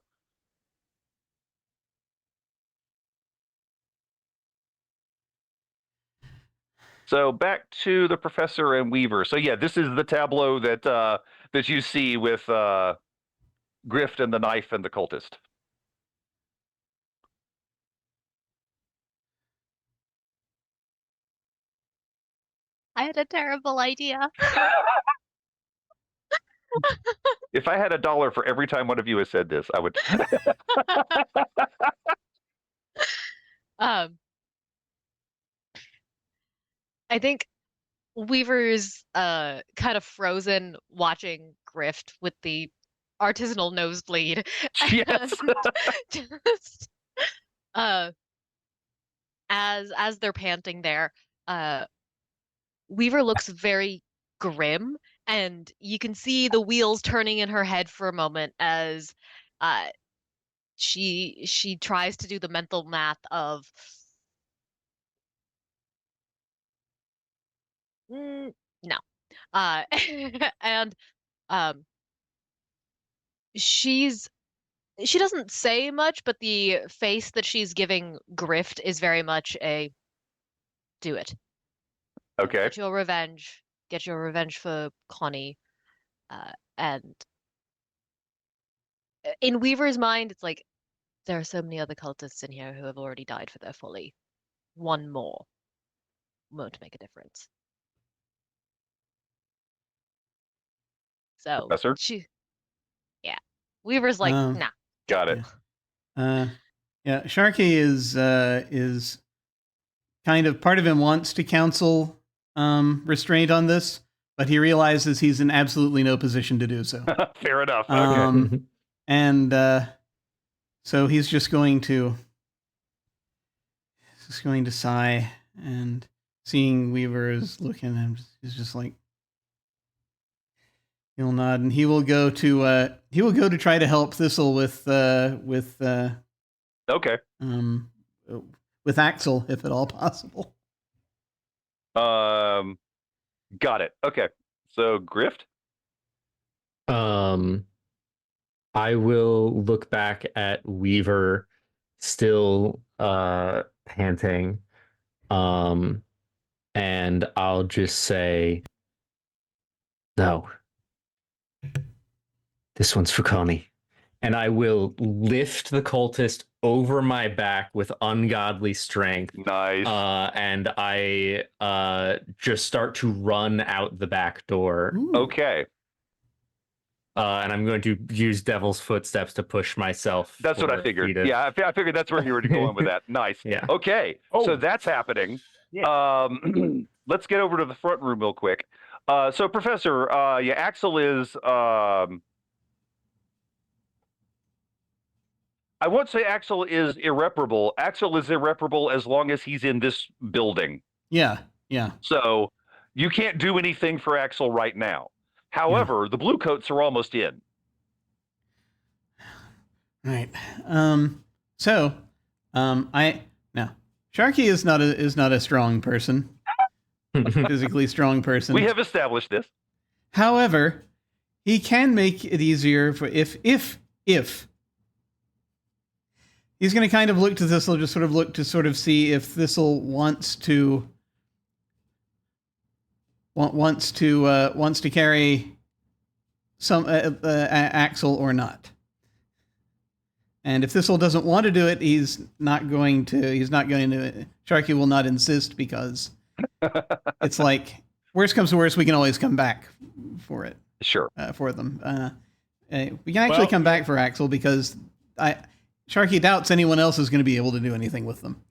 So back to the professor and Weaver. So yeah, this is the tableau that that you see with Grift and the knife and the cultist. I had a terrible idea. If I had $1 for every time one of you has said this, I would. I think Weaver's kind of frozen watching Grift with the artisanal nosebleed. Yes. And just as they're panting there, Weaver looks very grim, and you can see the wheels turning in her head for a moment as she tries to do the mental math of no. And um she doesn't say much, but the face that she's giving Grift is very much a do it. Okay. Get your revenge. Get your revenge for Connie. And in Weaver's mind, it's like there are so many other cultists in here who have already died for their folly. One more won't make a difference. So Professor? yeah. Weaver's like, nah. Got it. Yeah, Sharky is kind of part of him wants to counsel restraint on this, but he realizes he's in absolutely no position to do so. Fair enough. Okay. And so he's just going to sigh, and seeing Weaver is looking at him, he's just like, He'll nod, and he will go to try to help Thistle with Okay. with Axel, if at all possible. Got it. Okay. So Grift. I will look back at Weaver, still panting, and I'll just say, "No, this one's for Connie." And I will lift the cultist over my back with ungodly strength. Nice. And I just start to run out the back door. Ooh. Okay. And I'm going to use Devil's Footsteps to push myself. That's what I figured. Yeah, I figured that's where you were going with that. Nice. Yeah. Okay. Oh. So that's happening. Yeah. Let's get over to the front room real quick. So Professor, Axel is I won't say Axel is irreparable. Axel is irreparable as long as he's in this building. Yeah. So you can't do anything for Axel right now. However, the blue coats are almost in. Right. Sharky is not a strong person, physically strong person. We have established this. However, he can make it easier for if he's going to kind of look to Thistle, just sort of look to sort of see if Thistle wants to carry some Axel or not. And if Thistle doesn't want to do it, he's not going to. Sharky will not insist, because it's like, worst comes to worst, we can always come back for it. Sure. For them. We can actually come back for Axel, because Sharky doubts anyone else is going to be able to do anything with them.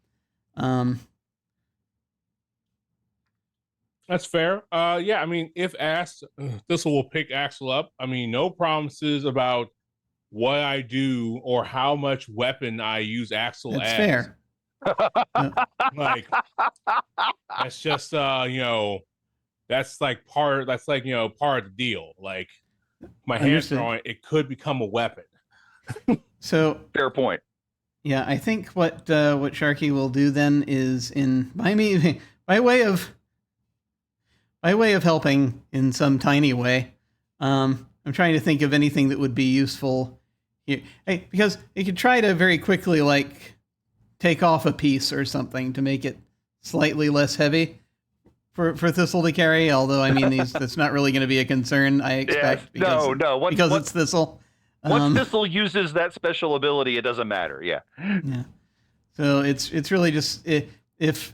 That's fair. Yeah, I mean, if asked, Thistle will pick Axel up. I mean, no promises about what I do or how much weapon I use Axel That's as. fair. Like, that's just that's like part of the deal. Like, my hands are on it, it could become a weapon. So Fair point. yeah, I think what Sharky will do then is by way of helping in some tiny way. I'm trying to think of anything that would be useful here, because he could try to very quickly take off a piece or something to make it slightly less heavy for Thistle to carry. Although, I mean, that's not really going to be a concern, I expect. Yes. Because it's Thistle. Once Thistle uses that special ability, it doesn't matter. Yeah. Yeah. So it's really just it's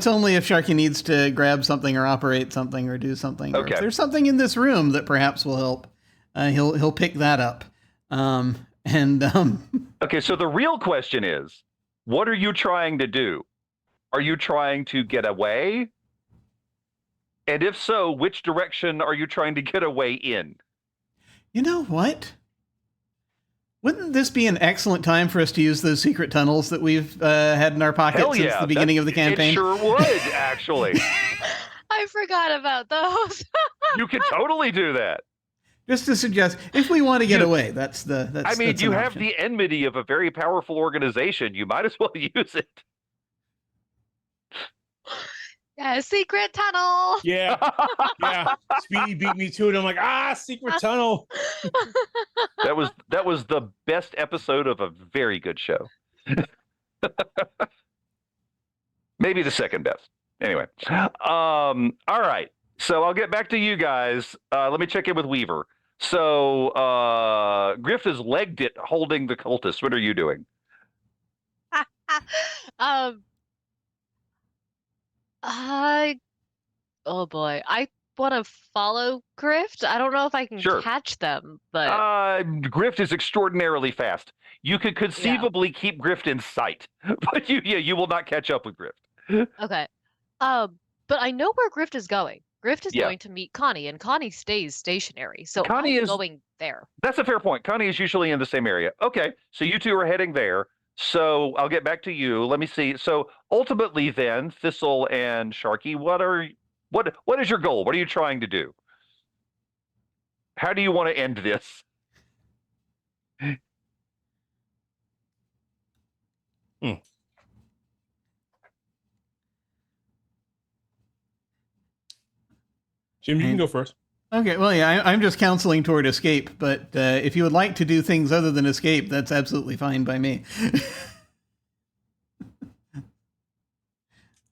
only if Sharky needs to grab something or operate something or do something. Okay. Or if there's something in this room that perhaps will help, he'll pick that up. Okay, so the real question is, what are you trying to do? Are you trying to get away? And if so, which direction are you trying to get away in? You know what? Wouldn't this be an excellent time for us to use those secret tunnels that we've had in our pocket since the beginning of the campaign? It sure would, actually. I forgot about those. You could totally do that. Just to suggest, if we want to get away, that's you have the enmity of a very powerful organization. You might as well use it. Yeah, secret tunnel. Yeah. Speedy beat me to it. I'm like, secret tunnel. That was the best episode of a very good show. Maybe the second best. Anyway. All right. So I'll get back to you guys. Let me check in with Weaver. So Griff has legged it, holding the cultist. What are you doing? Oh boy, I want to follow Grift. I don't know if I can catch them, but Grift is extraordinarily fast. You could conceivably keep Grift in sight, but you will not catch up with Grift. Okay. But I know where Grift is going. Grift is going to meet Connie, and Connie stays stationary. So Connie is going there. That's a fair point. Connie is usually in the same area. Okay, so you two are heading there. So I'll get back to you. Let me see. So ultimately, then Thistle and Sharky, what is your goal? What are you trying to do? How do you want to end this? Jim, you can go first. Okay, well, yeah, I'm just counseling toward escape, but if you would like to do things other than escape, that's absolutely fine by me.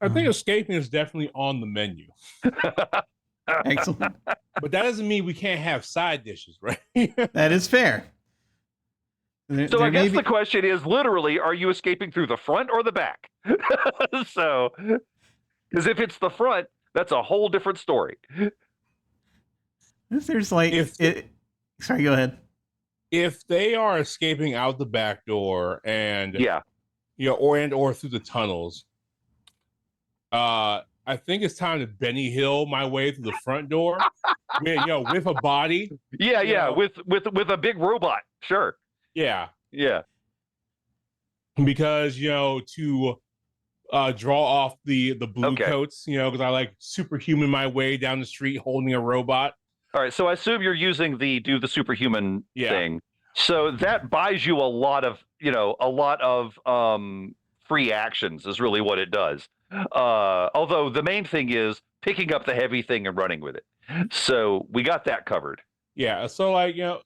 I think escaping is definitely on the menu. Excellent. But that doesn't mean we can't have side dishes, right? That is fair. So I guess the question is literally, are you escaping through the front or the back? So, because if it's the front, that's a whole different story. If there's like, sorry, go ahead. If they are escaping out the back door and or through the tunnels, I think it's time to Benny Hill my way through the front door. With a body. With a big robot. Sure. Yeah. Yeah. Because to draw off the blue coats, because I like superhuman my way down the street holding a robot. All right, so I assume you're using do the superhuman thing. So that buys you a lot of free actions is really what it does. Although the main thing is picking up the heavy thing and running with it. So we got that covered. Yeah, so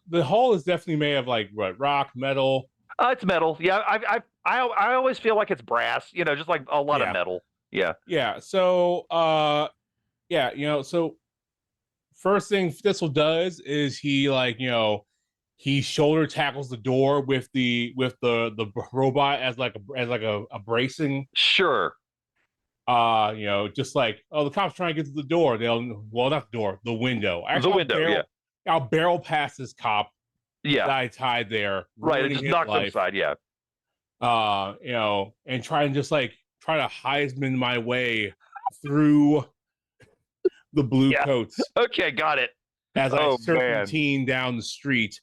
the hull is definitely made of like what, rock, metal. It's metal. Yeah, I always feel like it's brass. Just like a lot of metal. Yeah. Yeah. So so first thing Thistle does is he he shoulder tackles the door with the robot as a bracing. Sure. Just like, the cops trying to get to the door. Not the door, the window. Actually, the window. I'll barrel past this cop. Yeah. That I tied there. Right, and just knock them aside. Yeah. And try to Heisman my way through the blue coats. Okay, got it. As I serpentine down the street.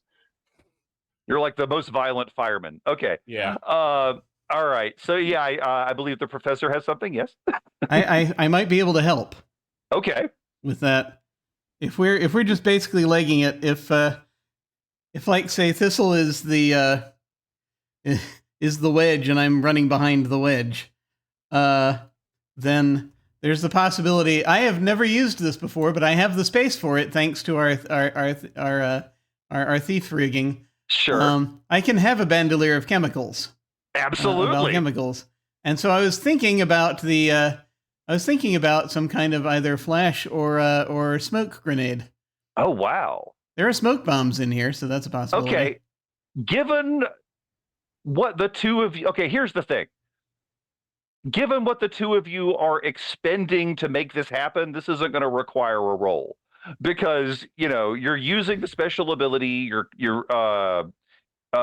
You're like the most violent fireman. Okay. Yeah. All right. So I believe the professor has something. Yes. I might be able to help. Okay. With that, if we're just basically legging it, if like say Thistle is the wedge and I'm running behind the wedge, then there's the possibility. I have never used this before, but I have the space for it thanks to our thief rigging. Sure. I can have a bandolier of chemicals. Absolutely. Chemicals. And so I was thinking about some kind of either flash or smoke grenade. Oh wow. There are smoke bombs in here, so that's a possibility. Okay. Given what the two of you here's the thing. Given what the two of you are expending to make this happen, this isn't going to require a roll. Because, you're using the special ability, you're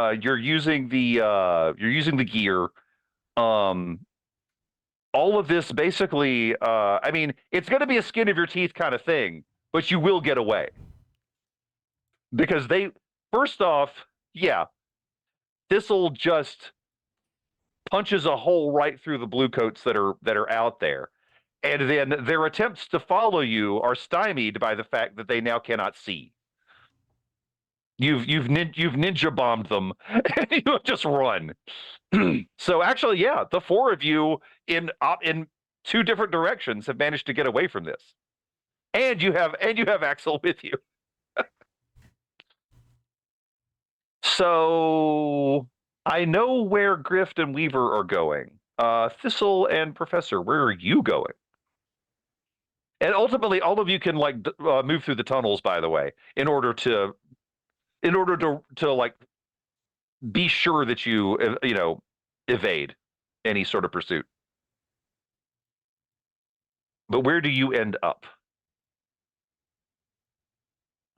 using the gear. All of this basically, it's going to be a skin of your teeth kind of thing, but you will get away. Because first off, Thistle just punches a hole right through the blue coats that are out there. And then their attempts to follow you are stymied by the fact that they now cannot see. You've ninja bombed them, and you just run. So actually, the four of you in two different directions have managed to get away from this, and you have Axel with you. So I know where Grift and Weaver are going. Thistle and Professor, where are you going? And ultimately, all of you can move through the tunnels, by the way, in order to be sure that you evade any sort of pursuit. But where do you end up?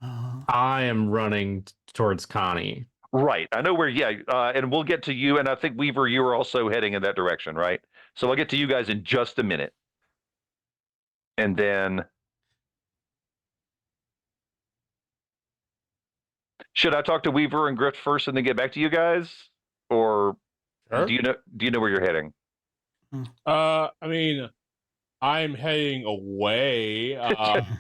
I am running towards Connie. Right. I know where, and we'll get to you, and I think Weaver, you are also heading in that direction, right? So I'll get to you guys in just a minute. And then should I talk to Weaver and Grift first and then get back to you guys? Or sure. do you know where you're heading? I'm heading away.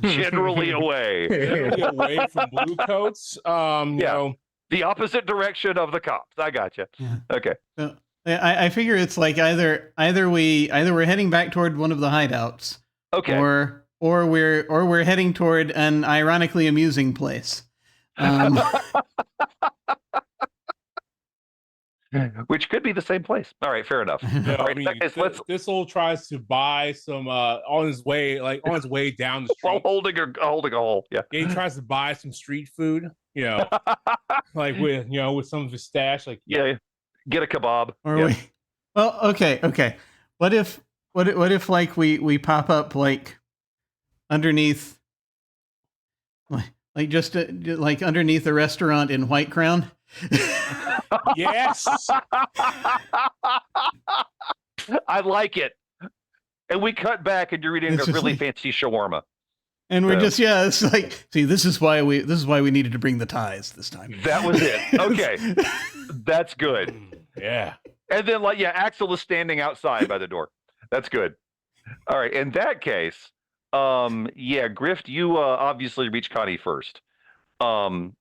Generally away. Generally away from blue coats. You know, the opposite direction of the cops. I gotcha. Yeah. Okay. So I figure it's like either we're heading back toward one of the hideouts, Okay. or we're heading toward an ironically amusing place. Which could be the same place. All right, fair enough. no, All right, I mean, in that case, Thistle tries to buy some on his way, down the while street. holding a hole. Yeah. Yeah, he tries to buy some street food. You know, like with some of his stash. Like, Yeah. Get a kebab. Or Yep. we? Well, okay. What if like we pop up like underneath, like just like underneath a restaurant in White Crown? yes. I like it. And we cut back, and you're eating It's a just really like- fancy shawarma. And we're Yeah. it's like, see, this is why we needed to bring the ties this time. That was it. Okay, that's good. Yeah. And then, Axel is standing outside by the door. That's good. All right. In that case, Grift, you obviously reach Connie first. And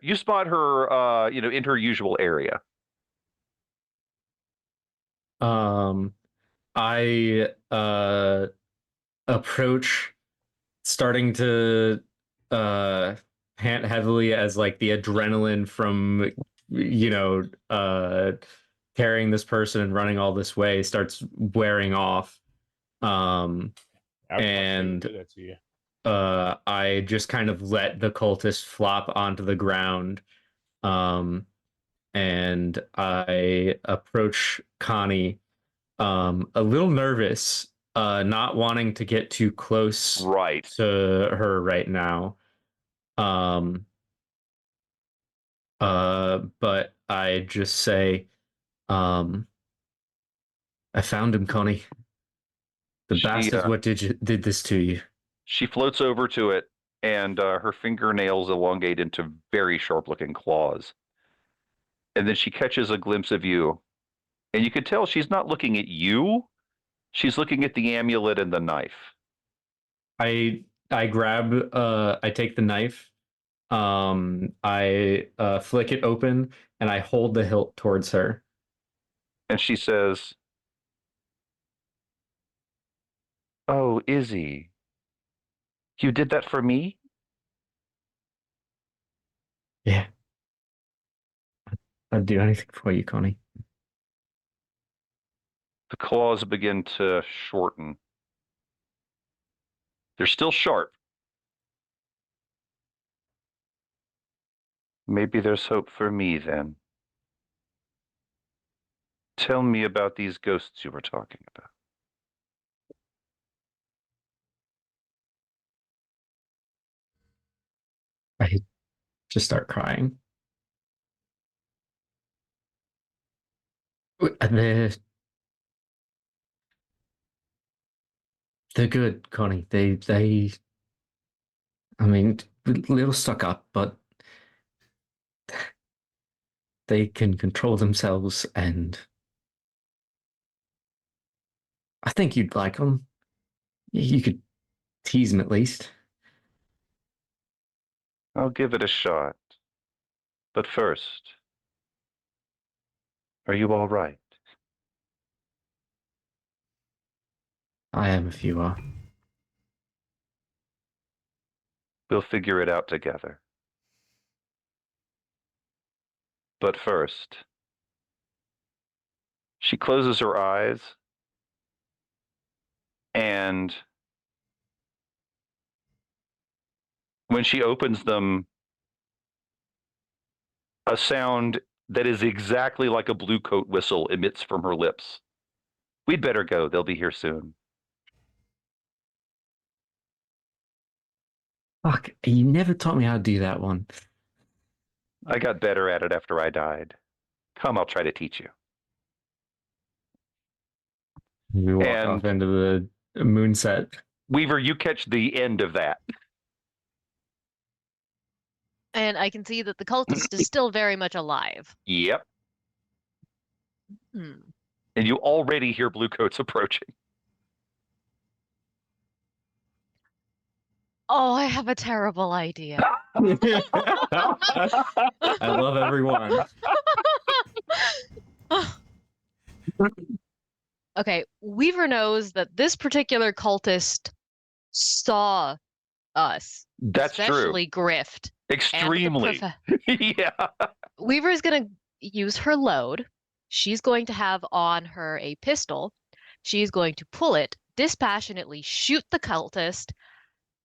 you spot her, in her usual area. I approach, starting to pant heavily as like the adrenaline from carrying this person and running all this way starts wearing off. And do that to you. I just kind of let the cultist flop onto the ground. And I approach Connie, a little nervous, not wanting to get too close Right. to her right now. But I just say, I found him, Connie. The bastard what did this to you. She floats over to it, and her fingernails elongate into very sharp-looking claws. And then she catches a glimpse of you. And you can tell she's not looking at you. She's looking at the amulet and the knife. I grab, I take the knife, I flick it open, and I hold the hilt towards her. And she says, "Oh, Izzy, you did that for me?" Yeah. I'd do anything for you, Connie. The claws begin to shorten. They're still sharp. Maybe there's hope for me then. Tell me about these ghosts you were talking about. I just start crying. They're good, Connie. They I mean, a little stuck up, but they can control themselves, and I think you'd like them. You could tease them at least. I'll give it a shot. But first, are you all right? I am if you are. We'll figure it out together. But first, she closes her eyes, and when she opens them, a sound that is exactly like a blue coat whistle emits from her lips. We'd better go. They'll be here soon. Fuck, you never taught me how to do that one. I got better at it after I died. Come, I'll try to teach you. We walk And- off into the moonset. Weaver, you catch the end of that. And I can see that the cultist is still very much alive. Yep. Hmm. And you already hear Bluecoats approaching. Oh, I have a terrible idea. I love everyone. Okay, Weaver knows that this particular cultist saw us, That's true. especially Grift. Extremely. Yeah. Weaver is going to use her load. She's going to have on her a pistol. She's going to pull it, dispassionately shoot the cultist,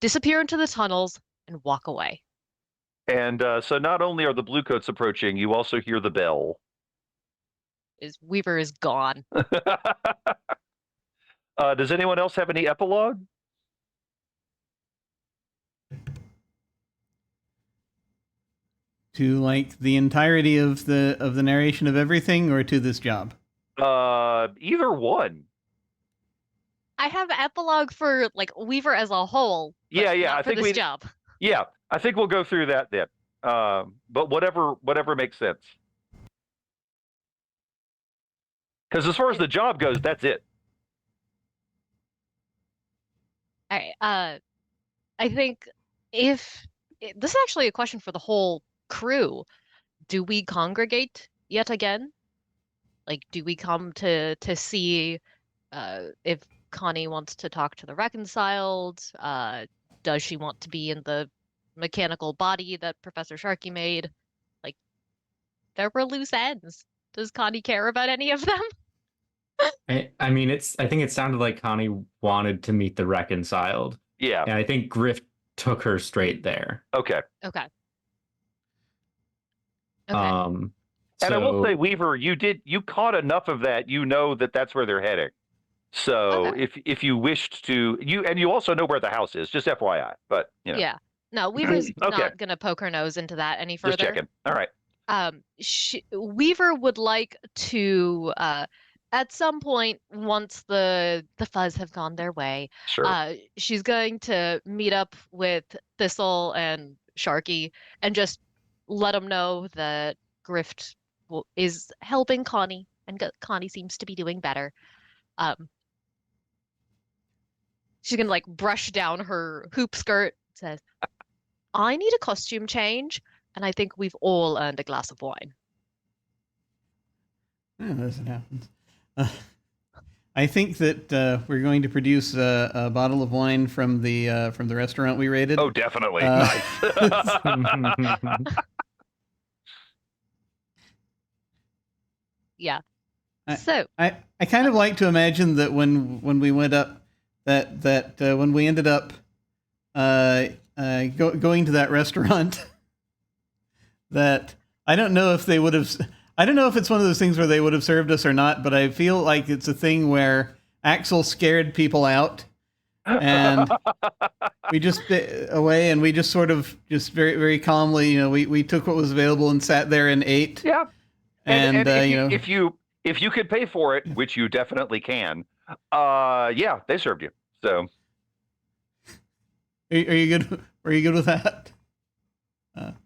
disappear into the tunnels, and walk away. And so not only are the Bluecoats approaching, you also hear the bell. Weaver is gone. Does anyone else have any epilogue? To like the entirety of the narration of everything, or to this job? Either one. I have epilogue for like Weaver as a whole. But Yeah, not I for think this job. Yeah, I think we'll go through that then. But whatever makes sense. Because as far as the job goes, that's it. All right. I think this is actually a question for the whole crew. Do we congregate yet again? Like, do we come to see if Connie wants to talk to the reconciled? Does she want to be in the mechanical body that Professor Sharkey made? Like, there were loose ends. Does Connie care about any of them? I mean, I think it sounded like Connie wanted to meet the reconciled. Yeah. And I think Griff took her straight there. Okay. Okay. And I will say, Weaver, you caught enough of that. You know that that's where they're heading. So if you wished to, you also know where the house is. Just FYI. But yeah, no, Weaver's not gonna poke her nose into that any further. Just checking. All right. Weaver would like to, at some point, once the fuzz have gone their way, sure. She's going to meet up with Thistle and Sharky and just let them know that Grift is helping Connie, and Connie seems to be doing better. She's gonna like brush down her hoop skirt, says, I need a costume change, and I think we've all earned a glass of wine. Yeah, that's what happens. I think that we're going to produce a bottle of wine from the restaurant we raided. Oh, definitely. Nice. Yeah. I kind of like to imagine that when we went up, that when we ended up going to that restaurant, that I don't know if they would have. I don't know if it's one of those things where they would have served us or not, but I feel like it's a thing where Axel scared people out, and we just away, and we just sort of just very, very calmly, we took what was available and sat there and ate. Yeah. And if you could pay for it, which you definitely can, yeah, they served you. So, are you good? Are you good with that?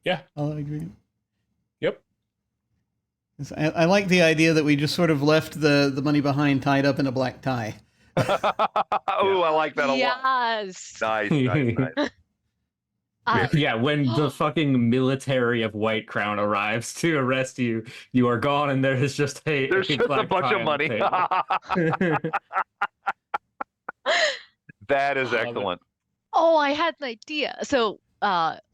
Yeah, I'll agree. Yep. I like the idea that we just sort of left the money behind, tied up in a black tie. Oh, I like that a lot. Yes. Nice. Yeah, when the fucking military of White Crown arrives to arrest you, you are gone, and there's just a bunch of money. That is excellent. Oh, I had an idea. So,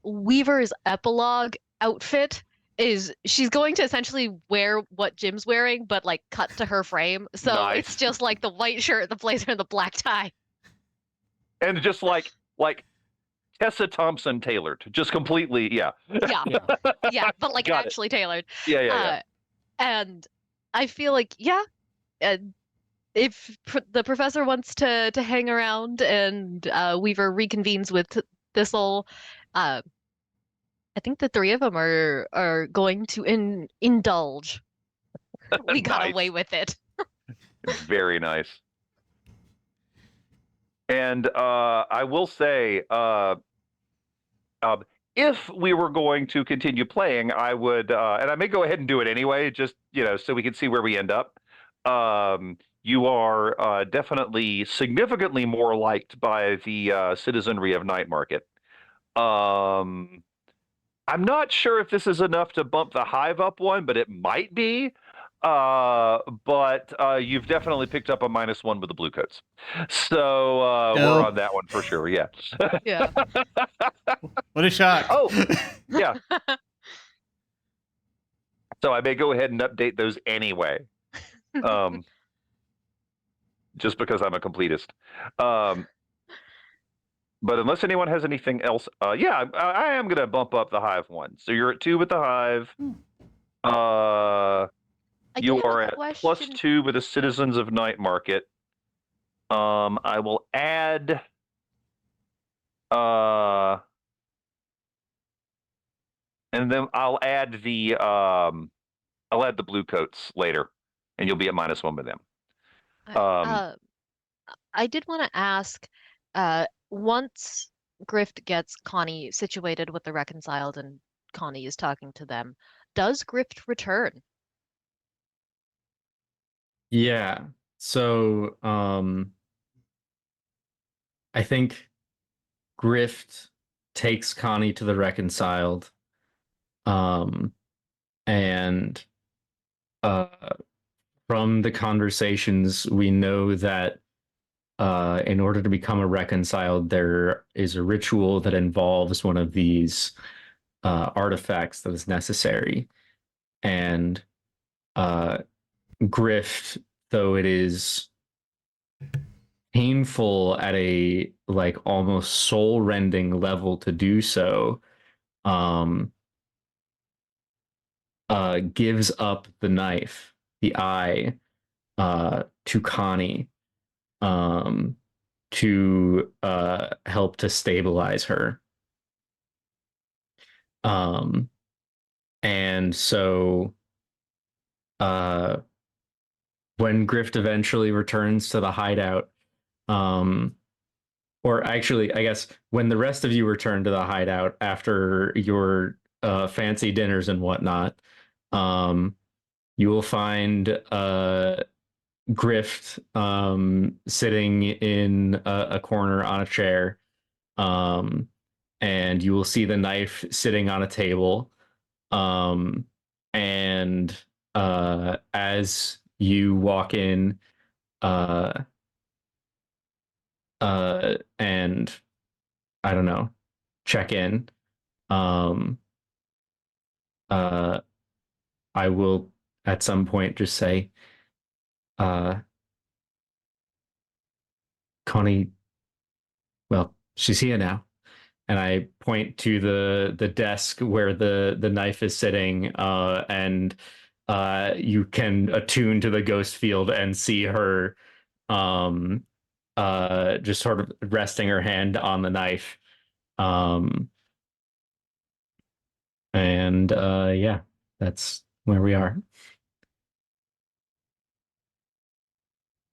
Weaver's epilogue outfit is she's going to essentially wear what Jim's wearing, but like cut to her frame. So It's just like the white shirt, the blazer, and the black tie. And just like Tessa Thompson tailored, just completely, yeah, but like actually tailored. Yeah. And I feel like, if the professor wants to hang around and Weaver reconvenes with Thistle, I think the three of them are going to indulge. We got away with it. Very nice. And I will say, if we were going to continue playing, I would, and I may go ahead and do it anyway, just so we can see where we end up. you are definitely significantly more liked by the citizenry of Night Market. I'm not sure if this is enough to bump the hive up one, but it might be. But you've definitely picked up a -1 with the blue coats. So we're Dope. on that one for sure. Yeah. Yeah. What a shock. Oh, yeah. So I may go ahead and update those anyway. Just because I'm a completist. But unless anyone has anything else, yeah, I am going to bump up the hive one. So you're at 2 with the hive. I did You have a are at question. +2 with the citizens of Night Market. I will add. And then I'll add the blue coats later, and you'll be at -1 with them. I did want to ask, once Grift gets Connie situated with the reconciled and Connie is talking to them, does Grift return? Yeah. So I think Grift takes Connie to the reconciled. And from the conversations, we know that in order to become a reconciled, there is a ritual that involves one of these artifacts that is necessary. And Grift, though it is painful at a like almost soul-rending level to do so, gives up the knife, the eye, to Connie, to help to stabilize her. And so when Grift eventually returns to the hideout, or actually, I guess when the rest of you return to the hideout after your fancy dinners and whatnot, you will find Grift sitting in a corner on a chair, and you will see the knife sitting on a table. And as you walk in, and I don't know, check in, I will at some point just say, Connie, well, she's here now. And I point to the desk where the knife is sitting, and you can attune to the ghost field and see her just sort of resting her hand on the knife. And yeah, that's where we are.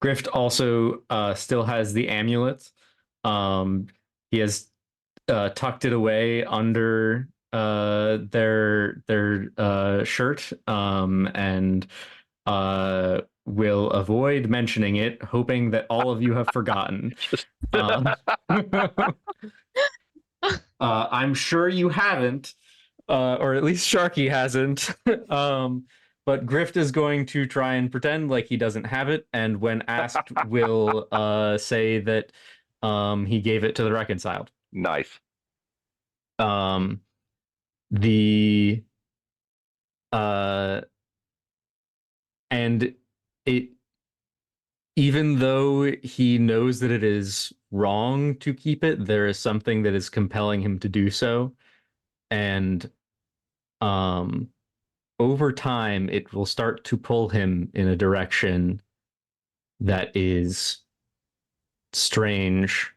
Grift also still has the amulet. He has tucked it away under their shirt, and will avoid mentioning it, hoping that all of you have forgotten. I'm sure you haven't, or at least Sharky hasn't. But Grift is going to try and pretend like he doesn't have it, and when asked, will say that he gave it to the reconciled. Nice. The and it, even though he knows that it is wrong to keep it, there is something that is compelling him to do so, and over time it will start to pull him in a direction that is strange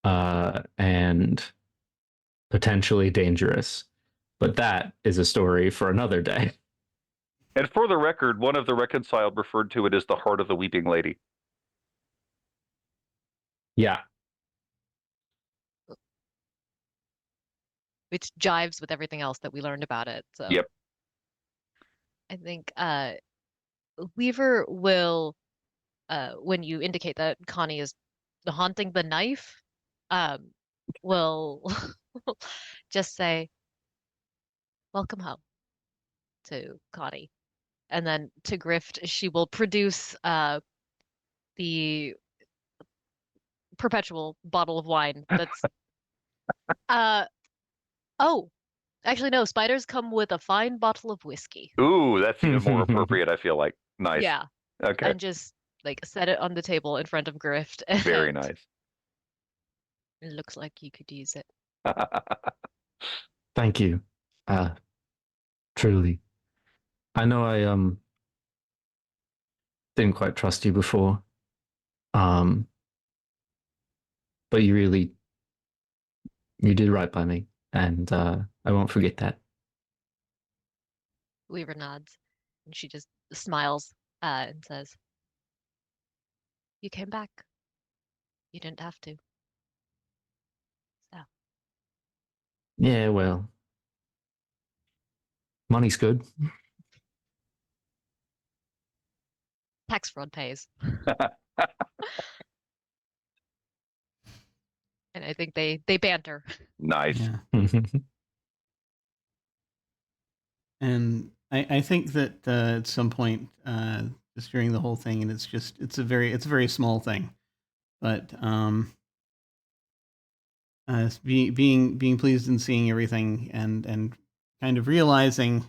and potentially dangerous. But that is a story for another day. And for the record, one of the reconciled referred to it as the heart of the weeping lady. Yeah. Which jives with everything else that we learned about it. So Yep. I think Weaver will, when you indicate that Connie is haunting the knife, will just say, "Welcome home" to Connie. And then to Grift, she will produce the perpetual bottle of wine that's uh oh, actually no, spiders come with a fine bottle of whiskey. Ooh, that's even more appropriate, I feel like. Nice. Yeah, Okay. and just like set it on the table in front of Grift, Very and nice. it looks like you could use it. Thank you. Truly. I know I didn't quite trust you before. But you did right by me, and I won't forget that. Weaver nods, and she just smiles and says, "You came back. You didn't have to." So Yeah, well, money's good. tax fraud pays, and I think they banter. Nice. Yeah. And I think that at some point, just during the whole thing, and it's a very small thing, but being pleased and seeing everything, and kind of realizing,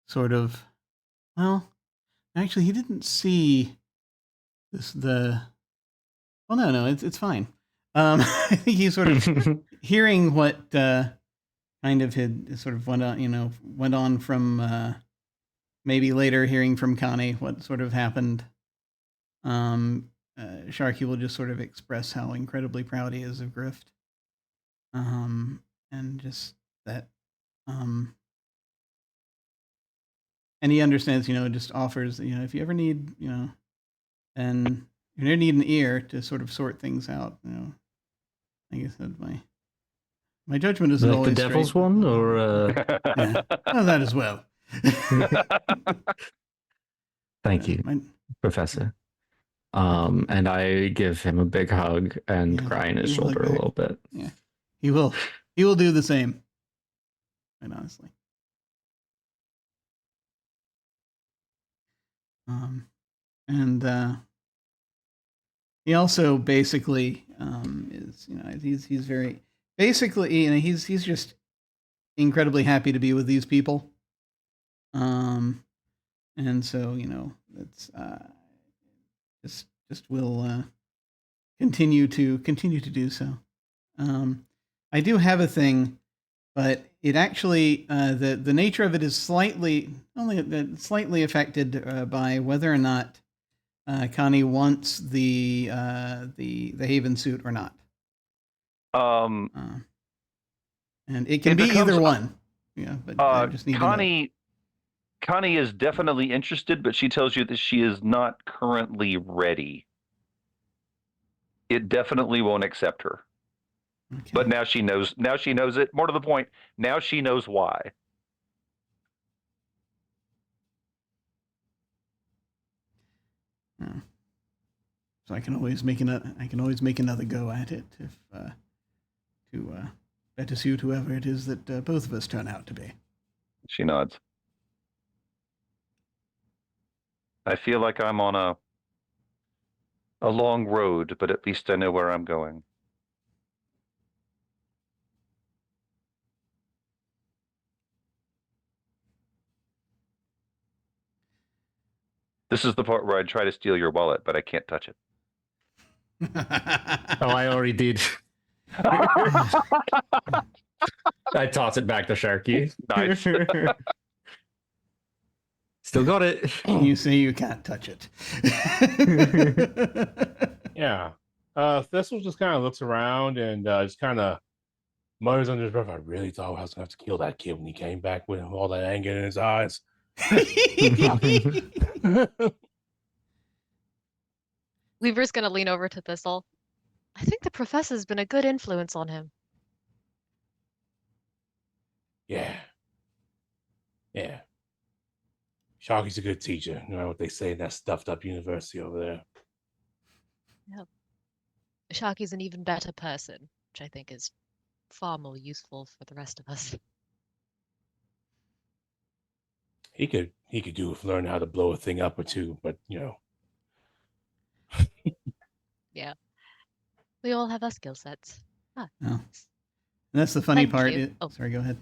sort of, well, actually, he didn't see well, no, it's fine. I think he's sort of hearing what kind of had sort of went on from maybe later hearing from Connie what sort of happened. Sharky will just sort of express how incredibly proud he is of Grift, and just that, and he understands, just offers, if you ever need, and if you ever need an ear to sort of sort things out, like I said, my judgment isn't Like always the devil's straight, one, but, or yeah, well, that as well. Thank you, Professor. And I give him a big hug and cry in his shoulder a little bit. Yeah, he will do the same. Quite honestly. And he also basically is, he's very basically, he's just incredibly happy to be with these people. And so, it's just will continue to do so. I do have a thing, but it actually, the nature of it is slightly affected by whether or not Connie wants the Haven suit or not. And it can be either one. Yeah, but I just need to know. Connie is definitely interested, but she tells you that she is not currently ready. It definitely won't accept her. Okay. But now she knows. Now she knows it. More to the point, now she knows why. Yeah. So I can always make another go at it if to better suit whoever it is that both of us turn out to be. She nods. I feel like I'm on a long road, but at least I know where I'm going. This is the part where I try to steal your wallet, but I can't touch it. Oh, I already did. I toss it back to Sharky. Nice. Still got it. You say you can't touch it. Yeah. Thistle just kind of looks around and just kind of mutters under his breath, "I really thought I was going to have to kill that kid when he came back with all that anger in his eyes." Weaver's gonna lean over to Thistle. I think the professor's been a good influence on him. Yeah. Sharky's a good teacher. You know what they say in that stuffed up university over there. Sharky's an even better person, which I think is far more useful for the rest of us. He could do with learn how to blow a thing up or two, but you know. Yeah. We all have our skill sets. Oh. And that's the funny Thank part. you. Oh. Sorry, go ahead.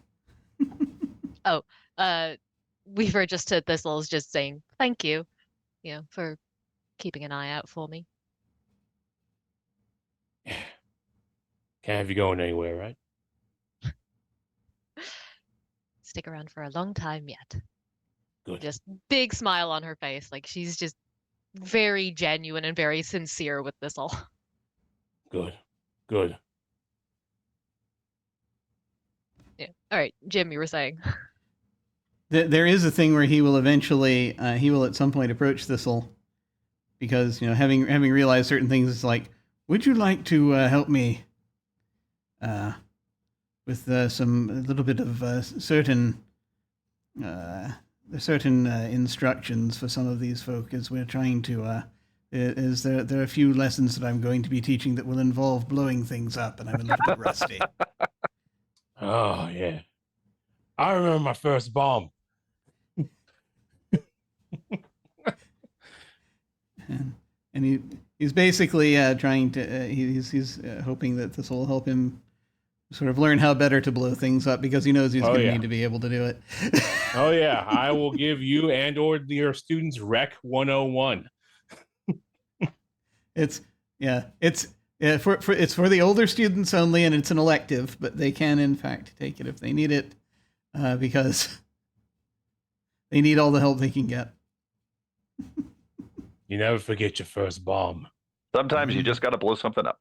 Weaver just to Thistle is just saying thank you, for keeping an eye out for me. Can't have you going anywhere, right? Stick around for a long time yet. Good. Just big smile on her face, like she's just very genuine and very sincere with this all. Hmm. Good. Yeah. All right, Jim, you were saying. There is a thing where he will eventually, he will at some point approach Thistle, because having realized certain things, it's like, would you like to help me with a little bit of certain instructions for some of these folk, as we're trying to. There are a few lessons that I'm going to be teaching that will involve blowing things up, and I'm a little bit rusty. Oh yeah. I remember my first bomb. And he's basically trying to. He's hoping that this will help him sort of learn how better to blow things up, because he knows he's going to need to be able to do it. Oh yeah, I will give you and or your students Rec 101. It's for the older students only, and it's an elective, but they can in fact take it if they need it, because they need all the help they can get. You never forget your first bomb. Sometimes you just got to blow something up.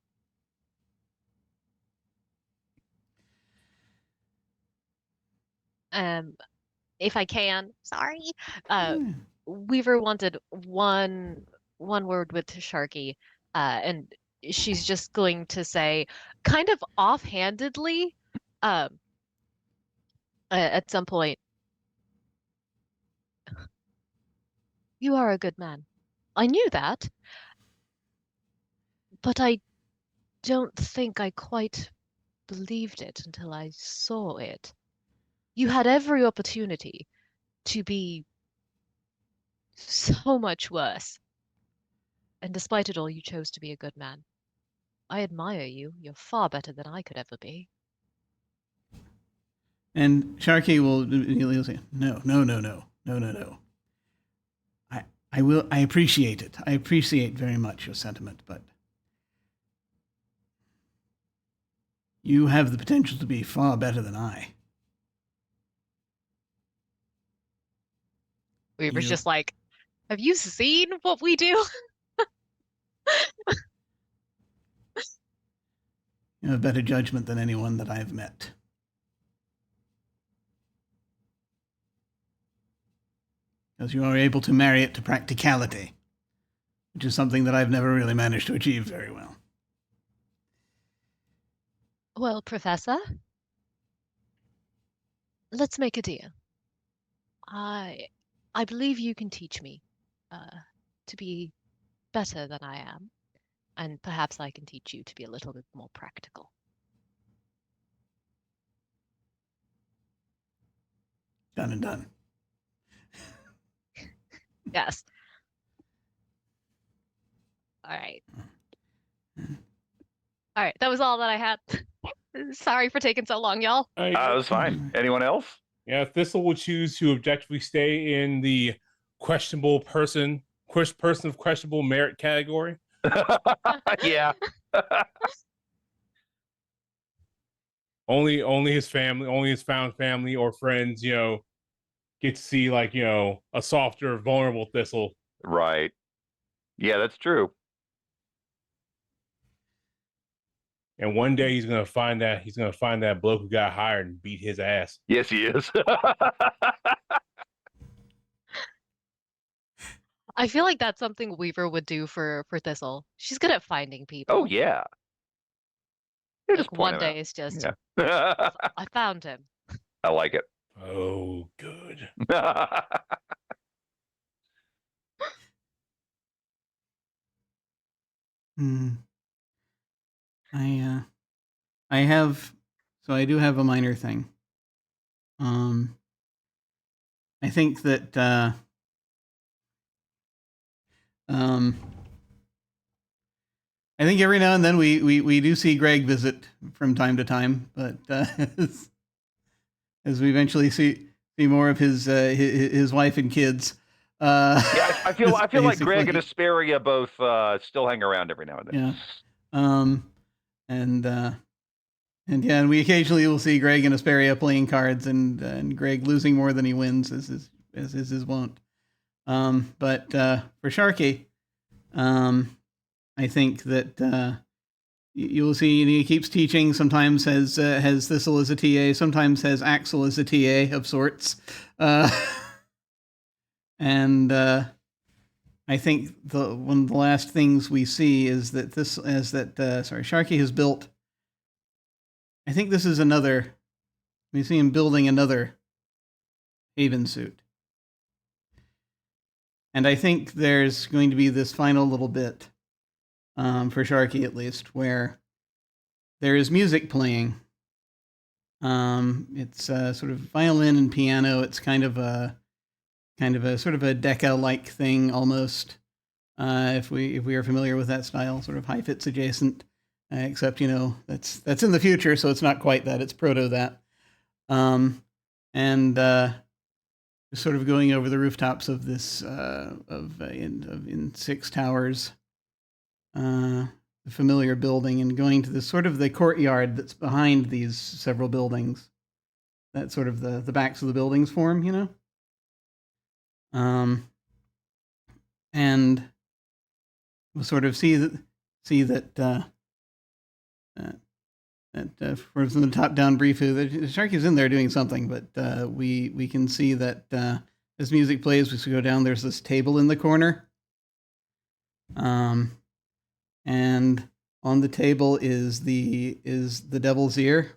If I can, sorry. Weaver wanted one word with Sharky, and she's just going to say, kind of offhandedly, at some point, "You are a good man. I knew that, but I don't think I quite believed it until I saw it. You had every opportunity to be so much worse. And despite it all, you chose to be a good man. I admire you. You're far better than I could ever be." And Sharky will say, No. I appreciate it. I appreciate very much your sentiment, but you have the potential to be far better than I. Weaver's just like, "Have you seen what we do?" You have better judgment than anyone that I have met. Because you are able to marry it to practicality, which is something that I've never really managed to achieve very well. Well, Professor, let's make a deal. I believe you can teach me to be better than I am, and perhaps I can teach you to be a little bit more practical. Done and done. Yes. All right. All right. That was all that I had. Sorry for taking so long, y'all. It was fine. Anyone else? Yeah, Thistle will choose to objectively stay in the questionable person of questionable merit category. Yeah. Only his family, only his found family or friends, get to see a softer, vulnerable Thistle. Right. Yeah, that's true. And one day he's gonna find that bloke who got hired and beat his ass. Yes, he is. I feel like that's something Weaver would do for Thistle. She's good at finding people. Oh yeah. You're just Like one pointing day it's just, Yeah. I found him. I like it. Oh, good. Hmm. I have, so I do have a minor thing. I think that I think every now and then we do see Greg visit from time to time, but as we eventually see more of his wife and kids. Yeah, I feel like Greg and basically. Asperia both still hang around every now and then. Yeah. And we occasionally will see Greg and Asperia playing cards, and Greg losing more than he wins, as is his wont. But for Sharky, I think that you'll see he keeps teaching. Sometimes has Thistle as a TA, sometimes has Axel as a TA of sorts, and I think one of the last things we see is that Sharky has built. I think this is another. We see him building another Haven suit. And I think there's going to be this final little bit, for Sharky at least, where there is music playing. It's sort of violin and piano. It's kind of a sort of a Decca-like thing almost. If we are familiar with that style, sort of high fits adjacent. Except, that's in the future, so it's not quite that. It's proto that. And sort of going over the rooftops of this in Six Towers, the familiar building, and going to this sort of the courtyard that's behind these several buildings. That sort of the backs of the buildings form, and we'll sort of see that. From the top-down brief, Sharky's in there doing something, but we can see that as music plays, we go down. There's this table in the corner, and on the table is the Devil's Ear,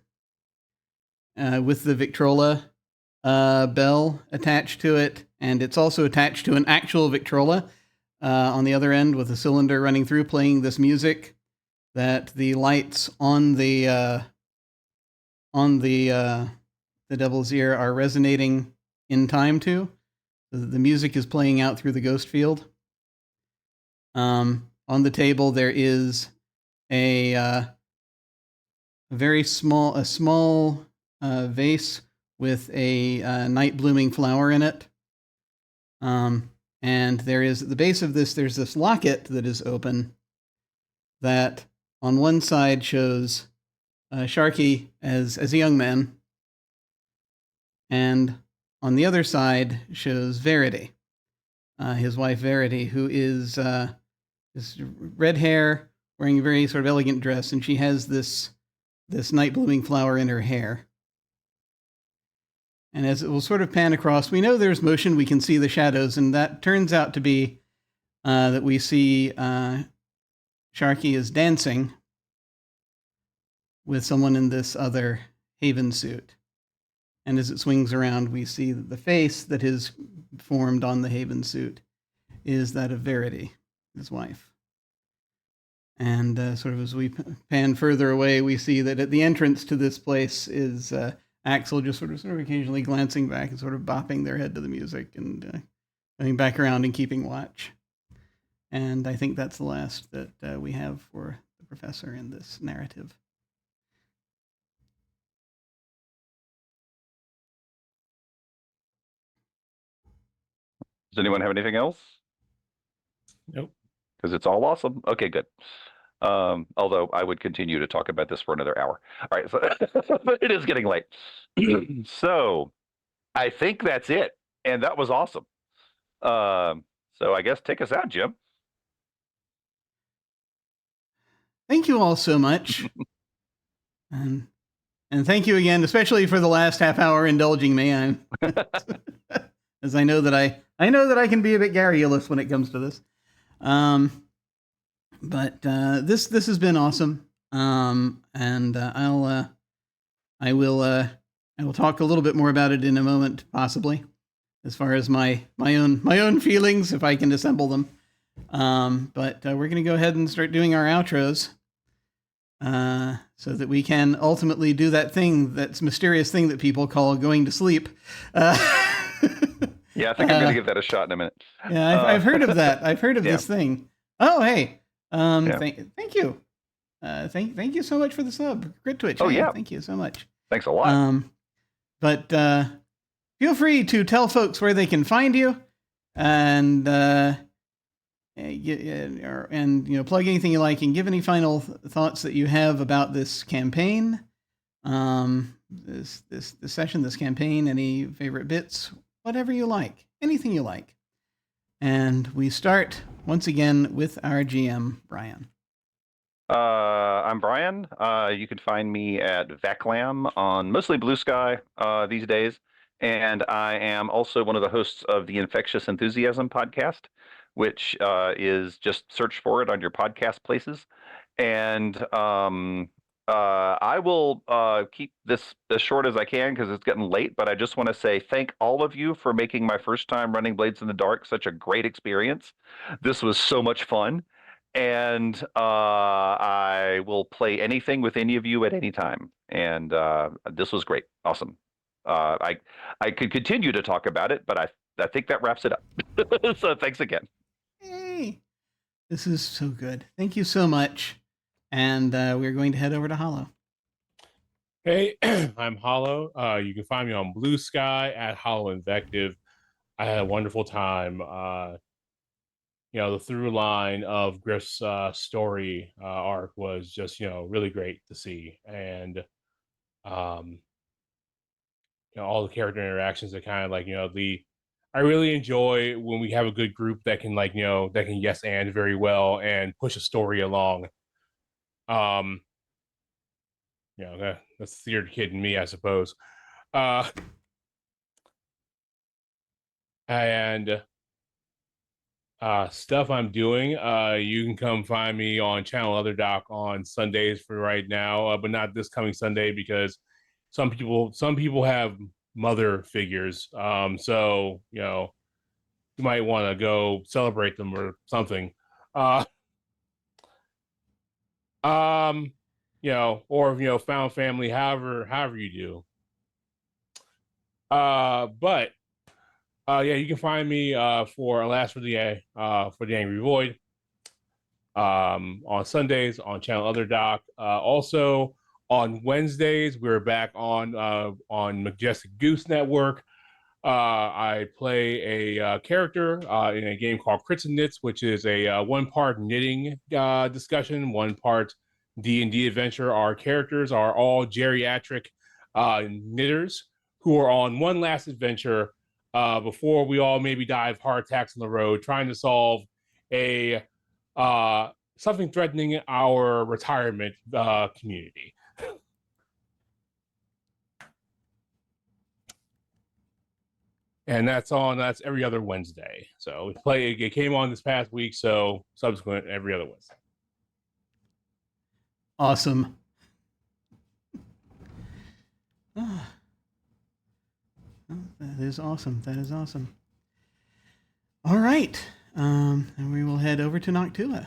with the Victrola bell attached to it, and it's also attached to an actual Victrola on the other end with a cylinder running through, playing this music that the lights on the Devil's Ear are resonating in time to. The music is playing out through the ghost field. On the table there is a very small vase with a night blooming flower in it. And there is at the base of this, there's this locket that is open that on one side shows Sharky as a young man, and on the other side shows Verity, his wife Verity, who is red hair, wearing a very sort of elegant dress, and she has this night blooming flower in her hair. And as it will sort of pan across, we know there's motion, we can see the shadows, and that turns out to be that we see Sharky is dancing with someone in this other Haven suit. And as it swings around, we see that the face that is formed on the Haven suit is that of Verity, his wife. And sort of as we pan further away, we see that at the entrance to this place is Axel just sort of occasionally glancing back and sort of bopping their head to the music and going back around and keeping watch. And I think that's the last that we have for the professor in this narrative. Does anyone have anything else? Nope. Because it's all awesome. Okay, good. Although I would continue to talk about this for another hour. All right, so but it is getting late. So I think that's it. And that was awesome. So I guess take us out, Jim. Thank you all so much. And thank you again, especially for the last half hour indulging me. As I know that I can be a bit garrulous when it comes to this. But this has been awesome. And I will talk a little bit more about it in a moment, possibly, as far as my own feelings, if I can assemble them. But we're going to go ahead and start doing our outros so that we can ultimately do that thing, that's mysterious thing that people call going to sleep. Yeah, I think I'm going to give that a shot in a minute. Yeah, I've heard of that. I've heard of Yeah. this thing. Oh, hey. Yeah. Thank you. Thank you so much for the sub. Grit Twitch. Oh, Hey, yeah. Thank you so much. Thanks a lot. But feel free to tell folks where they can find you, and plug anything you like, and give any final thoughts that you have about this campaign, this session, this campaign. Any favorite bits, whatever you like, anything you like. And we start once again with our GM, Brian. I'm Brian. You can find me at Vaclam on mostly Blue Sky these days. And I am also one of the hosts of the Infectious Enthusiasm podcast, which is just search for it on your podcast places. And I will keep this as short as I can because it's getting late. But I just want to say thank all of you for making my first time running Blades in the Dark such a great experience. This was so much fun. And I will play anything with any of you at any time. And this was great. Awesome. I could continue to talk about it, but I think that wraps it up. So thanks again. Hey, this is so good. Thank you so much. And we're going to head over to Hollow. Hey, I'm Hollow. You can find me on Blue Sky at Hollow Invective. I had a wonderful time. The through line of Griff's story arc was just, really great to see. And, all the character interactions are kind of like, I really enjoy when we have a good group that can that can yes and very well and push a story along. That's the theater kid in me, I suppose. And stuff I'm doing, you can come find me on Channel Other Doc on Sundays for right now, but not this coming Sunday because some people have mother figures. So you might want to go celebrate them or something. Or found family, however you do. But you can find me for Alas for the Angry Void on Sundays on Channel Other Doc. Also on Wednesdays, we're back on Majestic Goose Network. I play a character in a game called Crits and Knits, which is a one-part knitting discussion, one-part D&D adventure. Our characters are all geriatric knitters who are on one last adventure before we all maybe die of heart attacks on the road, trying to solve a something threatening our retirement community. And that's every other Wednesday. So it came on this past week, so subsequent every other Wednesday. Awesome. That is awesome. All right. And we will head over to Noctua.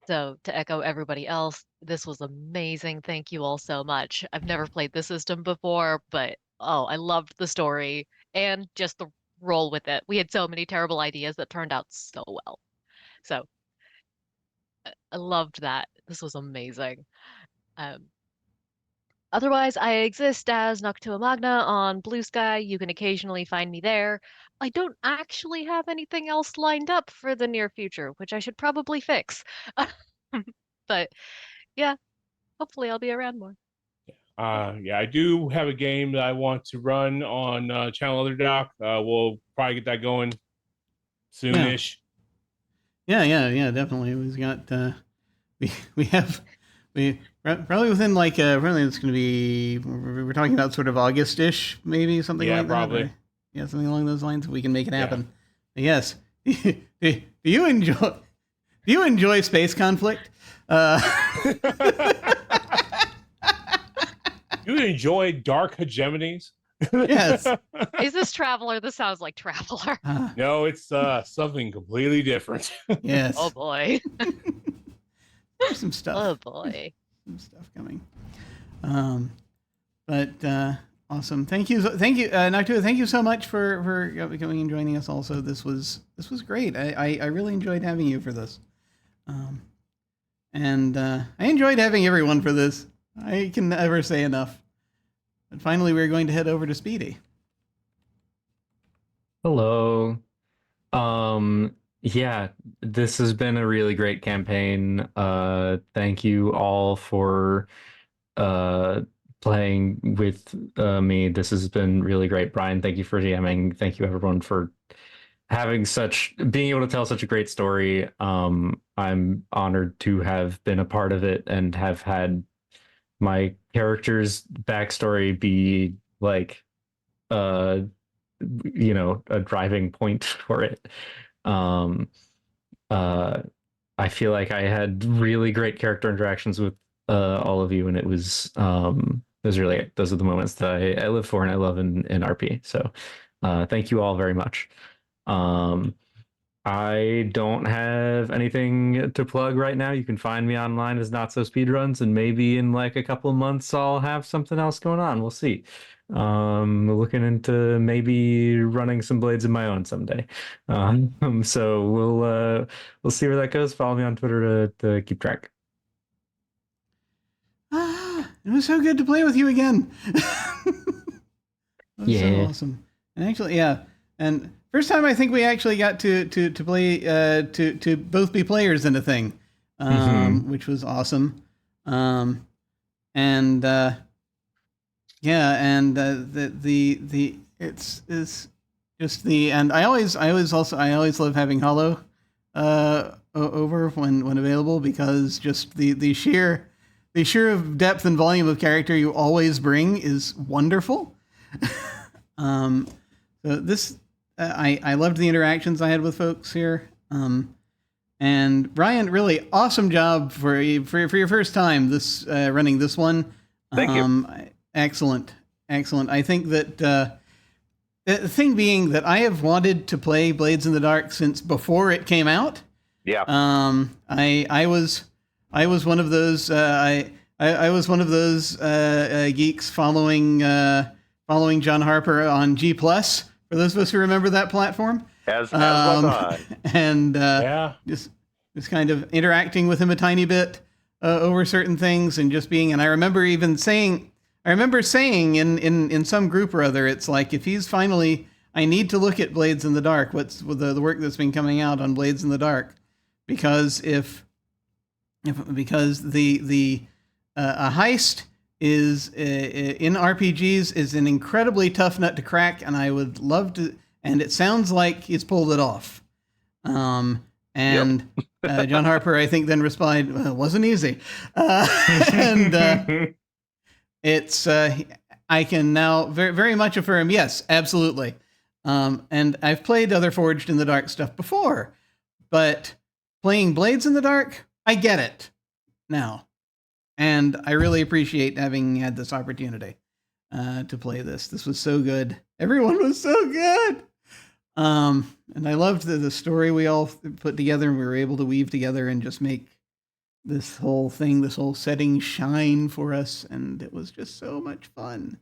So to echo everybody else, this was amazing. Thank you all so much. I've never played this system before, but I loved the story and just the roll with it. We had so many terrible ideas that turned out so well. So I loved that. This was amazing. Otherwise, I exist as Noctua Magna on Blue Sky. You can occasionally find me there. I don't actually have anything else lined up for the near future, which I should probably fix. But yeah, hopefully I'll be around more. I do have a game that I want to run on Channel Other Doc. We'll probably get that going soonish. Yeah, definitely. We've got we probably within probably it's going to be, we're talking about sort of August-ish, maybe something like probably. that. Yeah, something along those lines. If we can make it happen. Yeah. Yes. Do you enjoy space conflict? You enjoy dark hegemonies? Yes. Is this Traveler? This sounds like Traveler. No, it's something completely different. Yes. Oh boy. There's some stuff. Oh boy. Some stuff coming. But awesome. Thank you, Noctua. Thank you so much for coming and joining us. Also, this was great. I really enjoyed having you for this, and I enjoyed having everyone for this. I can never say enough. But finally, we're going to head over to Speedy. Hello. Yeah, this has been a really great campaign. Thank you all for playing with me. This has been really great. Brian, thank you for DMing. Thank you everyone for being able to tell such a great story. I'm honored to have been a part of it and have had my character's backstory be like a driving point for it. I feel like I had really great character interactions with all of you, and it was really, those are the moments that I live for and I love in RP. So thank you all very much. I don't have anything to plug right now. You can find me online as Not So Speedruns, and maybe in like a couple of months I'll have something else going on. We'll see. Looking into maybe running some blades of my own someday. So we'll see where that goes. Follow me on Twitter to keep track. It was so good to play with you again. That was so awesome. And actually, yeah, and first time I think we actually got to play to both be players in a thing, which was awesome. And it's just the, and I always love having Hollow over when available, because just the sheer depth and volume of character you always bring is wonderful. So this, I loved the interactions I had with folks here. And Brian, really awesome job for your first time running this one. Thank you. Excellent. I think that the thing being that I have wanted to play Blades in the Dark since before it came out. Yeah. I was one of those. I was one of those geeks following John Harper on G+. For those of us who remember that platform, as was I. And Yeah. just kind of interacting with him a tiny bit over certain things, and just being. And I remember saying in some group or other, it's like, if he's finally, I need to look at Blades in the Dark. What's with the work that's been coming out on Blades in the Dark, because because the a heist is in RPGs is an incredibly tough nut to crack, and I would love to. And it sounds like he's pulled it off. John Harper, I think, then replied, well, "It wasn't easy," and it's I can now very, very much affirm, yes, absolutely. And I've played other Forged in the Dark stuff before, but playing Blades in the Dark, I get it now. And I really appreciate having had this opportunity to play this. This was so good. Everyone was so good. And I loved the story we all put together, and we were able to weave together and just make this whole thing, this whole setting shine for us. And it was just so much fun.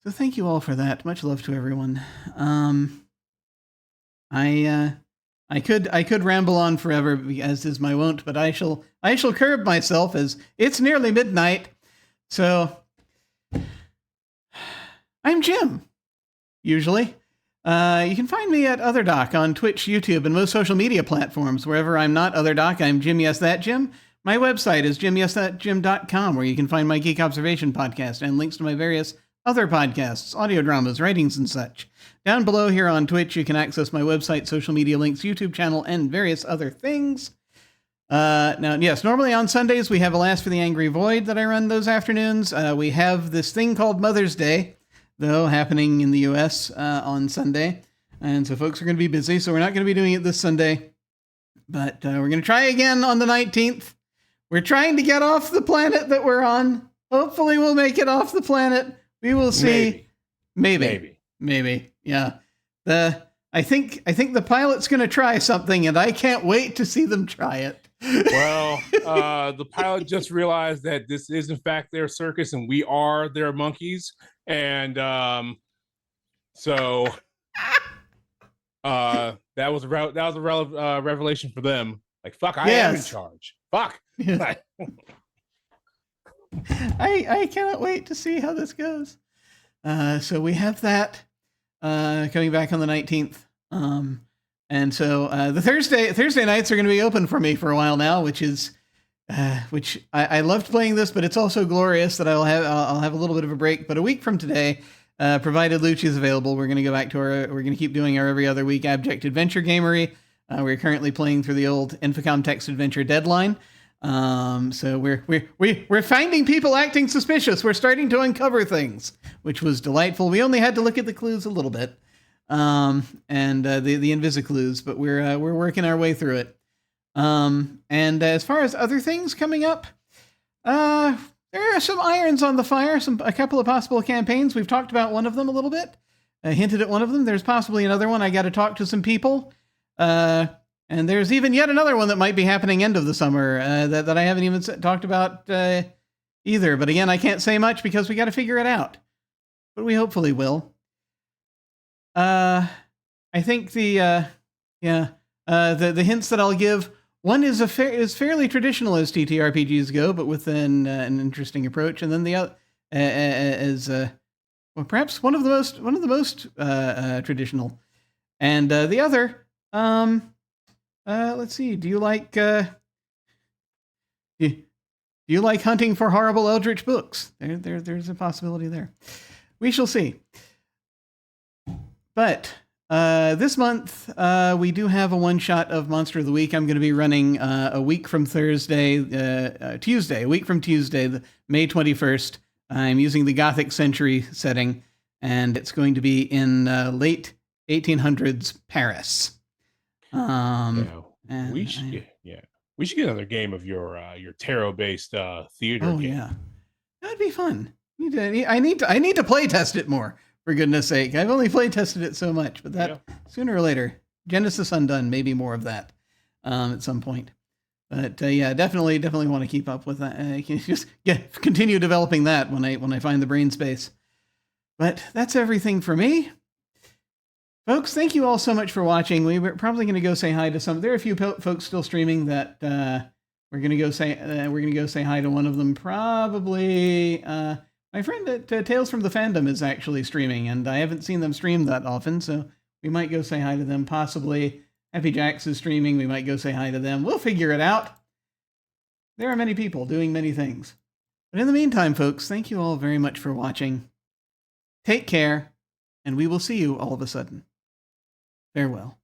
So thank you all for that. Much love to everyone. I could ramble on forever, as is my wont, but I shall curb myself, as it's nearly midnight. So I'm Jim, usually. You can find me at OtherDoc on Twitch, YouTube, and most social media platforms. Wherever I'm not OtherDoc, I'm Jim Yes That Jim. My website is jimyesthatjim.com, where you can find my Geek Observation podcast and links to my various other podcasts, audio dramas, writings, and such. Down below here on Twitch, you can access my website, social media links, YouTube channel, and various other things. Now, yes, normally on Sundays, we have Alas for the Angry Void that I run those afternoons. We have this thing called Mother's Day, though, happening in the U.S. On Sunday. And so folks are going to be busy, so we're not going to be doing it this Sunday. But we're going to try again on the 19th. We're trying to get off the planet that we're on. Hopefully we'll make it off the planet. We will see. Maybe. Maybe. Yeah. I think the pilot's going to try something, and I can't wait to see them try it. Well, the pilot just realized that this is in fact their circus, and we are their monkeys, and so that was a revelation for them. Like, fuck, I am in charge. Fuck. Yeah. I cannot wait to see how this goes. So we have that coming back on the 19th. And so the Thursday nights are going to be open for me for a while now, which I loved playing this, but it's also glorious that I'll have a little bit of a break. But a week from today, provided Lucci is available, we're going to go back to we're going to keep doing our every other week abject adventure gamery. We're currently playing through the old Infocom text adventure Deadline. So we're finding people acting suspicious. We're starting to uncover things, which was delightful. We only had to look at the clues a little bit, and the Invisiclues, but we're working our way through it. And as far as other things coming up, there are some irons on the fire. A couple of possible campaigns. We've talked about one of them a little bit. Hinted at one of them. There's possibly another one. I got to talk to some people. And there's even yet another one that might be happening end of the summer that I haven't even talked about either. But again, I can't say much because we got to figure it out. But we hopefully will. I think the hints that I'll give. One is fairly traditional as TTRPGs go, but with an interesting approach. And then the other is perhaps one of the most traditional. And the other. Let's see. Do you like hunting for horrible eldritch books? There's a possibility there. We shall see. But this month we do have a one shot of Monster of the Week. I'm going to be running a week from Tuesday, May 21st. I'm using the Gothic Century setting, and it's going to be in late 1800s Paris. We should get another game of your tarot-based theater game. Yeah, that'd be fun. I need to play test it more, for goodness sake. I've only play tested it so much, but sooner or later, Genesis Undone, maybe more of that at some point. But definitely want to keep up with that. Just continue developing that when I find the brain space. But that's everything for me. Folks, thank you all so much for watching. We're probably going to go say hi to some. There are a few folks still streaming that we're going to go say hi to one of them. Probably my friend at Tales from the Fandom is actually streaming, and I haven't seen them stream that often, so we might go say hi to them. Possibly Happy Jacks is streaming. We might go say hi to them. We'll figure it out. There are many people doing many things. But in the meantime, folks, thank you all very much for watching. Take care, and we will see you all of a sudden. Farewell.